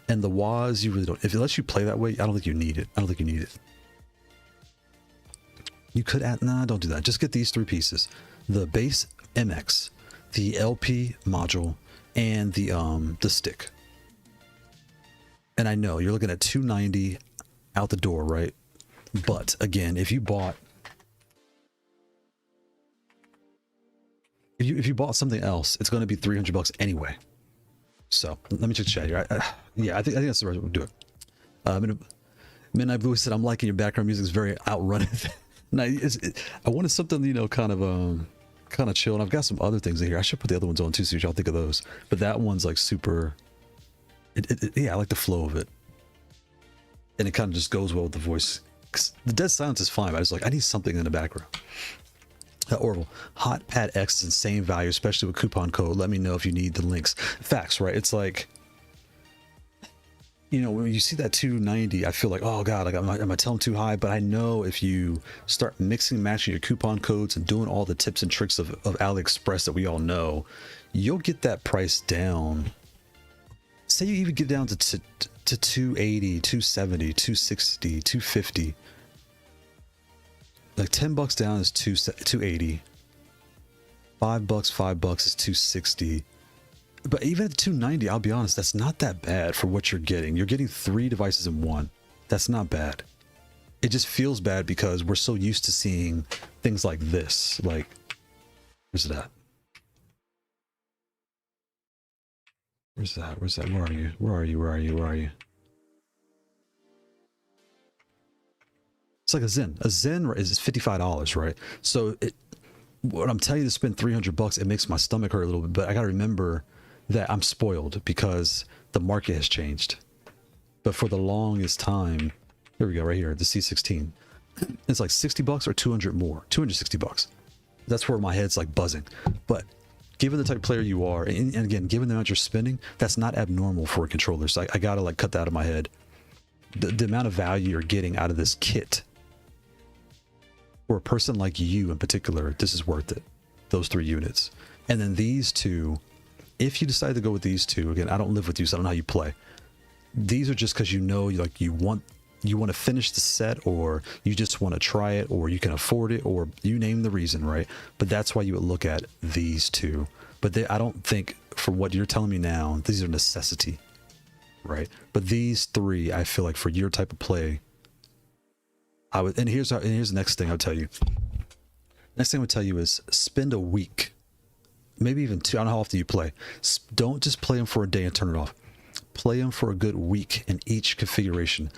And the WAS, you really don't. If it lets you play that way, I don't think you need it. I don't think you need it. You could add, nah, don't do that. Just get these 3 pieces: the base MX, the LP module, and the stick. And I know you're looking at $290 out the door, right? But again, if you bought. If you bought something else, it's going to be $300 anyway. So let me check the chat here. Yeah, I think that's the right way to do it. Midnight Blue said, "I'm liking your background music. It's very outrunning." No, I wanted something, you know, kind of chill. And I've got some other things in here. I should put the other ones on too, so y'all think of those. But that one's like super. Yeah, I like the flow of it, and it kind of just goes well with the voice. 'Cause the dead silence is fine, but I was like, I need something in the background. Orville, Hot Pad X is insane value, especially with coupon code. Let me know if you need the links. Facts, right? It's like, you know, when you see that 290, I feel like, oh god, like am I telling too high? But I know if you start mixing and matching your coupon codes and doing all the tips and tricks of AliExpress that we all know, you'll get that price down. Say you even get down to 280, 270, 260, 250. Like $10 down is 280. $5 is 260. But even at 290, I'll be honest, that's not that bad for what you're getting. You're getting 3 devices in one. That's not bad. It just feels bad because we're so used to seeing things like this. Like, where's it at? Where's that? Where's that? Where are you? Where are you? Where are you? Where are you? It's like a Zen. A Zen is $55, right? So when I'm telling you to spend $300, it makes my stomach hurt a little bit. But I gotta remember that I'm spoiled because the market has changed. But for the longest time, here we go, right here, the C16. It's like $60 or 200 more, $260. That's where my head's like buzzing. But given the type of player you are, and again, given the amount you're spending, that's not abnormal for a controller. So I gotta like cut that out of my head. The amount of value you're getting out of this kit. For a person like you in particular, this is worth it. Those 3 units. And then these 2, if you decide to go with these 2, again, I don't live with you, so I don't know how you play. These are just because you know, like, you want to finish the set, or you just want to try it, or you can afford it, or you name the reason, right? But that's why you would look at these 2. But I don't think for what you're telling me now, these are necessity, right? But these three, I feel like for your type of play, I would. And here's the next thing I'll tell you. Next thing I would tell you is spend a week, maybe even 2. I don't know how often you play. Don't just play them for a day and turn it off. Play them for a good week in each configuration.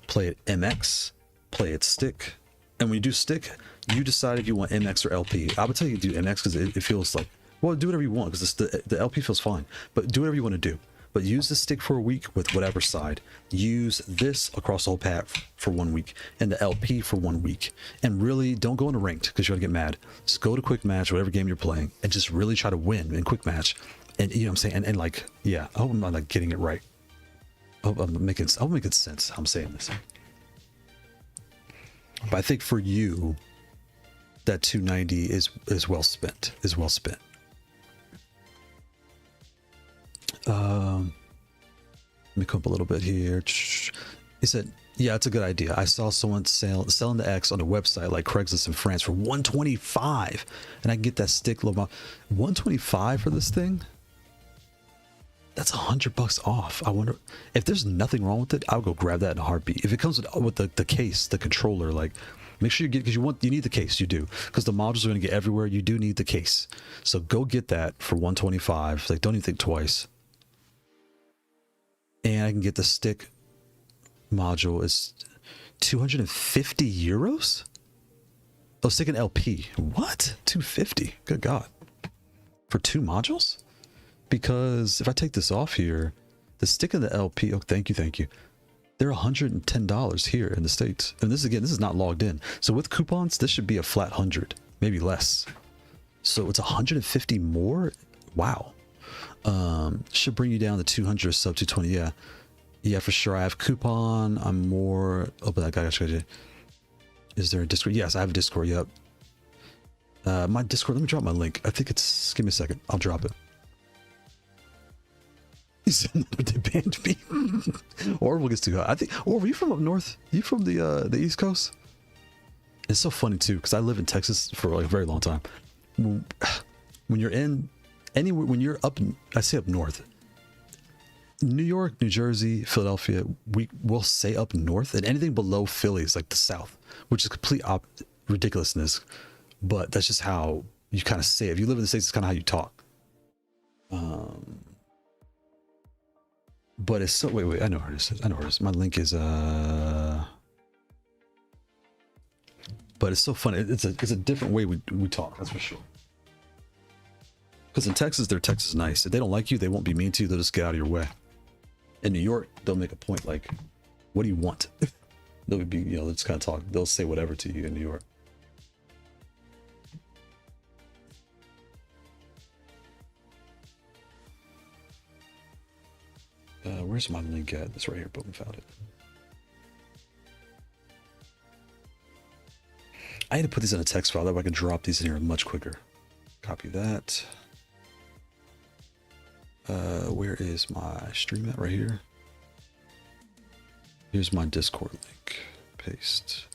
Play it MX, play it stick, and when you do stick, you decide if you want MX or LP. I would tell you to do MX because it feels like, well, do whatever you want because the LP feels fine, but do whatever you want to do. But use the stick for a week with whatever side. Use this across the whole pad for 1 week and the LP for 1 week. And really don't go into ranked because you're gonna get mad. Just go to quick match, whatever game you're playing, and just really try to win in quick match. And you know what I'm saying? And like, yeah, I hope I'm not like getting it right. I hope I'm making sense how I'm saying this. But I think for you, that 290 is well spent. Let me come up a little bit here. He said, yeah, it's a good idea. I saw someone selling the X on a website like Craigslist in France for 125, and I can get that stick low. 125 for this thing? That's $100 off. I wonder if there's nothing wrong with it. I'll go grab that in a heartbeat. If it comes with the case, the controller, like make sure you get, because you need the case. You do, because the modules are going to get everywhere. You do need the case, so go get that for 125. Like, don't even think twice. And I can get the stick module is 250 euros. Oh, stick and LP. What? 250? Good God. For 2 modules? Because if I take this off here, the stick and the LP, oh, thank you. They're $110 here in the States. And this, again, this is not logged in. So with coupons, this should be a flat 100, maybe less. So it's 150 more? Wow. Should bring you down to 200 sub 220. Yeah, for sure. I have coupon. I'm more. Oh, but I got you. Is there a Discord? Yes, I have a Discord. Yep. My Discord. Let me drop my link. I think it's. Give me a second. I'll drop it. He said they banned me. Orville gets too hot. I think. Orville, you from up north? You from the East Coast? It's so funny too because I live in Texas for like a very long time. When you're in anywhere, when you're up, I say up north. New York, New Jersey, Philadelphia, we'll say up north, and anything below Philly is like the South, which is complete ridiculousness. But that's just how you kind of say it. If you live in the States, it's kind of how you talk. But it's so wait, I know where this is. My link is but it's so funny. It's a different way we talk, that's for sure. Because in Texas, they're Texas nice. If they don't like you, they won't be mean to you. They'll just get out of your way. In New York, they'll make a point like, what do you want? They'll be, they'll just kind of talk. They'll say whatever to you in New York. Where's my link at? It's right here. Boom, found it. I had to put these in a text file. That way I can drop these in here much quicker. Copy that. Where is my stream at? Right here. Here's my Discord link. Paste.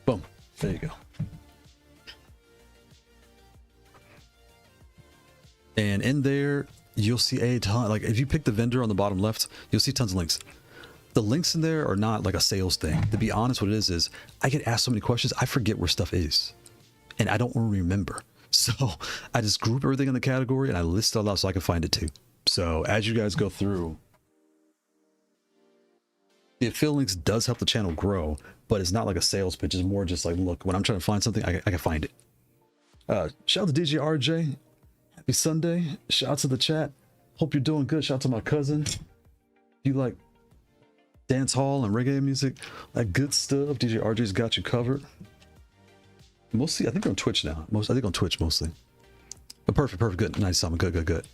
Boom. There you go. And in there, you'll see a ton. Like if you pick the vendor on the bottom left, you'll see tons of links. The links in there are not like a sales thing. To be honest, what it is I get asked so many questions, I forget where stuff is. And I don't remember. So I just group everything in the category and I list it all out so I can find it too. So as you guys go through, the affiliate links does help the channel grow, but it's not like a sales pitch. It's more just like, look, when I'm trying to find something, I can find it. Shout out to DJ RJ. Happy Sunday. Shout out to the chat. Hope you're doing good. Shout out to my cousin. You like dance hall and reggae music, like good stuff. DJ RJ's got you covered. Mostly, I think we're on Twitch now. I think on Twitch mostly. But perfect. Good. Nice. Something good.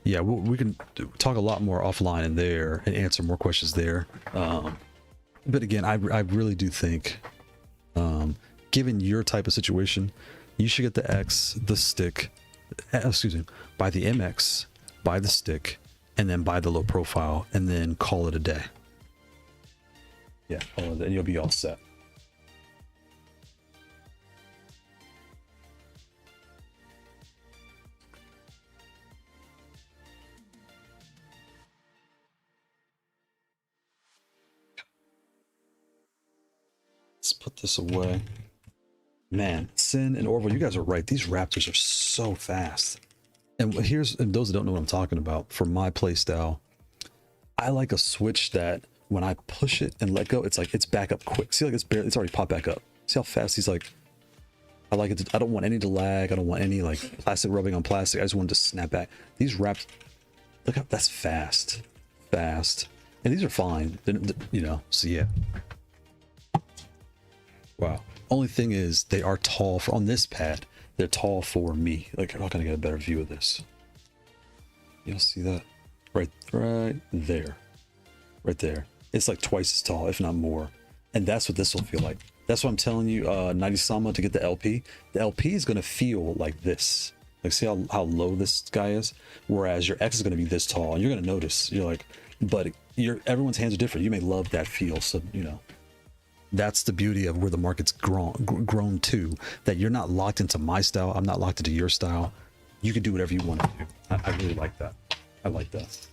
Yeah, we can talk a lot more offline in there and answer more questions there. But again, I really do think, given your type of situation, you should get the X, the stick, buy the MX, buy the stick, and then buy the low profile, and then call it a day. Yeah, and you'll be all set. put this away. Man, Sin and Orville, you guys are right. These Raptors are so fast. And those that don't know what I'm talking about, for my play style, I like a switch that when I push it and let go, it's like it's back up quick. See, like it's already popped back up. See how fast he's like. I like it. I don't want any lag. I don't want any like plastic rubbing on plastic. I just want it to snap back. These wraps, look how that's fast, and these are fine. You know. So yeah. Wow. Only thing is they are tall for on this pad. They're tall for me. Like I'm not gonna get a better view of this. You'll see that right there, right there. It's like twice as tall, if not more. And that's what this will feel like. That's what I'm telling you, 90 Sama, to get the LP. The LP is going to feel like this. Like, see how low this guy is? Whereas your X is going to be this tall. And you're going to notice. You're like, but everyone's hands are different. You may love that feel. So, you know, that's the beauty of where the market's grown to. That you're not locked into my style. I'm not locked into your style. You can do whatever you want to do. I really like that. I like that.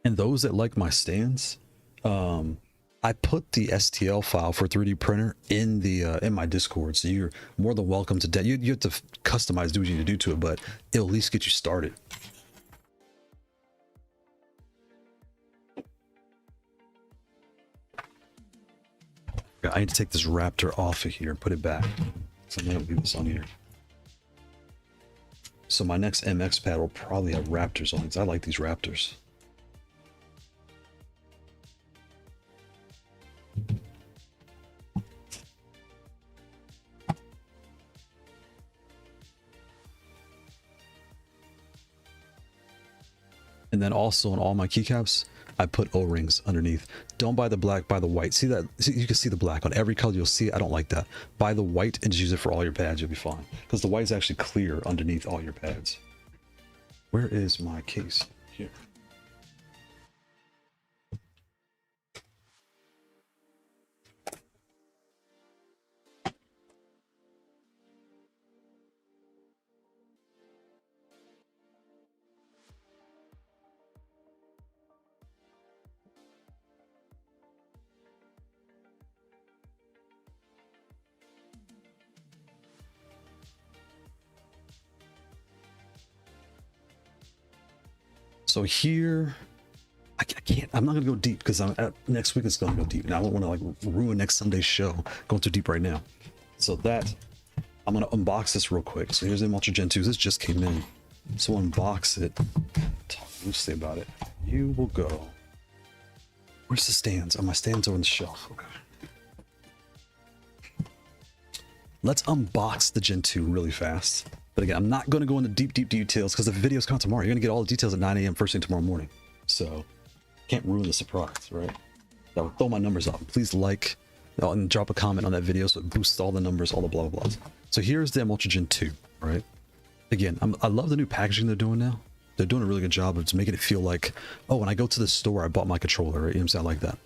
And those that like my stands, I put the STL file for 3D printer in the in my Discord, so you're more than welcome to. You have to customize, do what you need to do to it, but it'll at least get you started. I need to take this Raptor off of here and put it back. So I'm gonna leave this on here. So my next MX pad will probably have Raptors on it, 'cause I like these Raptors. And then also on all my keycaps, I put O-rings underneath. Don't buy the black, buy the white. See that? See, you can see the black on every color. You'll see it. I don't like that. Buy the white and just use it for all your pads. You'll be fine. Because the white is actually clear underneath all your pads. Where is my case? Here. So here, I can't, I'm not gonna go deep because next week it's gonna go deep. And I don't want to like ruin next Sunday's show going too deep right now. So that, I'm gonna unbox this real quick. So here's the Ultra Gen 2. This just came in. So unbox it. Talk loosely about it. You will go. Where's the stands? Oh, my stands are on the shelf. Okay. Let's unbox the Gen 2 really fast. But again, I'm not going to go into deep details because the video's coming tomorrow. You're going to get all the details at 9 a.m. first thing tomorrow morning. So can't ruin the surprise, right? That would throw my numbers off. Please like and drop a comment on that video so it boosts all the numbers, all the blah blah blahs. So here's the Ultra Gen 2, right? Again, I love the new packaging they're doing now. They're doing a really good job of just making it feel like, oh, when I go to the store, I bought my controller, right? You know what I'm saying? Like that.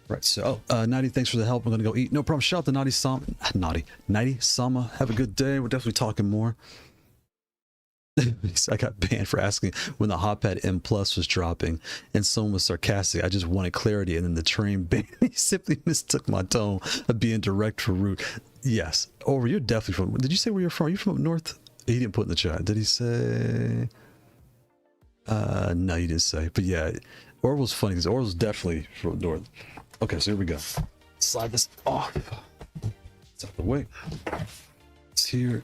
Right, so, Naughty, thanks for the help. I'm gonna go eat. No problem. Shout out to Naughty Sama. Naughty Sama. Have a good day. We're definitely talking more. I got banned for asking when the Hotpad M Plus was dropping, and someone was sarcastic. I just wanted clarity, and then the train banned. He simply mistook my tone of being direct for rude. Yes. Or you're definitely from. Did you say where you're from? Are you from up north? He didn't put in the chat. Did he say? No, he didn't say. But yeah, Orville's funny because Orville's definitely from north. Okay, so here we go. Slide this off. It's out the way. It's here.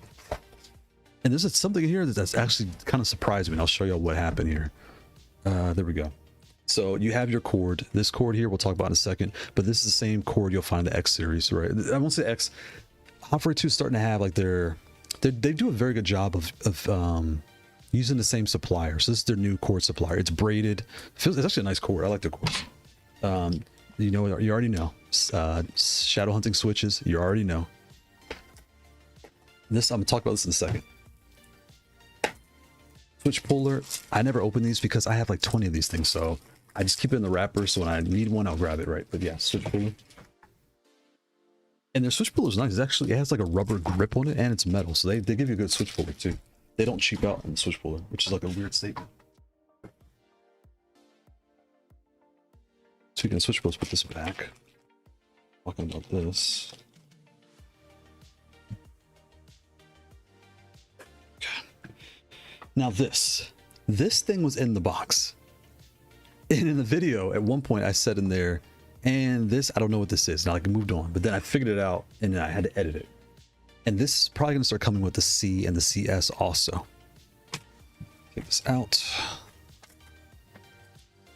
And there's something here that's actually kind of surprised me. And I'll show you what happened here. There we go. So you have your cord. This cord here we'll talk about in a second. But this is the same cord you'll find in the X series, right? I won't say X. Hot 42 is starting to have like they do a very good job of using the same supplier. So this is their new cord supplier. It's braided. It's actually a nice cord. I like the cord. You know, you already know. Shadow hunting switches, you already know. This, I'm gonna talk about this in a second. Switch puller, I never open these because I have like 20 of these things, so I just keep it in the wrapper, so when I need one, I'll grab it, right? But yeah, switch puller. And their switch puller is nice. It has like a rubber grip on it, and it's metal, so they give you a good switch puller too. They don't cheap out on the switch puller, which is like a weird statement. Speaking of switch pullers, put this back. Talking about this. Okay. Now this thing was in the box. And in the video, at one point I said in there, and this, I don't know what this is. Now I moved on, but then I figured it out and then I had to edit it. And this is probably gonna start coming with the C and the CS also. Take this out.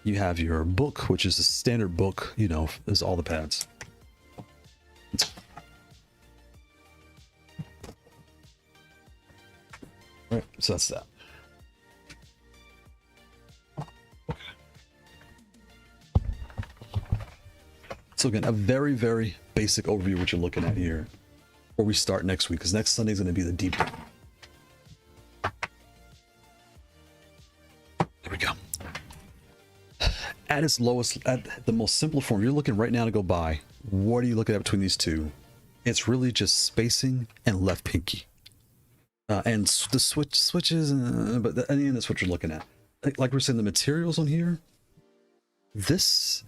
You have your book, which is a standard book, you know, is all the pads. All right, so that's that. So again, a very, very basic overview of what you're looking at here before we start next week, because next Sunday is going to be the deep one. There we go. At its lowest, at the most simple form, you're looking right now to go by. What are you looking at between these two? It's really just spacing and left pinky. And the switches, but at the end, that's what you're looking at. Like we're saying, the materials on here, this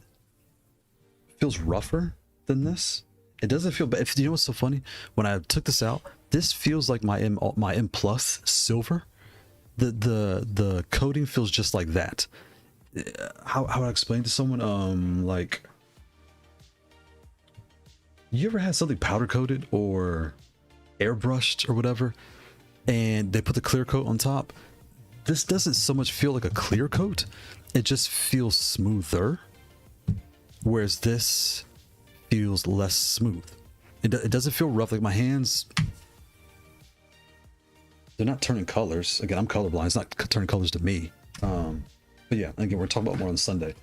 feels rougher than this. It doesn't feel, but if you know what's so funny, when I took this out, this feels like my M Plus silver. The coating feels just like that. How would I explain to someone? Like, you ever had something powder coated or airbrushed or whatever, and they put the clear coat on top? This doesn't so much feel like a clear coat, it just feels smoother. Whereas this feels less smooth. It doesn't feel rough. Like my hands, they're not turning colors. Again, I'm colorblind. It's not turning colors to me. But yeah, again, we're talking about more on Sunday.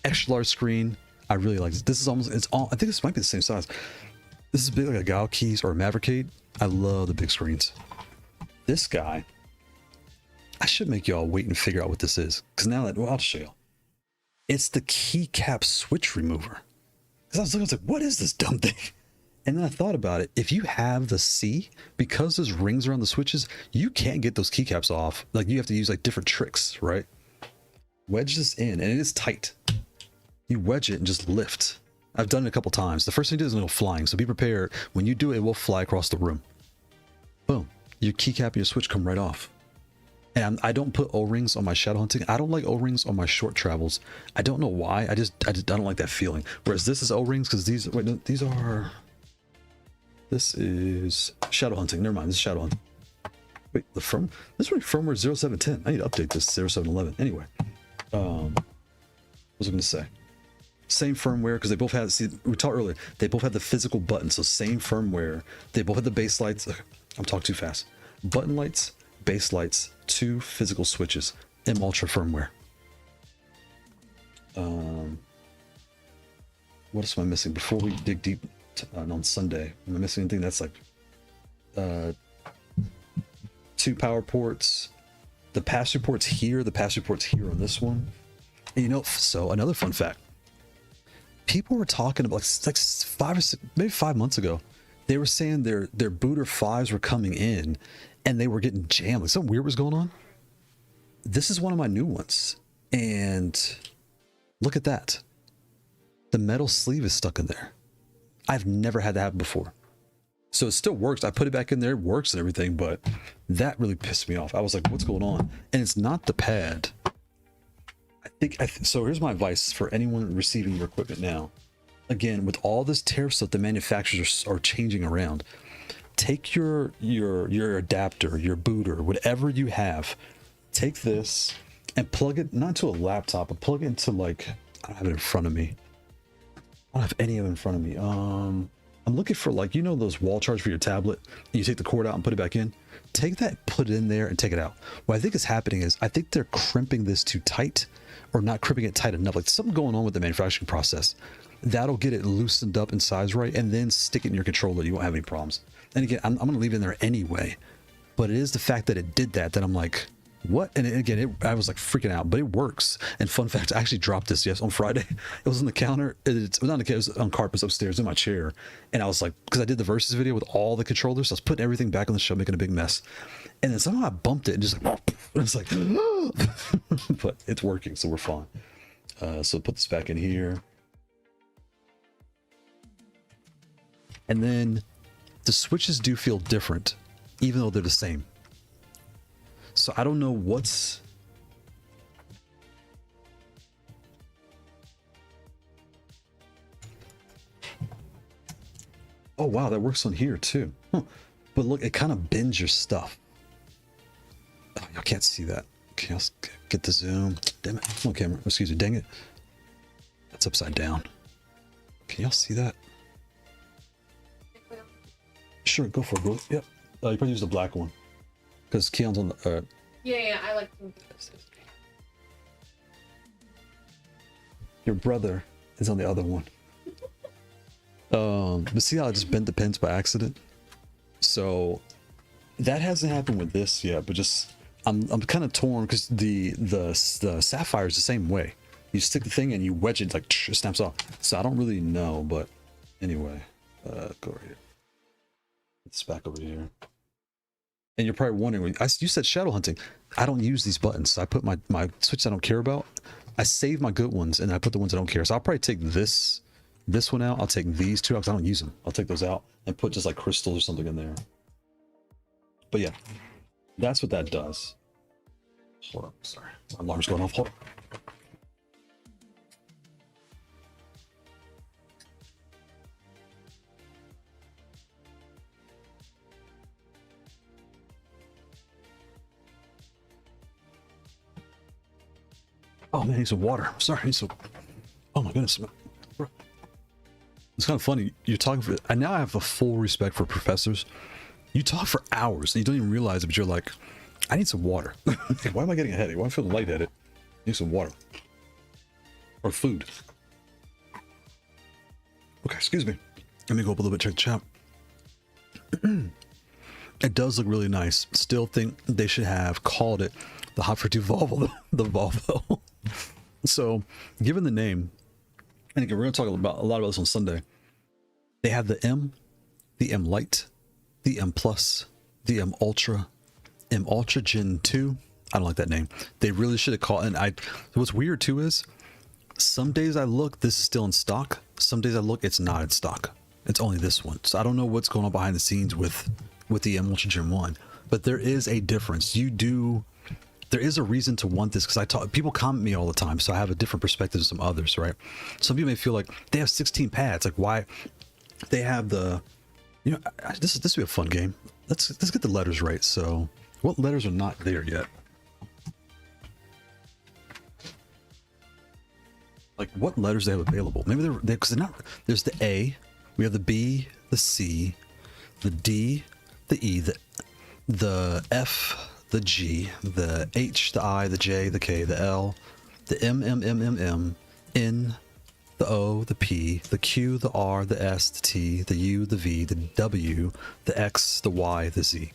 Extra large screen. I really like this. This is almost, it's all, I think this might be the same size. This is big like a Gal Keys or a Mavericade. I love the big screens. This guy, I should make y'all wait and figure out what this is. Because now that, well, I'll show y'all. It's the keycap switch remover. Because I was looking, I was like, what is this dumb thing? And then I thought about it. If you have the C, because there's rings around the switches, you can't get those keycaps off. Like you have to use like different tricks, right? Wedge this in, and it is tight. You wedge it and just lift. I've done it a couple times. The first thing to do is it'll flying, so be prepared. When you do it, it will fly across the room. Boom. Your keycap and your switch come right off. And I don't put O-rings on my shadow hunting. I don't like O-rings on my short travels. I don't know why. I don't like that feeling. Whereas this is O-rings because these, wait, no, these are, this is shadow hunting. Never mind, this is shadow hunting. Wait, this is really firmware 0710. I need to update this 0711. Anyway, what was I going to say? Same firmware because they both have, see, we talked earlier, they both have the physical buttons. So same firmware. They both have the base lights. I'm talking too fast. Button lights, base lights, 2 physical switches, M Ultra firmware. What else am I missing before we dig deep on Sunday? Am I missing anything? That's like 2 power ports, the pass-through ports here, the pass-through ports here on this one. And you know, so another fun fact, people were talking about like 5 or 6, maybe 5 months ago, they were saying their booter 5s were coming in and they were getting jammed. Like something weird was going on. This is one of my new ones. And look at that. The metal sleeve is stuck in there. I've never had that happen before. So it still works. I put it back in there, it works and everything, but that really pissed me off. I was like, what's going on? And it's not the pad. So here's my advice for anyone receiving your equipment now. Again, with all this tariff stuff, the manufacturers are changing around. Take your adapter, your booter, whatever you have, take this and plug it, not to a laptop, but plug it into like, I don't have it in front of me. I don't have any of it in front of me. I'm looking for like, you know, those wall chargers for your tablet, and you take the cord out and put it back in. Take that, put it in there and take it out. What I think is happening is I think they're crimping this too tight or not crimping it tight enough. Like something going on with the manufacturing process. That'll get it loosened up in size right, and then stick it in your controller. You won't have any problems. And again, I'm going to leave it in there anyway, but it is the fact that it did that I'm like, what? And again, I was like freaking out, but it works. And fun fact, I actually dropped this on Friday. It was on the counter. It was not on the counter, it was on carpets upstairs in my chair. And I was like, because I did the versus video with all the controllers, so I was putting everything back on the shelf, making a big mess. And then somehow I bumped it and just like, and it's like, but it's working, so we're fine. So put this back in here. And then the switches do feel different, even though they're the same. So I don't know what's... Oh, wow, that works on here too. Huh. But look, it kind of bends your stuff. Oh, y'all can't see that. Okay, let's get the zoom. Damn it. Come on, camera. Excuse me. Dang it. That's upside down. Can y'all see that? Sure, go for it, bro. Yep. You probably use the black one. Because Keon's on the... Yeah, I like to... Your brother is on the other one. But see how I just bent the pins by accident? So that hasn't happened with this yet, but just I'm kind of torn because the sapphire is the same way. You stick the thing and you wedge it, like it snaps off. So I don't really know, but anyway, go right here. It's back over here. And you're probably wondering, you said shadow hunting. I don't use these buttons. So I put my switches I don't care about. I save my good ones and I put the ones I don't care. So I'll probably take this one out. I'll take these two out because I don't use them. I'll take those out and put just like crystals or something in there. But yeah, that's what that does. Hold up, sorry. My alarm's going off. Hold up. Oh man, I need some water. Sorry, I need some... Oh my goodness. It's kind of funny. You're talking for... And now I have a full respect for professors. You talk for hours and you don't even realize it, but you're like, I need some water. Why am I getting a headache? Why am I feeling lightheaded? I need some water. Or food. Okay, excuse me. Let me go up a little bit, check the chat. It does look really nice. Still think they should have called it the Hot for Two Volvo, the Volvo. So, given the name, and again, we're going to talk about a lot about this on Sunday. They have the M Lite, the M Plus, the M Ultra, M Ultra Gen 2. I don't like that name. They really should have called. And what's weird too is, some days I look, this is still in stock. Some days I look, it's not in stock. It's only this one. So I don't know what's going on behind the scenes with the M Ultra Gen 1, but there is a difference. There is a reason to want this because people comment me all the time, so I have a different perspective than some others, right? Some people may feel like they have 16 pads, like why they have the, you know, this would be a fun game. Let's get the letters right. So what letters are not there yet? Like what letters they have available? Maybe they're because they're not. There's the A, we have the B, the C, the D, the E, the F, the G, the H, the I, the J, the K, the L, the M, N, the O, the P, the Q, the R, the S, the T, the U, the V, the W, the X, the Y, the Z.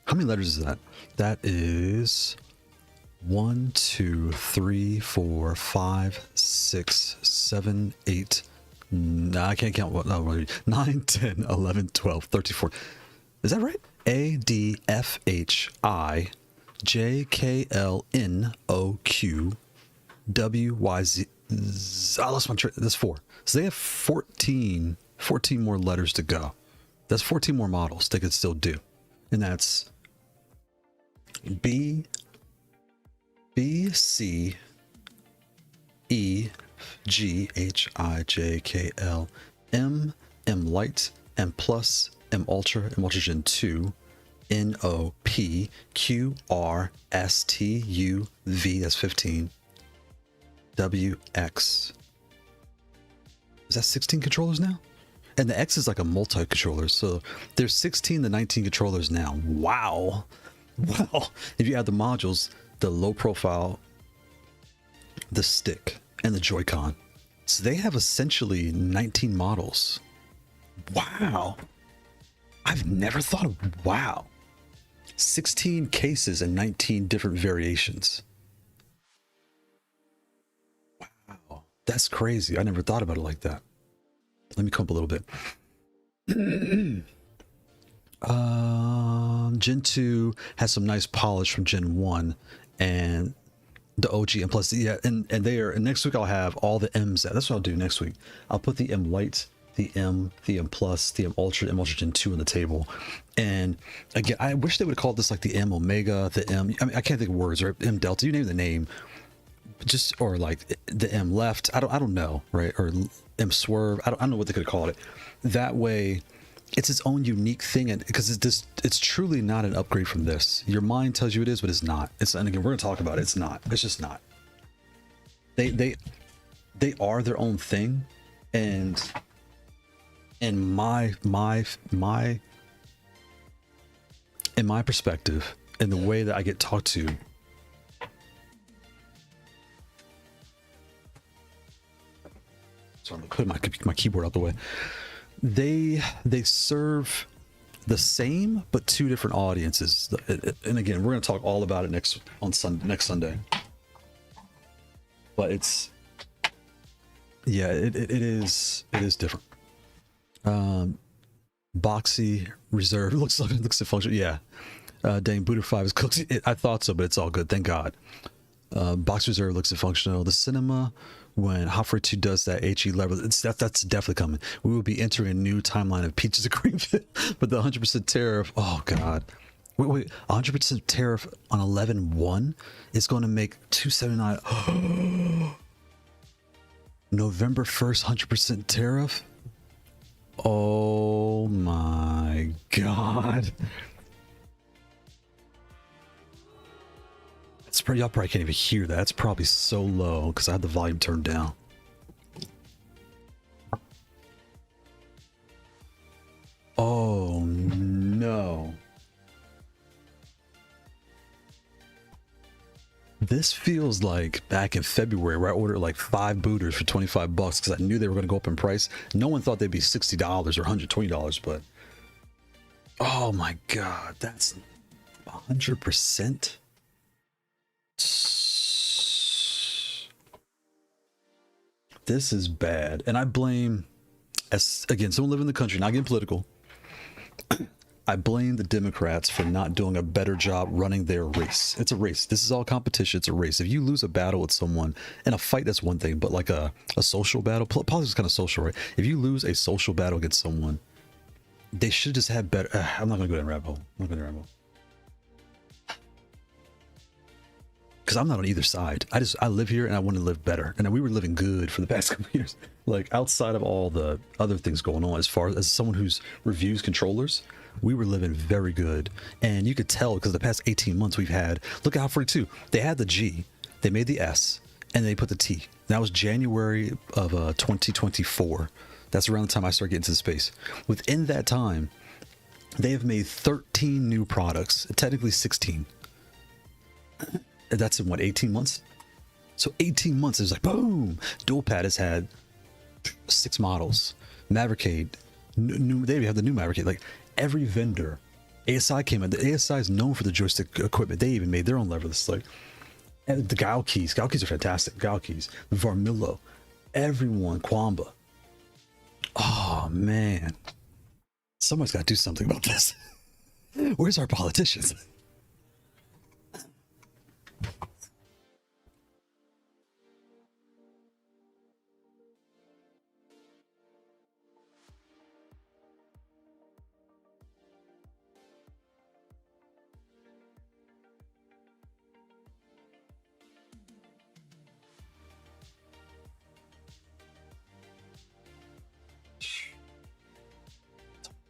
How many letters is that? That is 1, 2, 3, 4, 5, 6, 7, 8. No, I can't count. What? No, 9, 10, 11, 12, 13, 14. Is that right? A, D, F, H, I, J, K, L, N, O, Q, W, Y, Z. I lost my train. That's 4. So they have 14 more letters to go. That's 14 more models they could still do. And that's B, C, E, G, H, I, J, K, L, M, M Lite, M Plus, M Ultra, M Ultra Gen 2, N, O, P, Q, R, S, T, U, V, that's 15, W, X. Is that 16 controllers now? And the X is like a multi-controller, so there's 16 to 19 controllers now. Wow. Wow. If you add the modules, the low profile, the stick, and the Joy-Con. So they have essentially 19 models. Wow. I've never thought of, wow. 16 cases and 19 different variations. Wow, that's crazy. I never thought about it like that. Let me come up a little bit. Gen 2 has some nice polish from Gen 1 and the OG, and plus, yeah, and they are, and next week I'll have all the M's. That's what I'll do next week. I'll put the M White, the M Plus, the M Ultra, M Ultra Gen 2 on the table. And again, I wish they would have called this like the M Omega, the M, I mean, I can't think of words, or M Delta, you name the name, just, or like the M Left, I don't know, right? Or M Swerve, I don't know what they could have called it. That way, it's its own unique thing, and because it's truly not an upgrade from this. Your mind tells you it is, but it's not. It's, and again, we're gonna talk about it. It's not. It's just not. They are their own thing, and in my perspective, and the way that I get talked to. So I'm gonna put my keyboard out the way. They serve the same but two different audiences, and again, we're going to talk all about it next Sunday. But it's, yeah, it is different. Boxy Reserve looks at function. Yeah, dang, Booter 5 is cooked. I thought so, but it's all good, thank God. Box Reserve looks at functional. The Cinema, when Hot 2 does that HE level, that's definitely coming. We will be entering a new timeline of Peaches and Cream, but the 100% tariff, oh God. Wait, 100% tariff on 11/1 is going to make $279. November 1st, 100% tariff? Oh my God. Y'all probably can't even hear that. That's probably so low because I had the volume turned down. Oh no. This feels like back in February where I ordered like 5 booters for $25 because I knew they were going to go up in price. No one thought they'd be $60 or $120, but oh my God, that's 100%. This is bad, and I blame, as again, someone living in the country, not getting political, I blame the Democrats for not doing a better job running their race. It's a race. This is all competition. It's a race. If you lose a battle with someone in a fight, that's one thing, but like a social battle, politics is kind of social, right? If you lose a social battle against someone, they should just have better. I'm not gonna go down rabbit hole. I'm not going to rabbit hole. Because I'm not on either side. I live here and I want to live better. And we were living good for the past couple of years. Like outside of all the other things going on, as far as someone who's reviews controllers, we were living very good. And you could tell because the past 18 months we've had, look at how 42, they had the G, they made the S, and they put the T. That was January of 2024. That's around the time I started getting into the space. Within that time, they have made 13 new products, technically 16. That's in what, 18 months? So 18 months is like boom. Dualpad has had 6 models. Mavericade, they have the new Mavericade. Like every vendor, ASI came in. The ASI is known for the joystick equipment. They even made their own leverless. Like and the Gao keys are fantastic. Gao keys, the Varmillo, everyone, Quamba. Oh man, someone's got to do something about this. Where's our politicians?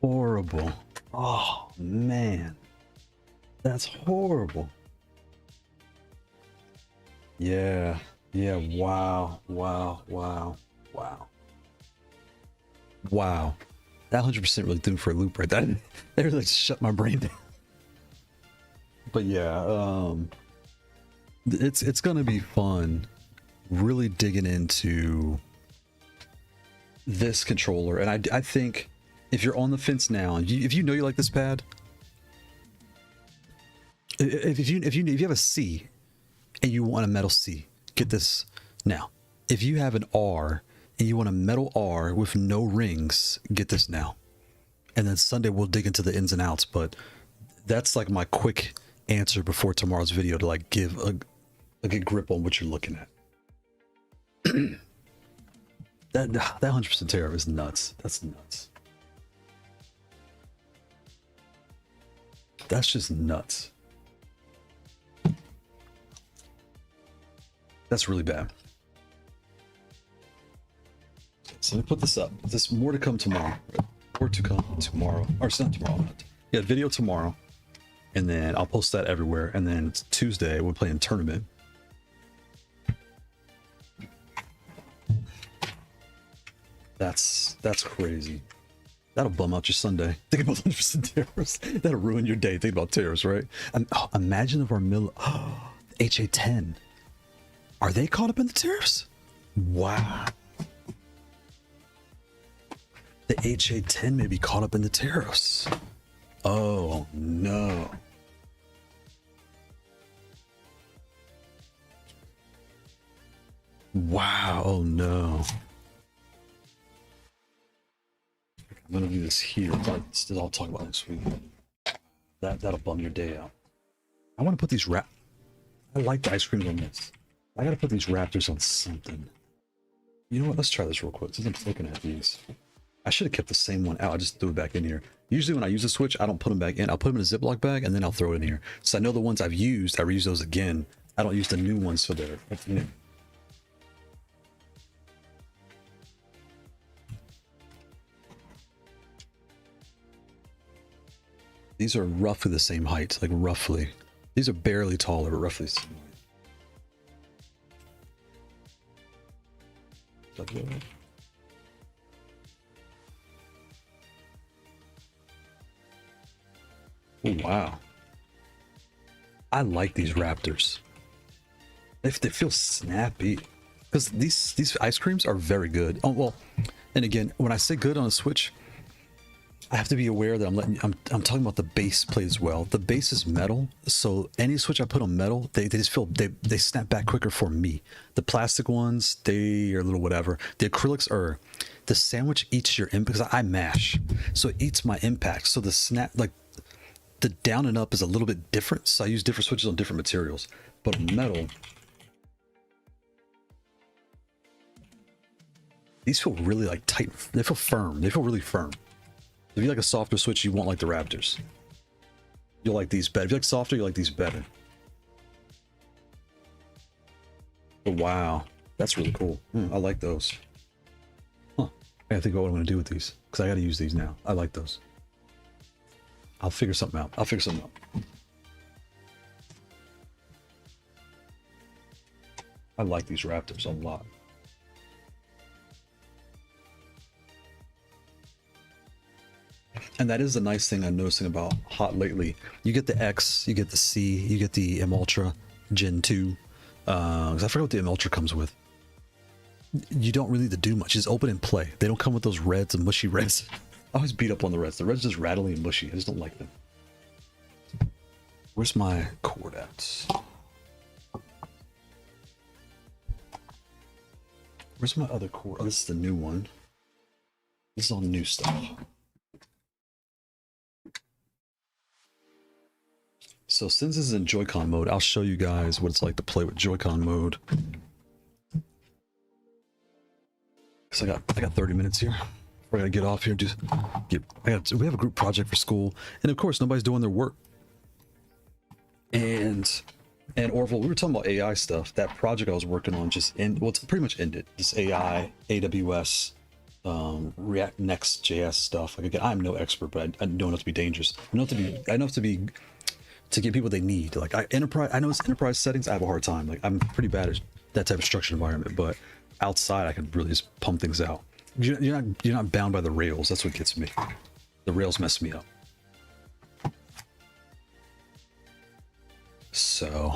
Horrible. Oh man, that's horrible. Yeah, wow. That 100% really threw me for a loop right there. They really shut my brain down. But yeah, it's gonna be fun really digging into this controller. And I think if you're on the fence now, if you know you like this pad, If you have a C and you want a metal C, get this now. If you have an R and you want a metal R with no rings, get this now. And then Sunday we'll dig into the ins and outs, but that's like my quick answer before tomorrow's video to like give a good grip on what you're looking at. that 100% tear is nuts. That's nuts. That's just nuts. That's really bad. So let me put this up. There's more to come tomorrow. More to come tomorrow. Or it's not tomorrow. Yeah, video tomorrow. And then I'll post that everywhere. And then it's Tuesday, we're playing tournament. That's crazy. That'll bum out your Sunday. Think about 100% tariffs. That'll ruin your day. Think about tariffs, right? And imagine if our HA10. Are they caught up in the tariffs? Wow. The HA10 may be caught up in the tariffs. Oh no. Wow. Oh no. I'm gonna do this here. I'll talk about next week. That'll bum your day out. I want to put these I like the ice cream on this. I gotta put these Raptors on something. You know what? Let's try this real quick. Since I'm looking at these, I should have kept the same one out. I just threw it back in here. Usually when I use the Switch, I don't put them back in. I'll put them in a Ziploc bag and then I'll throw it in here. So I know the ones I've used, I reuse those again. I don't use the new ones for their new. These are roughly the same height, like roughly. These are barely taller, but roughly the same height. Oh, wow. I like these Raptors. They feel snappy. Because these ice creams are very good. Oh, well, and again, when I say good on a Switch, I have to be aware that I'm talking about the base plate as well. The base is metal, so any Switch I put on metal, they just feel they snap back quicker for me. The plastic ones, they are a little whatever. The acrylics are, the sandwich eats your impact, because I mash, so it eats my impact. So the snap, like the down and up is a little bit different. So I use different switches on different materials, but metal, these feel really like tight. They feel firm. They feel really firm. If you like a softer Switch, you won't like the Raptors. You'll like these better. If you like softer, you like these better. Oh, wow. That's really cool. I like those. Huh. I gotta think about what I'm gonna do with these, because I gotta use these now. I like those. I'll figure something out. I like these Raptors a lot. And that is the nice thing I'm noticing about Hot lately. You get the X, you get the C, you get the M Ultra Gen 2. Because I forgot what the M Ultra comes with. You don't really need to do much. Just open and play. They don't come with those reds and mushy reds. I always beat up on the reds. The reds are just rattly and mushy. I just don't like them. Where's my cord at? Where's my other cord? Oh, this is the new one. This is all new stuff. So since this is in Joy-Con mode, I'll show you guys what it's like to play with Joy-Con mode. So I got 30 minutes here. We're gonna get off here. We have a group project for school, and of course nobody's doing their work. And Orville, we were talking about AI stuff. That project I was working on just it's pretty much ended. This AI, AWS, React Next.js stuff. Like again, I'm no expert, but I know enough to be dangerous. I know enough to get people they need. Like I know it's enterprise settings. I have a hard time. Like I'm pretty bad at that type of structured environment, but outside I can really just pump things out. You're not bound by the rails. That's what gets me. The rails mess me up. So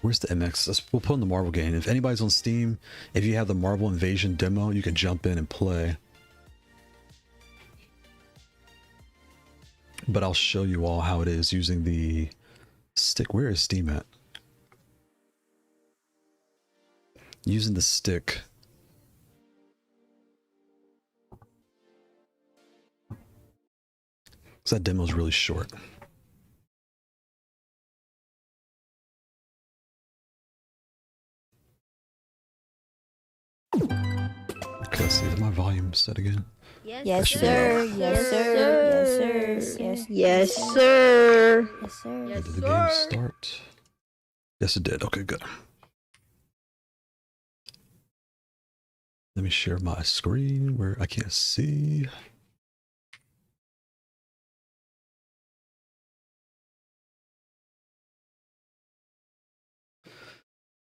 where's the MX? We'll put on the Marvel game. If anybody's on Steam, if you have the Marvel Invasion demo, you can jump in and play. But I'll show you all how it is using the Stick, where is Steam at? Using the stick. Because that demo is really short. Okay, let's see. Is my volume set again? Yes, sir. Yes, sir. Yes, sir. Yes, sir. Yes, sir. Did the game start? Yes, it did. Okay, good. Let me share my screen where I can't see.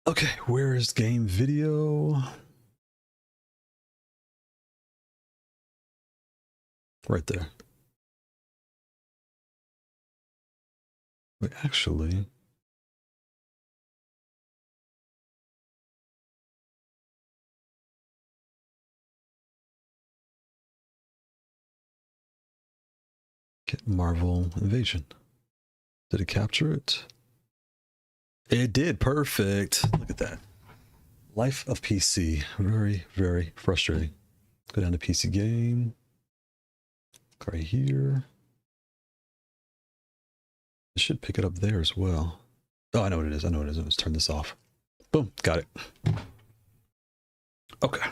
Okay, where is game video? Right there. Wait, actually. Get Marvel Invasion. Did it capture it? It did. Perfect. Look at that. Life of PC. Very, very frustrating. Go down to PC game. Right here. It should pick it up there as well. Oh, I know what it is. I know what it is. Let's turn this off. Boom. Got it. Okay.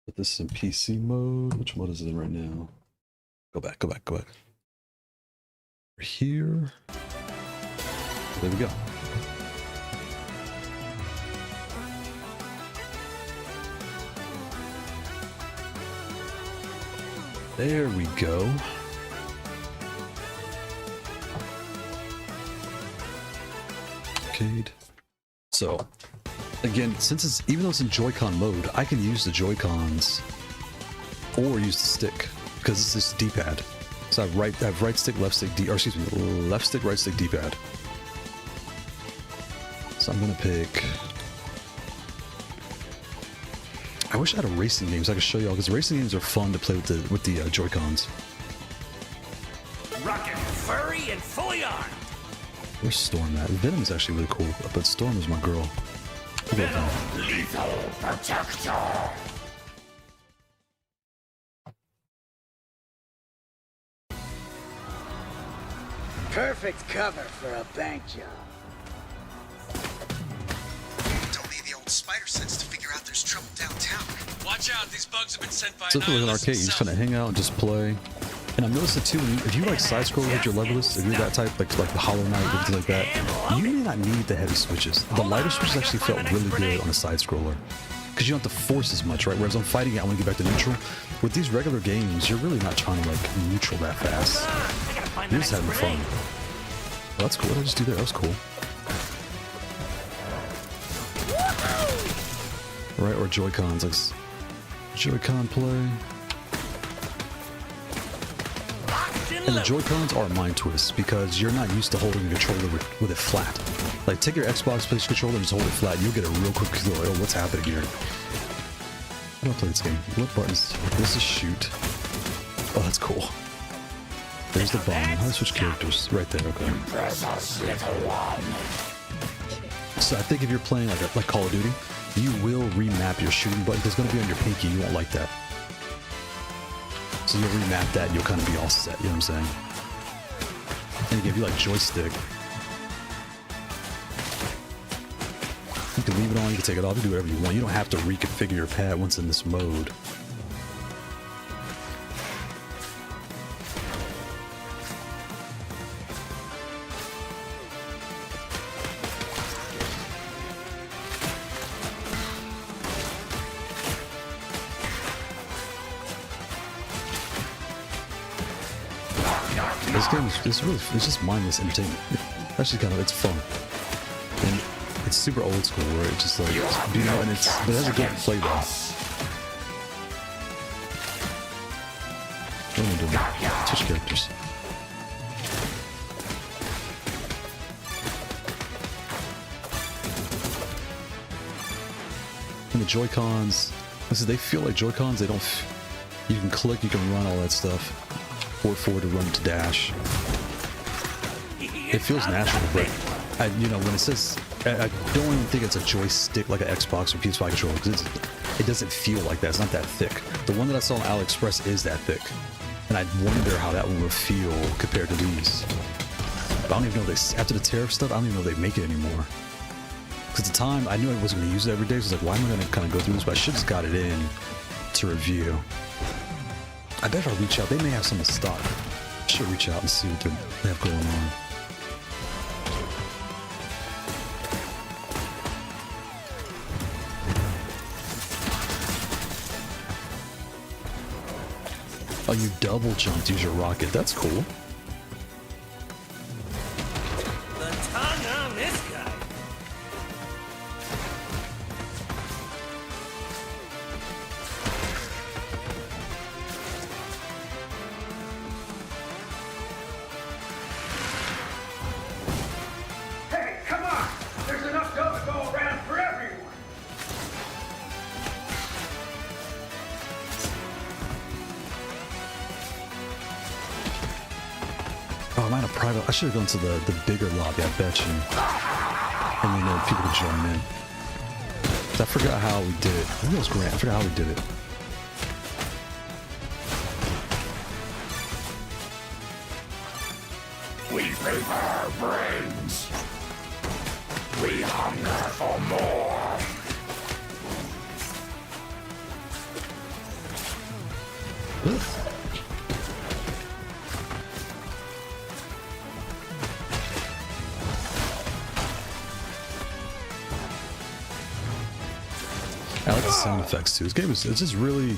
Put this in PC mode. Which mode is it in right now? Go back, go back, go back. Here. There we go. There we go. Arcade. So, again, since it's, even though it's in Joy-Con mode, I can use the Joy-Cons or use the stick because it's this D-pad. So I have right stick, left stick, left stick, right stick, D-pad. So I'm gonna pick. I wish I had a racing game so I could show y'all because racing games are fun to play with the Joy-Cons. Rockin', furry, and fully armed. Where's Storm at? Venom is actually really cool, but Storm is my girl. Venom, lethal protector. Perfect cover for a bank job. Don't need the old spider sense to figure out there's trouble downtown. Watch out, these bugs have been sent by So if it was an arcade, you just kind of hang out and just play. And I've noticed it too, if you like side scroll with your Leverless, if you're that type, like the Hollow Knight, everything like that, you may not need the heavy switches. The lighter switches actually felt really good on a side scroller. Because you don't have to force as much, right? Whereas I'm fighting it, I want to get back to neutral. With these regular games, you're really not trying to like neutral that fast. You're just having fun. Well, that's cool. What did I just do there? That was cool. Right, or Joy-Cons, like Joy-Con play. And the Joy-Cons are mind twists because you're not used to holding a controller with it flat. Like, take your Xbox PlayStation controller and just hold it flat. You'll get a real quick feel. Oh, what's happening here? How do I play this game? What buttons? This is shoot. Oh, that's cool. There's the bomb. How do I switch characters? Right there, okay. So I think if you're playing like Call of Duty, you will remap your shooting button. It's going to be on your pinky. You won't like that. So you'll remap that and you'll kind of be all set, you know what I'm saying? And again, if you like Joystick, you can leave it on, you can take it off, you can do whatever you want. You don't have to reconfigure your pad once in this mode. This game it's just mindless entertainment. Actually, kind of, it's fun. And it's super old school, where it just like, you know, and but it has a good play though. What am I doing? Switch characters. And the Joy-Cons, listen, they feel like Joy-Cons, they don't, you can click, you can run all that stuff. Forward to run to dash. it feels natural, but you know, when it says, I don't even think it's a joystick like an Xbox or PS5 controller, because it doesn't feel like that. It's not that thick. The one that I saw on AliExpress is that thick, and I wonder how that one will feel compared to these. But I don't even know if after the tariff stuff, I don't even know if they make it anymore. Because at the time, I knew I wasn't going to use it every day, so I was like, why am I going to kind of go through this? But I should have just got it in to review. I bet if I reach out, they may have some in stock. I should reach out and see what they have going on. Oh, you double jumped, use your rocket. That's cool. The tongue on this guy. Hey, come on! There's enough dough to go around for everyone! Oh, I'm out of private. I should have gone to the bigger lobby, I bet you. And then people could join in. I forgot how we did it. Maybe it was Grant. I forgot how we did it. We prepare brains. We hunger for more. I like the sound effects too. This game is, it's just really,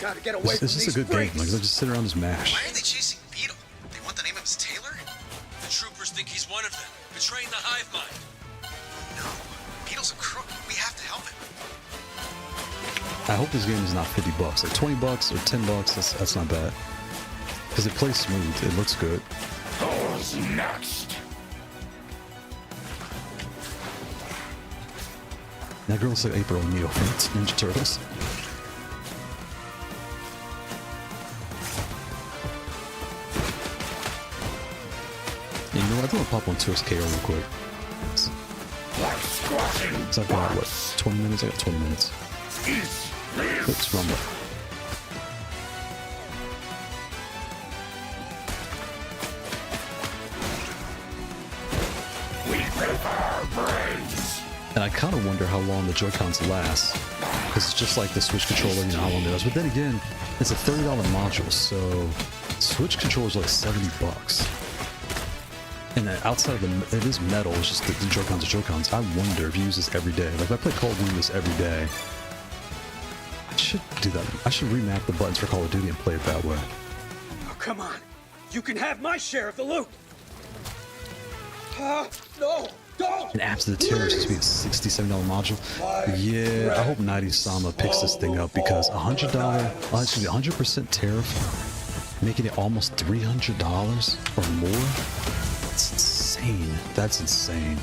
Gotta get away it's from just a these good game. freaks. Like, just sit around and just mash. Why are they chasing Beetle? They want the name of his tailor? The troopers think he's one of them, betraying the hive mind. No. Beetle's a crook. We have to help him. I hope this game is not $50. Like $20 or $10, that's not bad. Because it plays smooth, it looks good. Who's next? That girl looks like April O'Neil from Ninja Turtles. You know what? I think I'll pop on Tourist KO real quick. Like squashing. So I've got, what, 20 minutes? I got 20 minutes. East, leave. Oops, wrong button. We prepare brains. And I kind of wonder how long the Joycons last. Because it's just like the Switch controller, you know how long it lasts. But then again, it's a $30 module, so Switch controllers are like $70. And then outside of the, it is metal, it's just the Joy-Cons are Joy-Cons. I wonder if you use this every day. Like if I play Call of Duty this every day, I should do that. I should remap the buttons for Call of Duty and play it that way. Oh, come on. You can have my share of the loot. No, don't. And after the tariffs, it's be a $67 module. Yeah, I hope 90-sama picks this thing up because $100, excuse me, 100% tariff, making it almost $300 or more. That's insane. That's insane.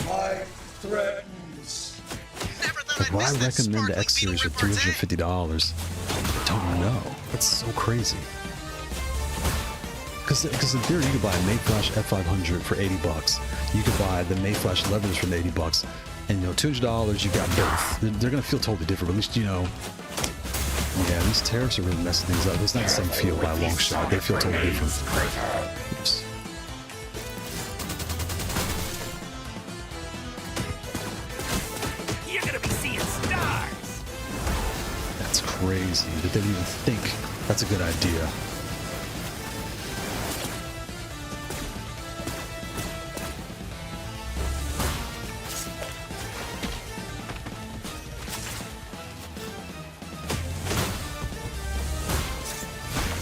Life threatens. Never thought Like, I'd why miss that recommend the sparkling X series for Beetle repartee. $350? I don't know. That's so crazy. Because in theory, you could buy a Mayflash F500 for $80. You could buy the Mayflash Leverless for $80. And, you know, $200, you got both. They're going to feel totally different, but at least, you know. Yeah, these tariffs are really messing things up. It's not the same feel by a long shot. They feel totally different. Oops. You're gonna be seeing stars. That's crazy that they didn't even think that's a good idea.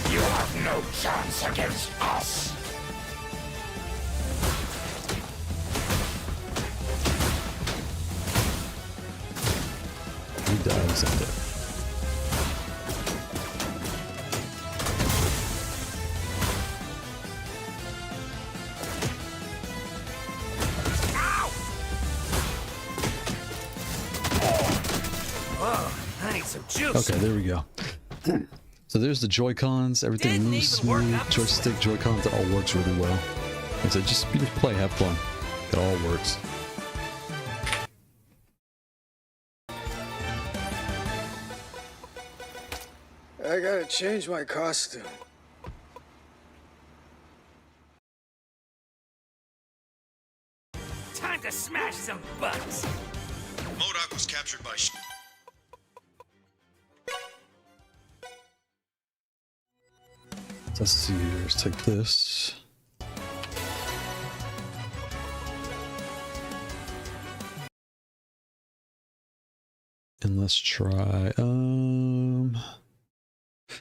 You have no chance against us. He dies in there. Oh, I need some juice. Okay, there we go. So there's the Joycons. Everything Didn't moves even work smooth. out. Joystick, Joycons, it all works really well. And so just play, have fun. It all works. I gotta change my costume. Time to smash some butts. MODOK was captured by Let's see here. Let's take this. And let's try, and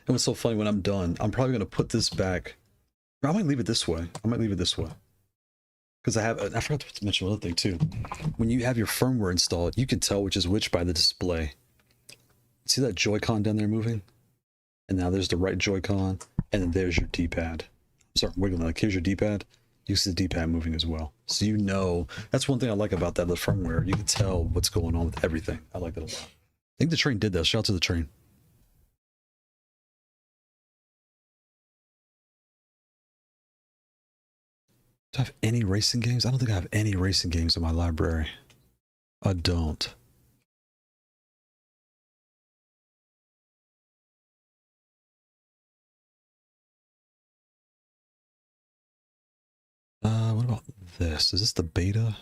what's so funny, when I'm done, I'm probably going to put this back. I might leave it this way. Because I forgot to mention one other thing too. When you have your firmware installed, you can tell which is which by the display. See that Joy-Con down there moving? And now there's the right Joy-Con, and then there's your D-pad. Sorry, wiggling, like here's your D-pad. You see the D-pad moving as well. So you know, that's one thing I like about that, the firmware. You can tell what's going on with everything. I like that a lot. I think the train did that. Shout out to the train. Do I have any racing games? I don't think I have any racing games in my library. I don't. What about this? Is this the beta?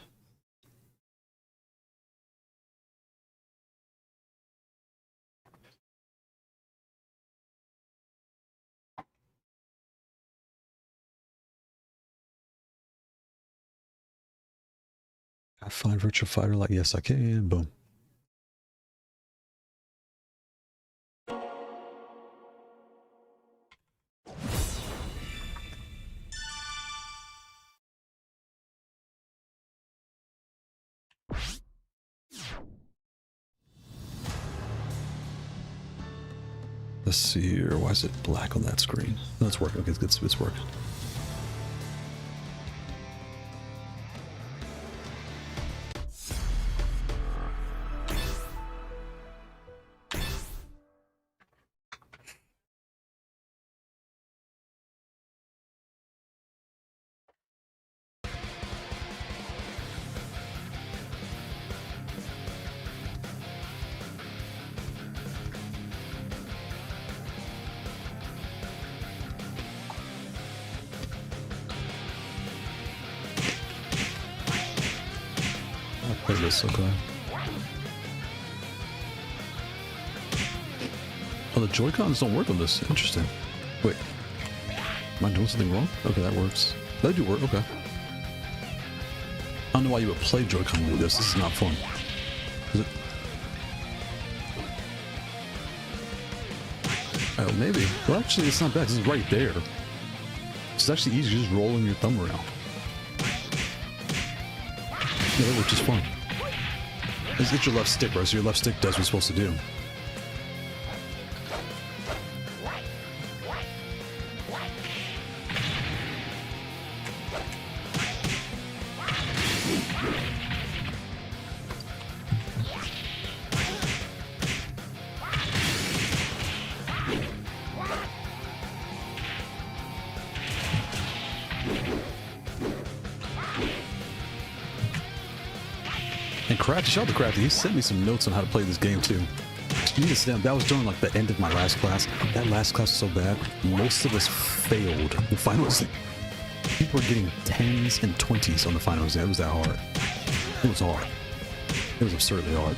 I find Virtual Fighter like, yes, I can. Boom. Let's see here. Why is it black on that screen? No, it's working. Okay, it's working. Play this, okay. Oh, the Joy-Cons don't work on this. Interesting. Wait. Am I doing something wrong? Okay, that works. They do work, okay. I don't know why you would play Joy-Con like this. This is not fun. Is it? Oh, maybe. Well, actually, it's not bad. This is right there. It's actually easy, just rolling your thumb around. Yeah, that works just fine. Just get your left stick, right? So your left stick does what it's supposed to do. And Crafty, shout out to Crafty, he sent me some notes on how to play this game too. You need to sit down. That was during like the end of my last class. That last class was so bad, most of us failed the final exam. People were getting 10s and 20s on the final exam. It was that hard. It was hard. It was absurdly hard.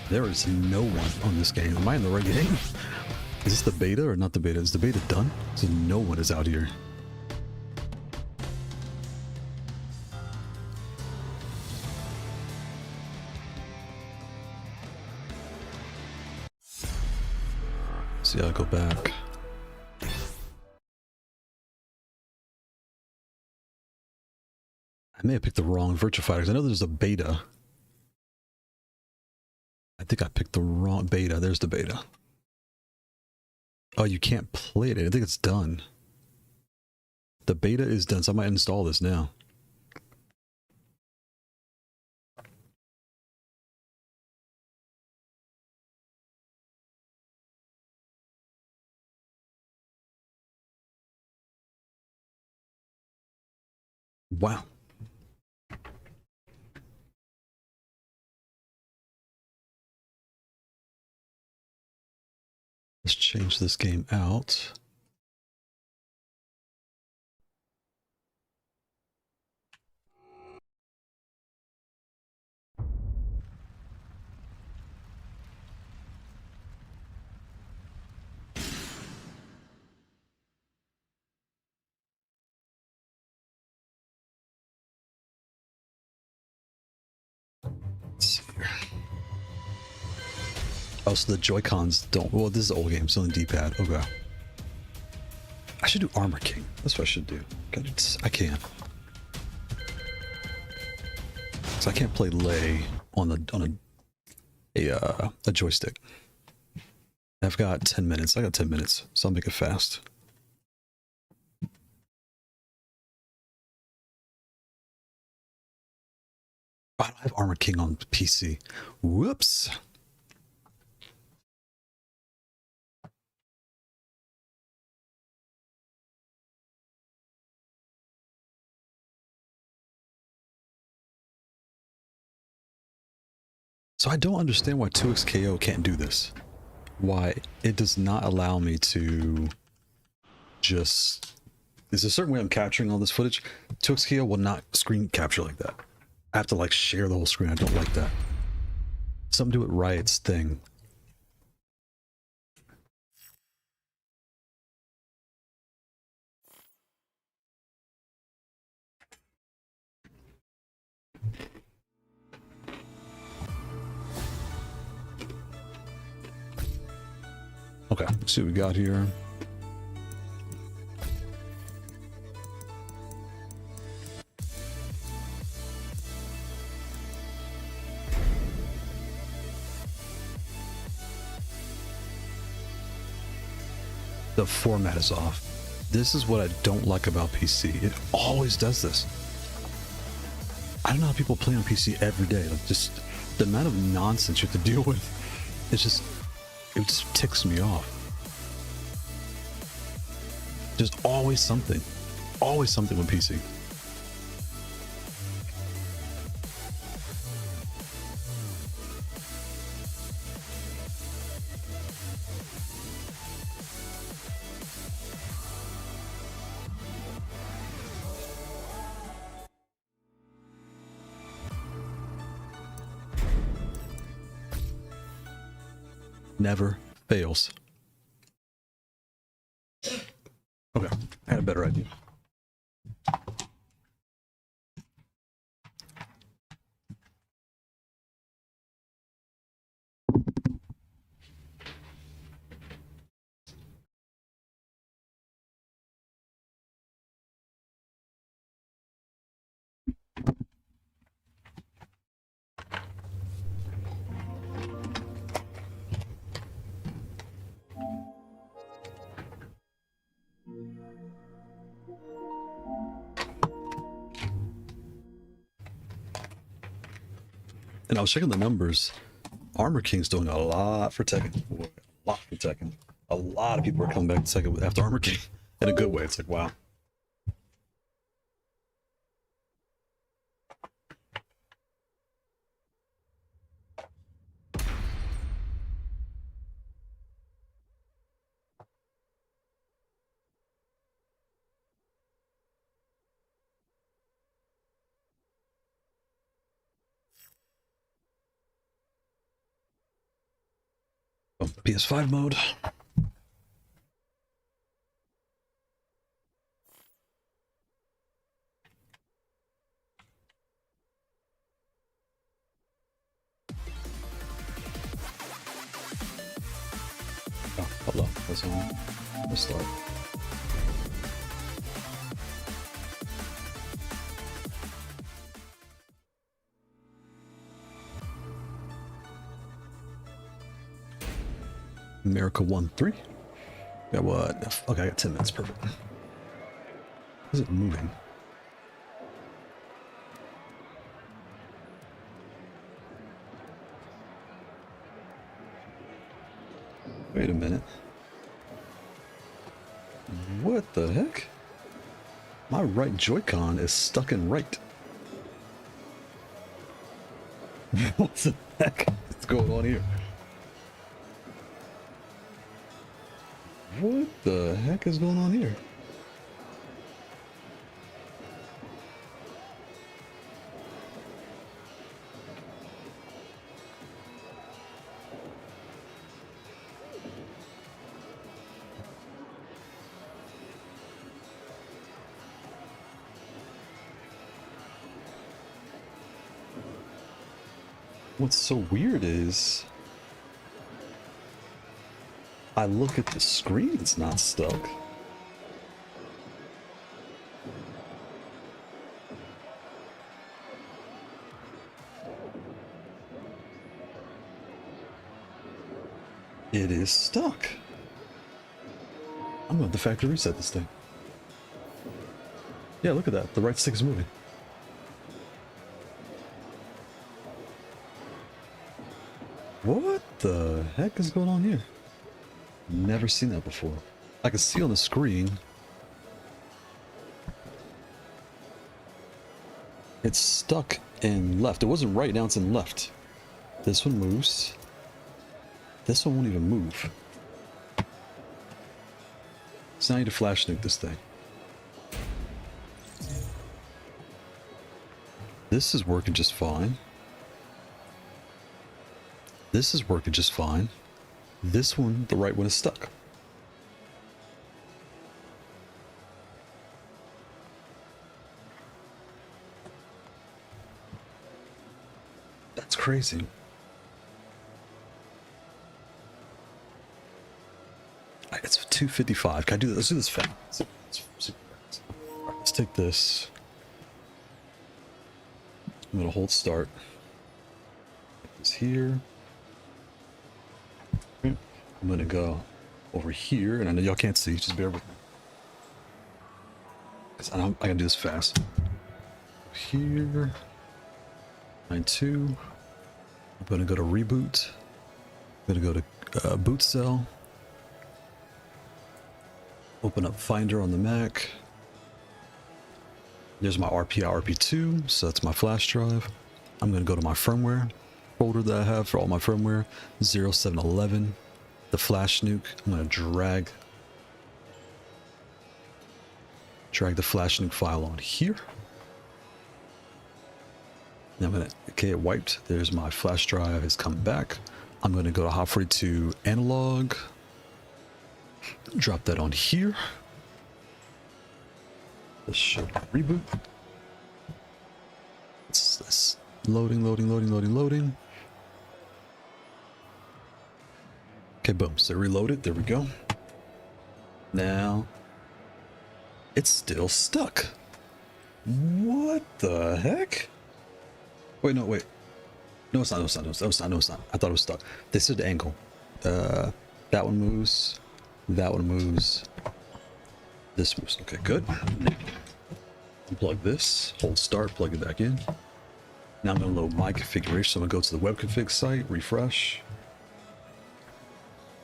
There is no one on this game. Am I in the right game? Is this the beta or not the beta? Is the beta done? So no one is out here. Let's Yeah, go back. I may have picked the wrong Virtua Fighter because I know there's a beta. I think I picked the wrong beta. There's the beta. Oh, you can't play it. I think it's done. The beta is done, so I might install this now. Wow. Let's change this game out. Let's see here. Oh, so the Joycons don't. Well, this is an old game, so on the D-pad. Okay. I should do Armor King. That's what I should do. I can. So I can't play Lay on a joystick. I've got 10 minutes. I got 10 minutes, so I'll make it fast. I don't have Armor King on PC. Whoops. So I don't understand why 2XKO can't do this. Why it does not allow me to just... There's a certain way I'm capturing all this footage. 2XKO will not screen capture like that. I have to like share the whole screen. I don't like that. Some do it right, it's thing. Okay, let's see what we got here. The format is off. This is what I don't like about PC. It always does this. I don't know how people play on PC every day. Like just the amount of nonsense you have to deal with. It just ticks me off. There's always something. Always something with PC. Never fails. Okay, I had a better idea. And I was checking the numbers. Armor King's doing a lot for Tekken. A lot for Tekken. A lot of people are coming back to Tekken after Armor King. In a good way. It's like, wow. Oh, PS5 mode. Oh, hello. fine. Let's start. America 1-3. Got what? Okay, I got 10 minutes. Perfect. Is it moving? Wait a minute. What the heck? My right Joy-Con is stuck in right. What the heck is going on here? What the heck is going on here? What's so weird is I look at the screen, it's not stuck. It is stuck. I'm going to have to factory reset this thing. Yeah, look at that. The right stick is moving. What the heck is going on here? Never seen that before. I can see on the screen. It's stuck in left. It wasn't right, now it's in left. This one moves. This one won't even move. So now I need to flash nuke this thing. This is working just fine. This is working just fine. This one, the right one, is stuck. That's crazy. It's 2:55. Can I do this? Let's do this fast. Let's take this. I'm gonna hold start. Put this here. I'm gonna go over here, and I know y'all can't see, just bear with me. Because I gotta do this fast. Here. 9.2. I'm gonna go to reboot. I'm gonna go to boot cell. Open up Finder on the Mac. There's my RPI RP2, so that's my flash drive. I'm gonna go to my firmware folder that I have for all my firmware, 0711. The flash nuke, I'm going to drag the flash nuke file on here. Now I'm going to, okay, it wiped. There's my flash drive, it's come back. I'm going to go to Hot42 analog, drop that on here. This should reboot. It's loading. Okay, boom. So reload it. There we go. Now, it's still stuck. What the heck? Wait, no, wait. No, it's not. I thought it was stuck. This is the angle. That one moves. That one moves. This moves. Okay, good. Unplug this. Hold start. Plug it back in. Now I'm going to load my configuration. So I'm going to go to the web config site. Refresh.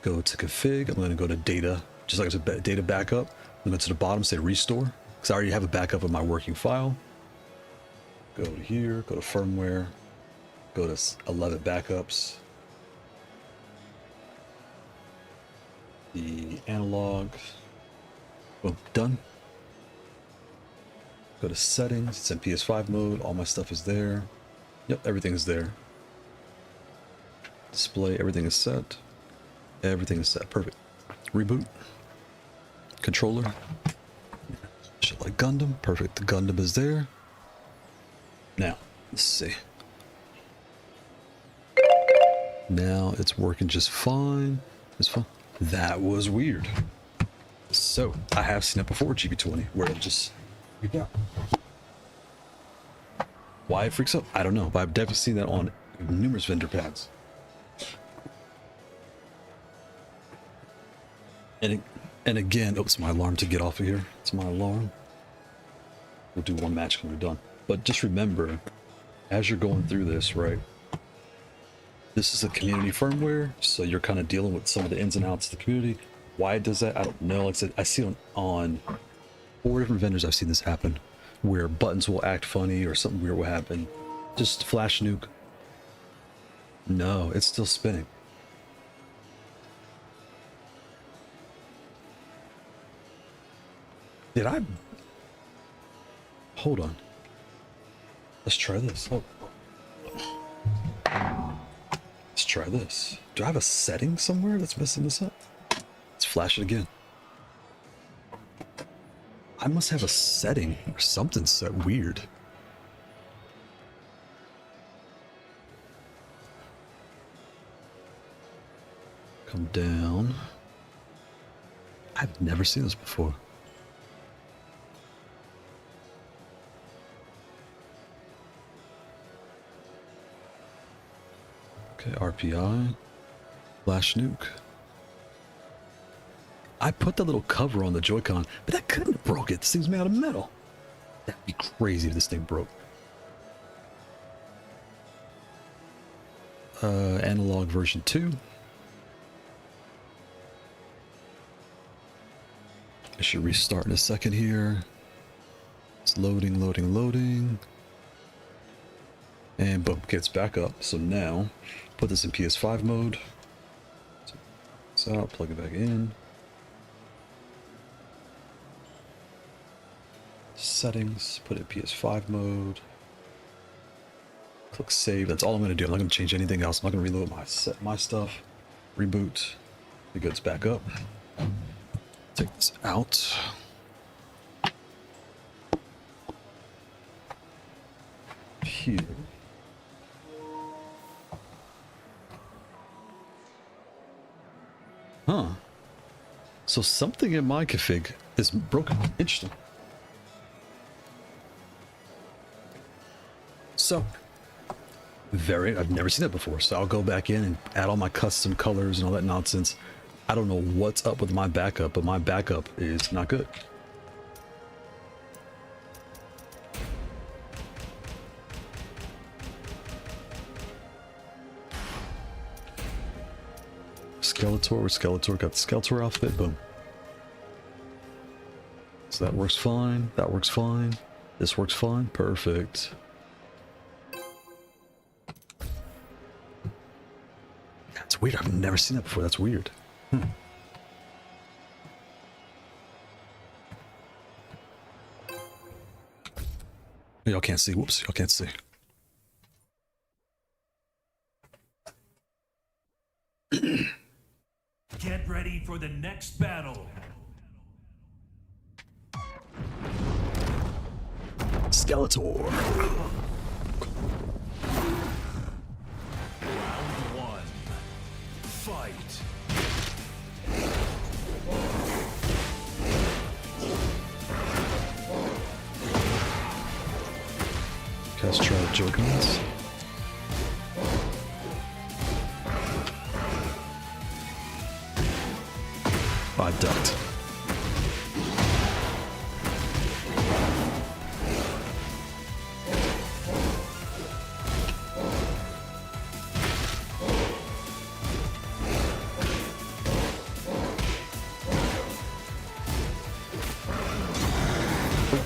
Go to config. I'm going to go to data, just like it's a data backup. I'm going to the bottom, say restore, because I already have a backup of my working file. Go to here, go to firmware, go to 11 backups. The analog. Boom, done. Go to settings. It's in PS5 mode. All my stuff is there. Yep, everything is there. Display, everything is set. Everything is set. Perfect. Reboot. Controller. Shit like Gundam. Perfect. The Gundam is there. Now, let's see. Now it's working just fine. It's fine. That was weird. So, I have seen it before, GB20, where it just freaked out. Why it freaks out, I don't know, but I've definitely seen that on numerous vendor pads. And again, oops, my alarm to get off of here. It's my alarm. We'll do one match when we're done. But just remember, as you're going through this, right? This is a community firmware, so you're kind of dealing with some of the ins and outs of the community. Why it does that, I don't know. Like I said, I see on 4 different vendors I've seen this happen, where buttons will act funny or something weird will happen. Just flash nuke. No, it's still spinning. Did I? Hold on. Let's try this. Oh. Let's try this. Do I have a setting somewhere that's messing this up? Let's flash it again. I must have a setting or something set weird. Come down. I've never seen this before. Okay, RPI, flash nuke. I put the little cover on the Joy-Con, but that couldn't have broke it. This thing's made out of metal. That'd be crazy if this thing broke. Analog version 2. I should restart in a second here. It's loading, loading, loading. And boom, gets back up. So now, put this in PS5 mode. So I'll plug it back in. Settings, put it in PS5 mode. Click save. That's all I'm going to do. I'm not going to change anything else. I'm not going to reload my stuff. Reboot. It goes back up. Take this out. Here. Huh. So something in my config is broken. Interesting. So, I've never seen that before. So I'll go back in and add all my custom colors and all that nonsense. I don't know what's up with my backup, but my backup is not good. Skeletor, got the Skeletor outfit, boom. So that works fine, that works fine, this works fine, perfect. That's weird, I've never seen that before, that's weird. Y'all can't see, whoops, y'all can't see. Get ready for the next battle. Skeletor. Round 1. Fight. Let's try the Joycons. I ducked.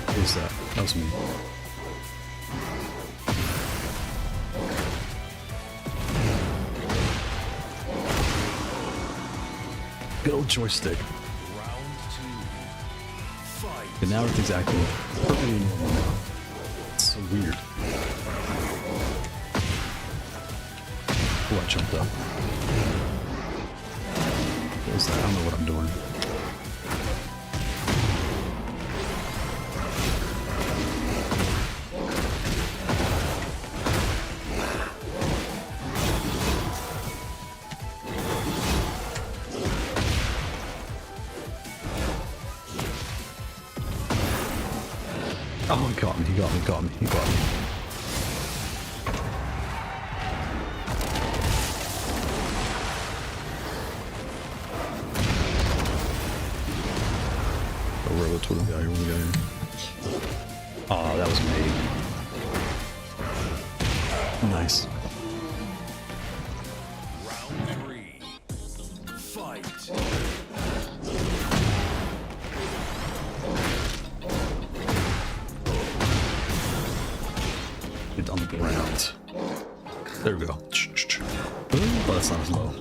What is that? That was me. Good old joystick. Round 2. Fight. And now everything's acting perfectly normal now. It's so weird. Oh, I jumped up. What was that? I don't know what I'm doing. Oh, he got me, he got me, got me, he got me. Oh, railroad to the guy here, what do we got here? Oh, that was me. Nice. Round 3. Fight. Get on the ground. There we go. Oh, that's not as low.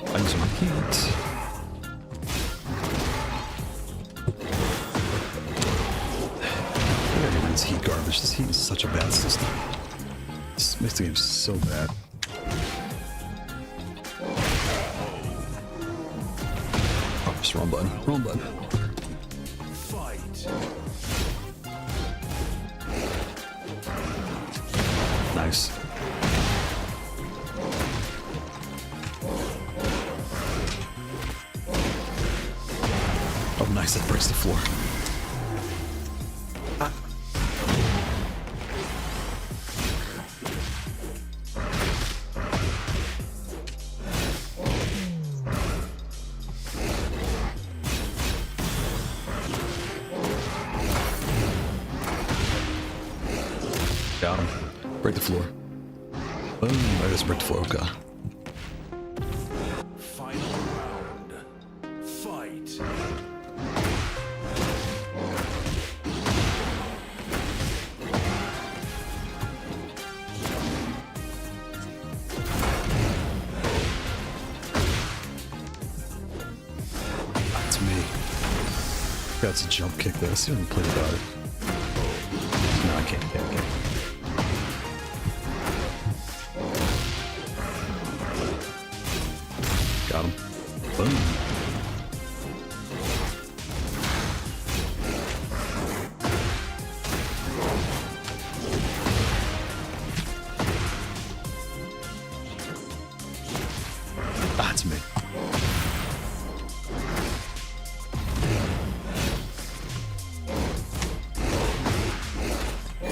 I use my heat. This heat garbage. This heat is such a bad system. This makes the game so bad. Oh, just wrong button. Wrong button. Fight. Nice. Oh, nice. That breaks the floor. Got him. Break the floor. Boom. I just break the floor. Okay. Final round. Fight. That's me. That's a jump kick there. Let's see if I can play without it. No, I can't. Got him. Boom. That's me.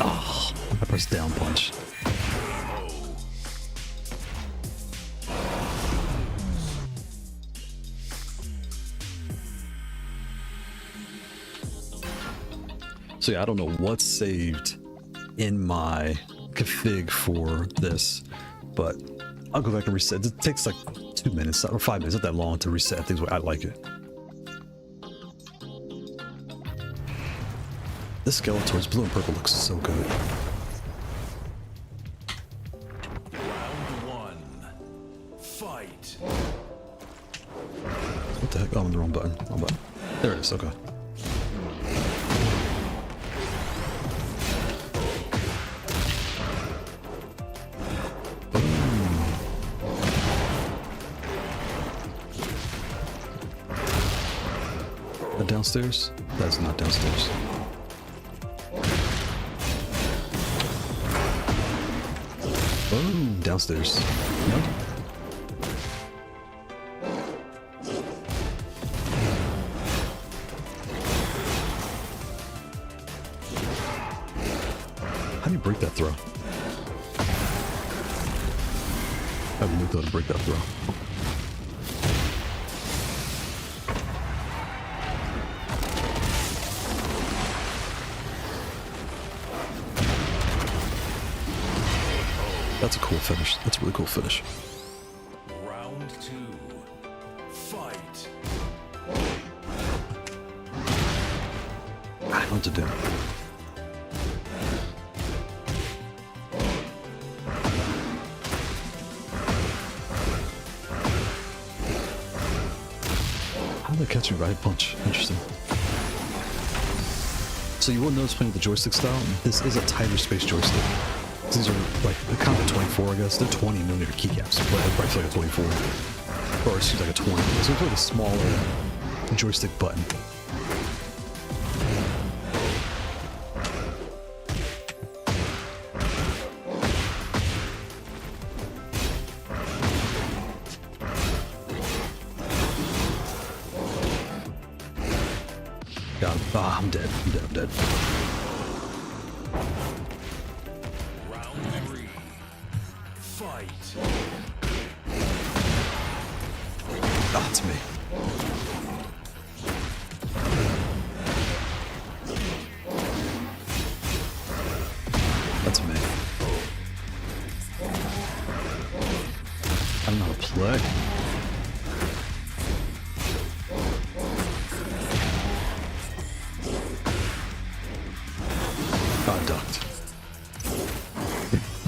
Oh, I pressed down punch. So yeah, I don't know what's saved in my config for this, but I'll go back and reset. It takes like 2 minutes or 5 minutes, not that long to reset things. I like it. This Skeletor's blue and purple looks so good. Round 1. Fight. What the heck? Oh, I'm on the wrong button. Wrong button. There it is. Okay. Downstairs? That's not downstairs. Boom! Downstairs. No? How do you break that throw? I have no clue how to break that throw. That's a cool finish. That's a really cool finish. Round 2. Fight. I don't know what to do. How did they catch me right punch? Interesting. So you will notice playing with the joystick style, this is a tighter space joystick. These are like kind of a 24, I guess. They're 20mm keycaps, but I probably feel like a 24. Or excuse me, like a 20. So we play with a smaller joystick button. Ah, I'm dead. I'm dead. I'm dead. Round 3. Fight. Ah, it's me. That's me. I don't know how to play. Oh, I ducked.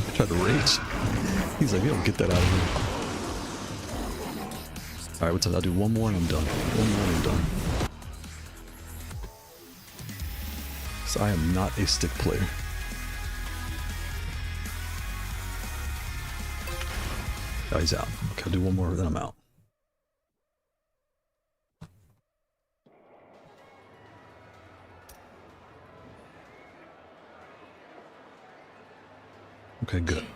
I tried to rage. He's like, yo, get that out of here. Alright, what's up? I'll do one more and I'm done. One more and I'm done. So I am not a stick player. Oh, he's out. Okay, I'll do one more, then I'm out. Okay, good.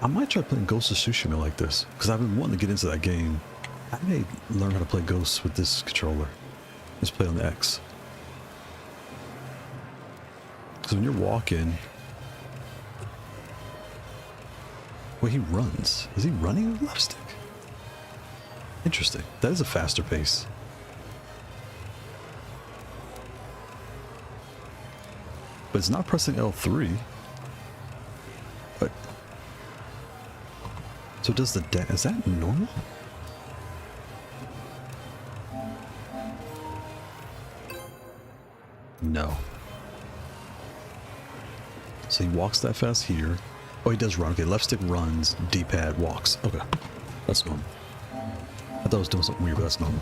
I might try playing Ghost of Tsushima like this, because I've been wanting to get into that game. I may learn how to play Ghosts with this controller. Just play on the X. Because when you're walking... Well, he runs. Is he running with left stick? Interesting. That is a faster pace. But it's not pressing L3. But... So does the dash... Is that normal? No. So he walks that fast here. Oh, he does run. Okay, left stick runs, D-pad walks. Okay, that's normal. I thought I was doing something weird, but that's normal.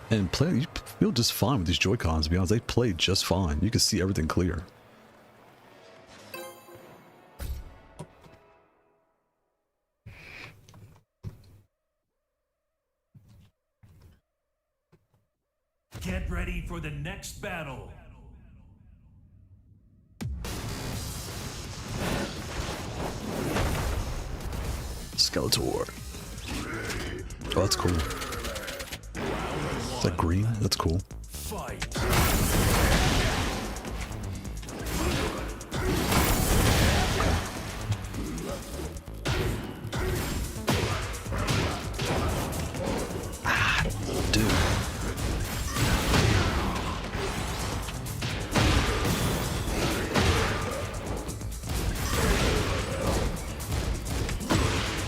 And play, you feel just fine with these Joy-Cons, to be honest. They play just fine. You can see everything clear. Get ready for the next battle. Skeletor. Oh, that's cool. Is that green? That's cool. Fight. Ah, dude.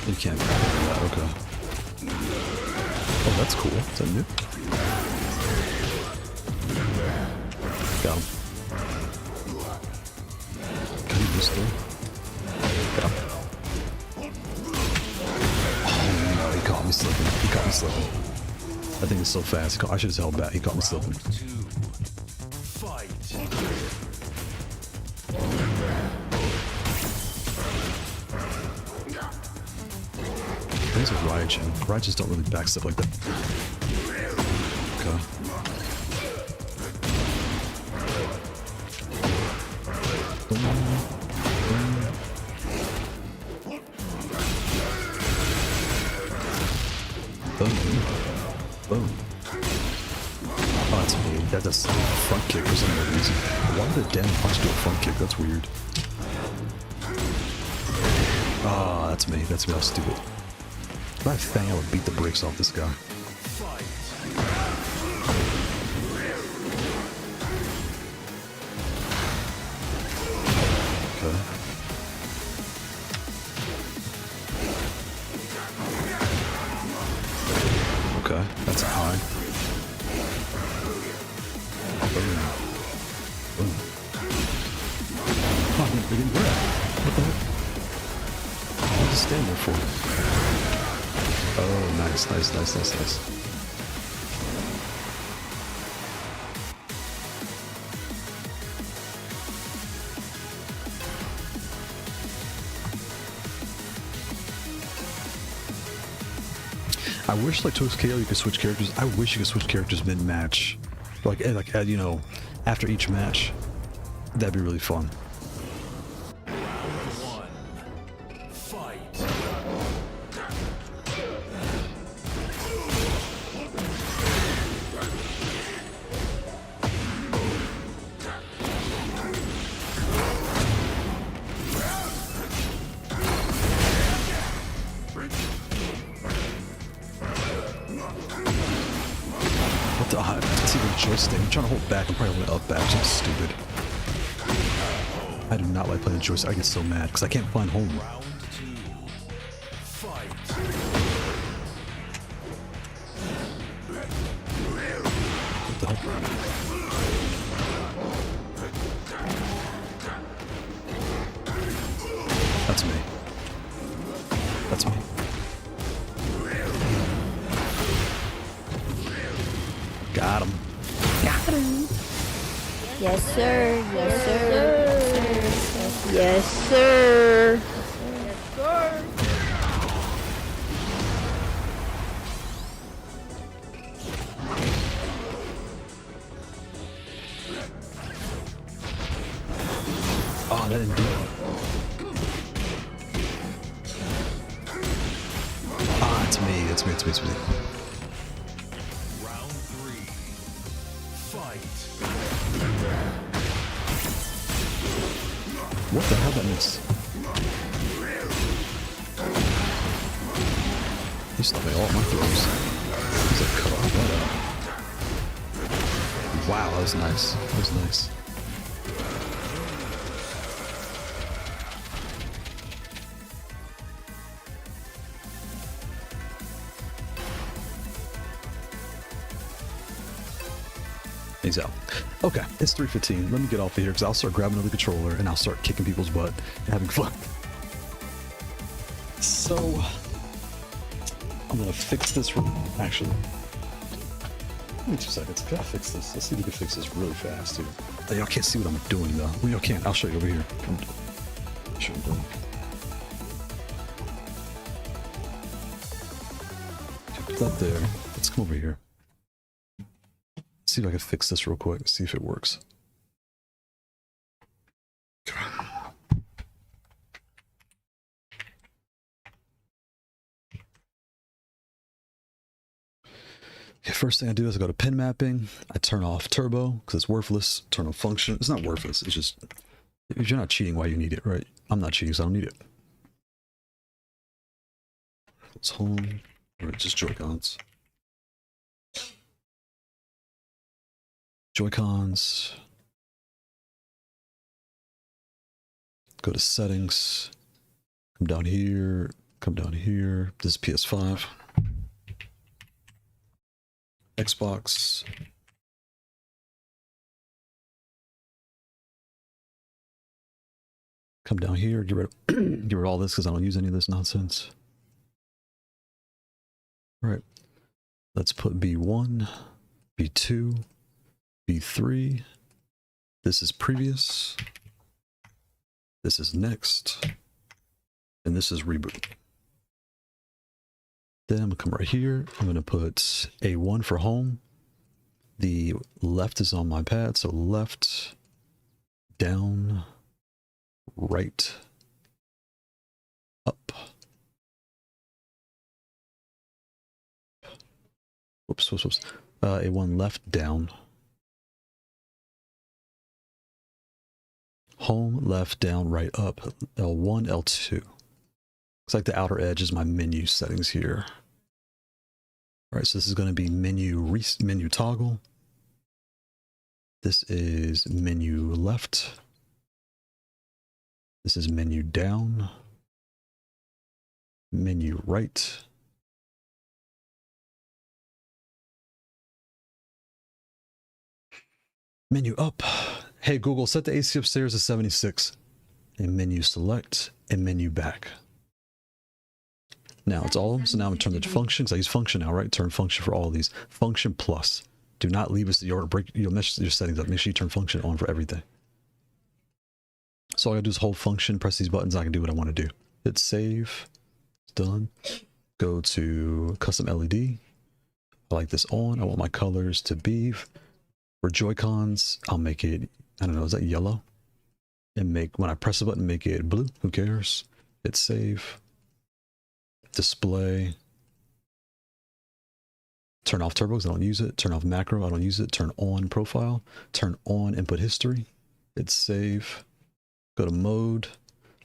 You can't do that, okay. Oh, that's cool. Is that new? Got him. Can he just do? Got him. Oh no, he caught me slipping. He caught me slipping. That thing is so fast. I should have held back. He caught me slipping. Fight. These are Raijin. Raijins don't really backstep like that. Okay. Boom. Boom. Oh, that's weird. That does a front kick for some reason. Why would a damn punch do a front kick? That's weird. Ah, that's me. That's me. I was stupid. If I had Fang, I would beat the brakes off this guy. Okay. Okay, that's a high. Boom. Boom. Oh, we didn't grab. What the heck? What is stand there for? Oh, nice, nice, nice, nice, nice. I I wish like Twix KO you could switch characters. I wish you could switch characters mid-match. Like you know, after each match. That'd be really fun. Round 1. Fight. What the? It's even a joystick. I'm trying to hold back. I'm probably holding up back. It's stupid. I do not like playing joystick. I get so mad because I can't find home. Round 2. Fight. What the hell? That's me. That's me. Got him. Got him. Yes, sir. Yes, sir. Yes, sir. Yes, sir. Oh, that didn't do it. Ah, it's me. It's me. It's me. It's me. Round 3. Fight. What the hell that miss? He's stopping all my throws. He's like, cut off that up. Wow, that was nice. That was nice. He's out. Okay, it's 3:15. Let me get off of here because I'll start grabbing another controller and I'll start kicking people's butt and having fun. So, I'm gonna fix this. Actually, give me 2 seconds. I gotta fix this. Let's see if we can fix this really fast, too. Oh, y'all can't see what I'm doing though. Well, y'all can't. I'll show you over here. I'll show you what I'm doing. Put that there. Let's come over here. See if I can fix this real quick. See if it works. Okay, first thing I do is I go to pin mapping. I turn off turbo because it's worthless. Turn on function. It's not worthless. It's just if you're not cheating, why you need it, right? I'm not cheating, so I don't need it. It's home. Or just Joycons. Joycons. Go to settings. Come down here. Come down here. This is PS5. Xbox. Come down here. Get rid of all this because I don't use any of this nonsense. All right. Let's put B1, B2. B3, this is previous, this is next, and this is reboot. Then I'm gonna come right here, I'm gonna put A1 for home. The left is on my pad, so left, down, right, up. Whoops. A1 left, down. Home, left, down, right, up. L1, L2. Looks like the outer edge is my menu settings here. All right, so this is going to be menu toggle. This is menu left. This is menu down. Menu right. Menu up. Hey Google, set the AC upstairs to 76. And menu select and menu back. Now it's all of them. So now I'm going to turn the functions. I use function now, right? Turn function for all of these. Function plus. Do not leave us. You'll mess your settings up. Make sure you turn function on for everything. So all I gotta do is hold function, press these buttons. I can do what I want to do. Hit save. It's done. go to custom LED. I like this on. I want my colors to be for Joycons. I'll make it, I don't know, is that yellow? And make, when I press the button, make it blue. Who cares? Hit save. Display. Turn off turbos, I don't use it. Turn off macro, I don't use it. Turn on profile. Turn on input history. Hit save. Go to mode.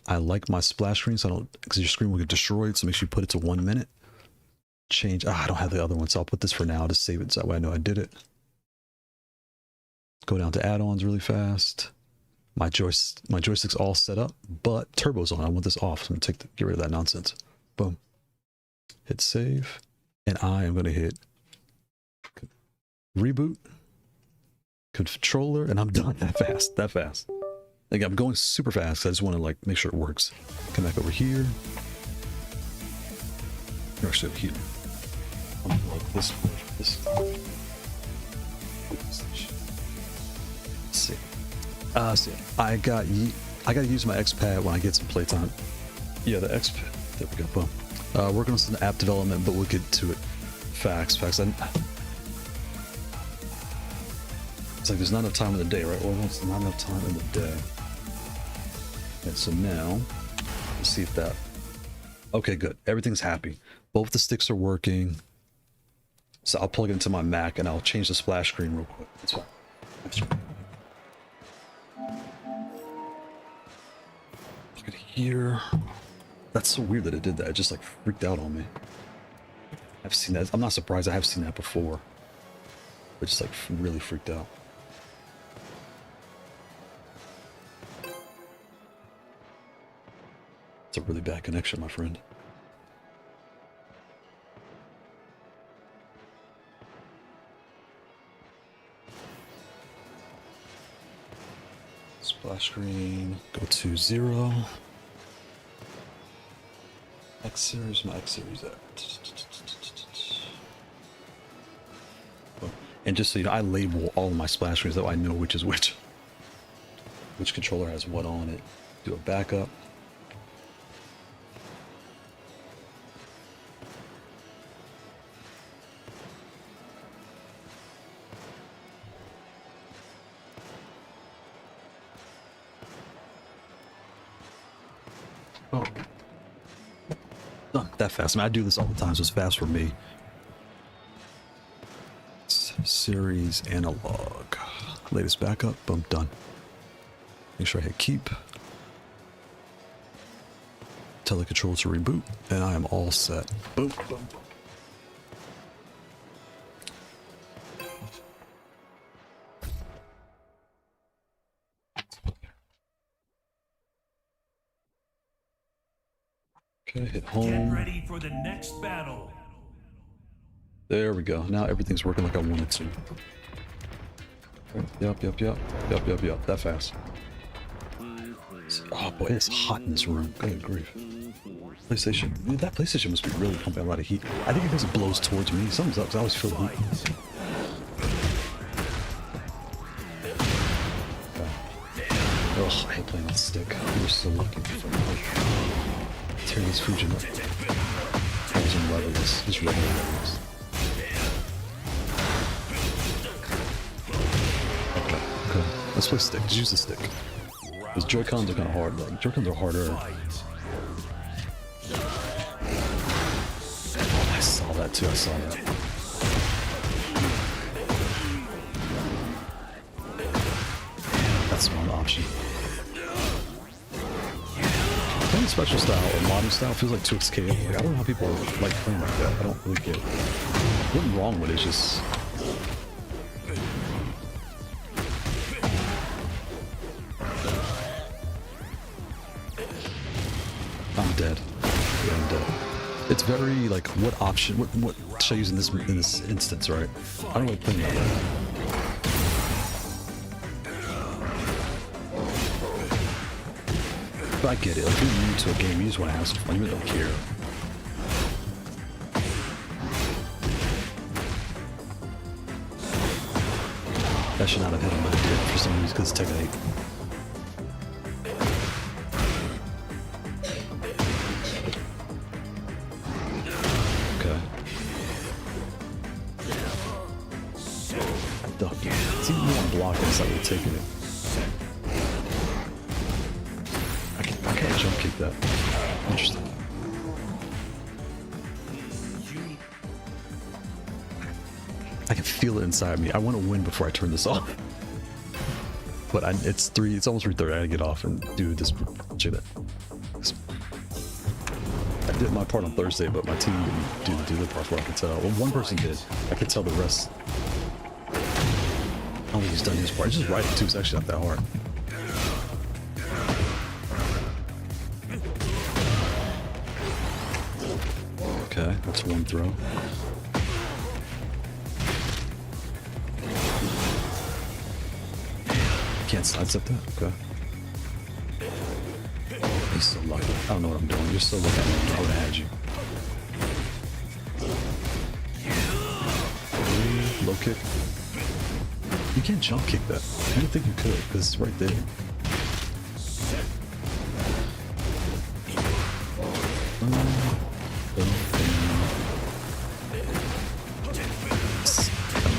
I like my splash screen, so I don't, because your screen will get destroyed, so make sure you put it to 1 minute. Change, I don't have the other one, so I'll put this for now to save it, so that way I know I did it. Go down to add-ons really fast. My joystick's all set up, but turbo's on. I want this off, so I'm gonna get rid of that nonsense. Boom. Hit save, and I am gonna hit reboot, controller, and I'm done. That fast. Like, I'm going super fast. I just want to like make sure it works. Come back over here. Or actually here. I'm like this. Let's see. So I gotta use my XPad when I get some playtime. Yeah, the XPad. There we go. Boom. Working on some app development, but we'll get to it. Facts. It's like there's not enough time in the day, right? Or it's not enough time in the day. And so now, let's see if that... Okay, good. Everything's happy. Both the sticks are working. So I'll plug it into my Mac and I'll change the splash screen real quick. That's fine. Look at here. That's so weird that it did that. It just like freaked out on me. I've seen that. I'm not surprised. I have seen that before. But just like really freaked out. It's a really bad connection, my friend. Splash screen, go to 0. X series, my X series at. And just so you know, I label all of my splash screens, so I know which is which. Which controller has what on it. Do a backup. Oh, done that fast. I mean, I do this all the time, so it's fast for me. Series analog. Latest backup. Boom, done. Make sure I hit keep. Tell the controller to reboot, and I am all set. Boom, boom, boom. Okay, hit home. Get ready for the next battle. There we go. Now everything's working like I want it to. Yep. That fast. Oh boy, it's hot in this room. Good grief. PlayStation. Dude, that PlayStation must be really pumping a lot of heat. I think because it blows towards me. Something's up, 'cause I always feel the heat. Ugh, I hate playing with the stick. You're so lucky. Tear this Fujin up. I was in Leverless. Just regular Leverless. Okay. Let's play stick. Just use the stick. Because Joycons are kind of hard. Like, Joycons are harder. Oh, I saw that too. I saw that. That's one option. Playing special style or modern style feels like 2XK. Like, I don't know how people like playing like that. I don't really get it. Nothing wrong with it. It's just... I'm dead. Yeah, I'm dead. It's very like, what option? What should I use in this instance? Right? I don't really play that way. But I get it. Like, if you're new to a game, you just want to have some fun. You really don't care. That should not have hit him, but it did for some reason because it's Tekken 8. guess I would have taken it. I can't jump kick that. Interesting. I can feel it inside me. I want to win before I turn this off. But it's almost 3:30. I gotta get off and do this. Check that. I did my part on Thursday, but my team didn't do the part where I could tell. Well, one person did. I could tell the rest. I don't think he's done his part. Just write it too. It's actually not that hard. Okay, that's one throw. Can't sidestep that? Okay. He's so lucky. I don't know what I'm doing. You're so lucky. I would have had you. Low kick. You can't jump kick that. I didn't think you could, because it's right there.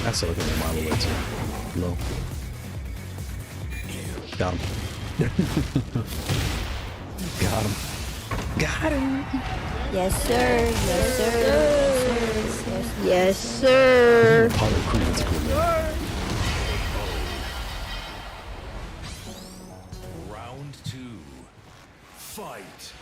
That's like a mile away too. Low. Got him. Got him. Got him. Yes, sir. Yes, sir. Yes, sir. Apollo Creed, that's cool, man. Round 2. Fight.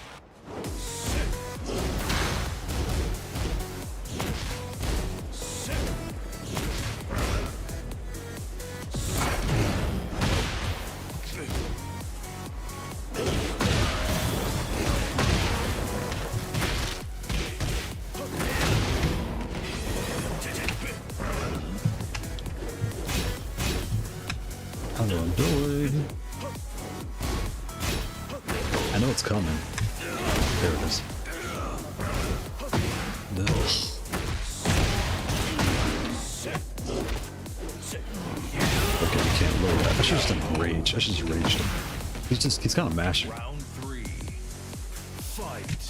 How I'm doing? I know it's coming. There it is. No. Okay, you can't load that. I should just done rage. I should just raged him. He's kind of mashing. Round 3. Fight.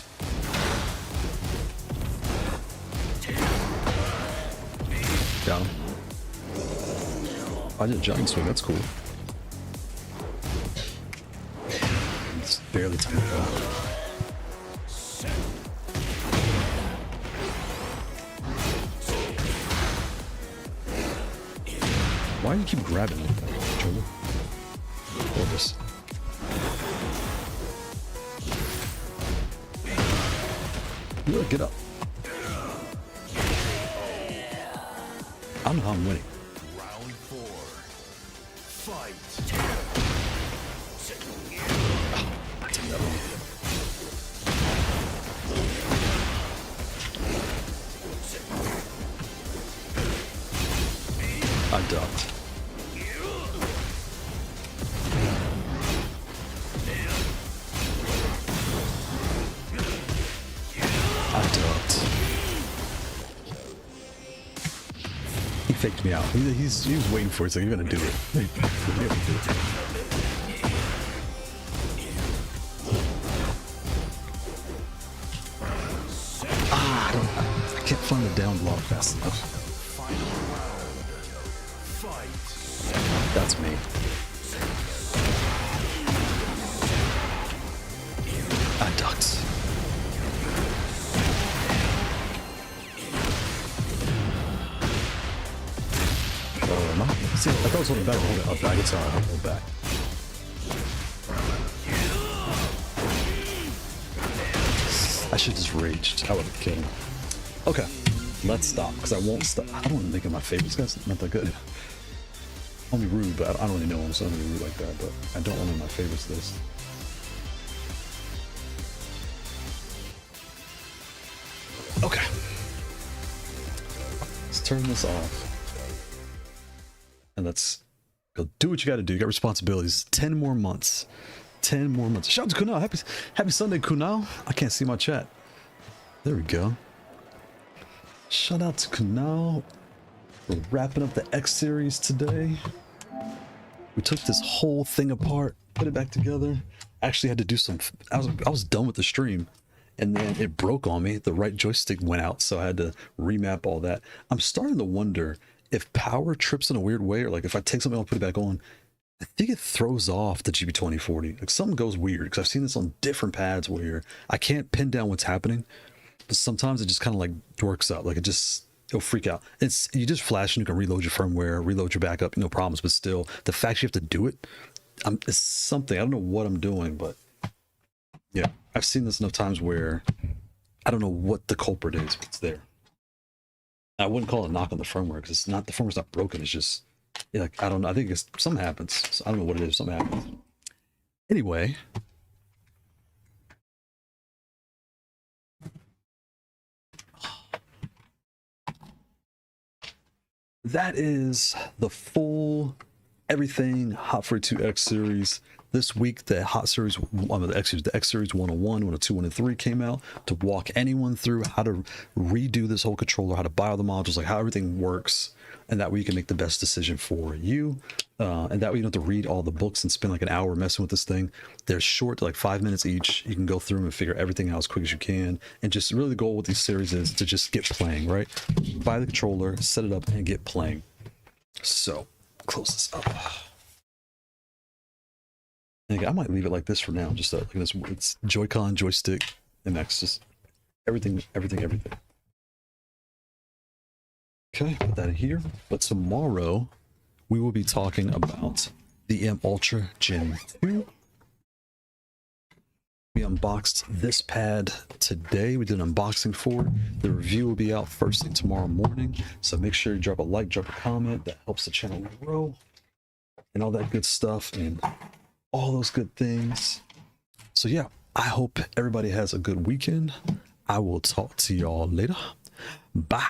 Got him. I did a giant swing. That's cool. It's barely time to go. Why do you keep grabbing me? Controller? Hold this. Look, get up. I don't know how I'm winning. Round 4. Fight. I did that wrong. I ducked. He faked me out. He was waiting for it. He's like, you're gonna do it. You're gonna do it. I can't find the down block fast enough. That's me. I ducked. See, I thought I was holding back. Hold it up. I guess I'll hold back. I should have just raged. I would have killed him. Okay, let's stop because I won't stop. I don't want to think of my favorites. Guys, not that good. I'll be rude, but I don't really know him, so I'm gonna be rude like that. But I don't want to know my favorites list. Okay, let's turn this off. And let's go do what you gotta do. You got responsibilities. 10 more months. 10 more months. Shout out to Kunal. Happy Sunday, Kunal. I can't see my chat. There we go. Shout out to Kunal. We're wrapping up the X series today. We took this whole thing apart, put it back together. Actually had to do some, I was done with the stream. And then it broke on me. The right joystick went out, so I had to remap all that. I'm starting to wonder if power trips in a weird way, or like if I take something, I'll put it back on, I think it throws off the GB2040. Like something goes weird, because I've seen this on different pads where I can't pin down what's happening, but sometimes it just kind of like works out. Like it'll freak out. You just flash and you can reload your firmware, reload your backup, no problems. But still, the fact you have to do it, it's something. I don't know what I'm doing, but yeah, I've seen this enough times where I don't know what the culprit is, but it's there. I wouldn't call it a knock on the firmware, because it's not, the firmware's not broken. It's just, yeah, like, I don't know. I think something happens. So I don't know what it is. Something happens. Anyway. That is the full everything Hot 42 X series. This week, the Hot Series, the X Series 101, 102, 103 came out to walk anyone through how to redo this whole controller, how to buy all the modules, like how everything works, and that way you can make the best decision for you. And that way you don't have to read all the books and spend like an hour messing with this thing. They're short, like 5 minutes each. You can go through them and figure everything out as quick as you can. And just really the goal with these series is to just get playing, right? Buy the controller, set it up, and get playing. So, close this up. I might leave it like this for now. Just like this, it's Joy-Con, joystick, MX, just everything. Okay, put that in here. But tomorrow we will be talking about the M Ultra Gen 2. We unboxed this pad today. We did an unboxing for it. The review will be out first thing tomorrow morning. So make sure you drop a like, drop a comment. That helps the channel grow and all that good stuff. And all those good things. So yeah, I hope everybody has a good weekend. I will talk to y'all later. Bye.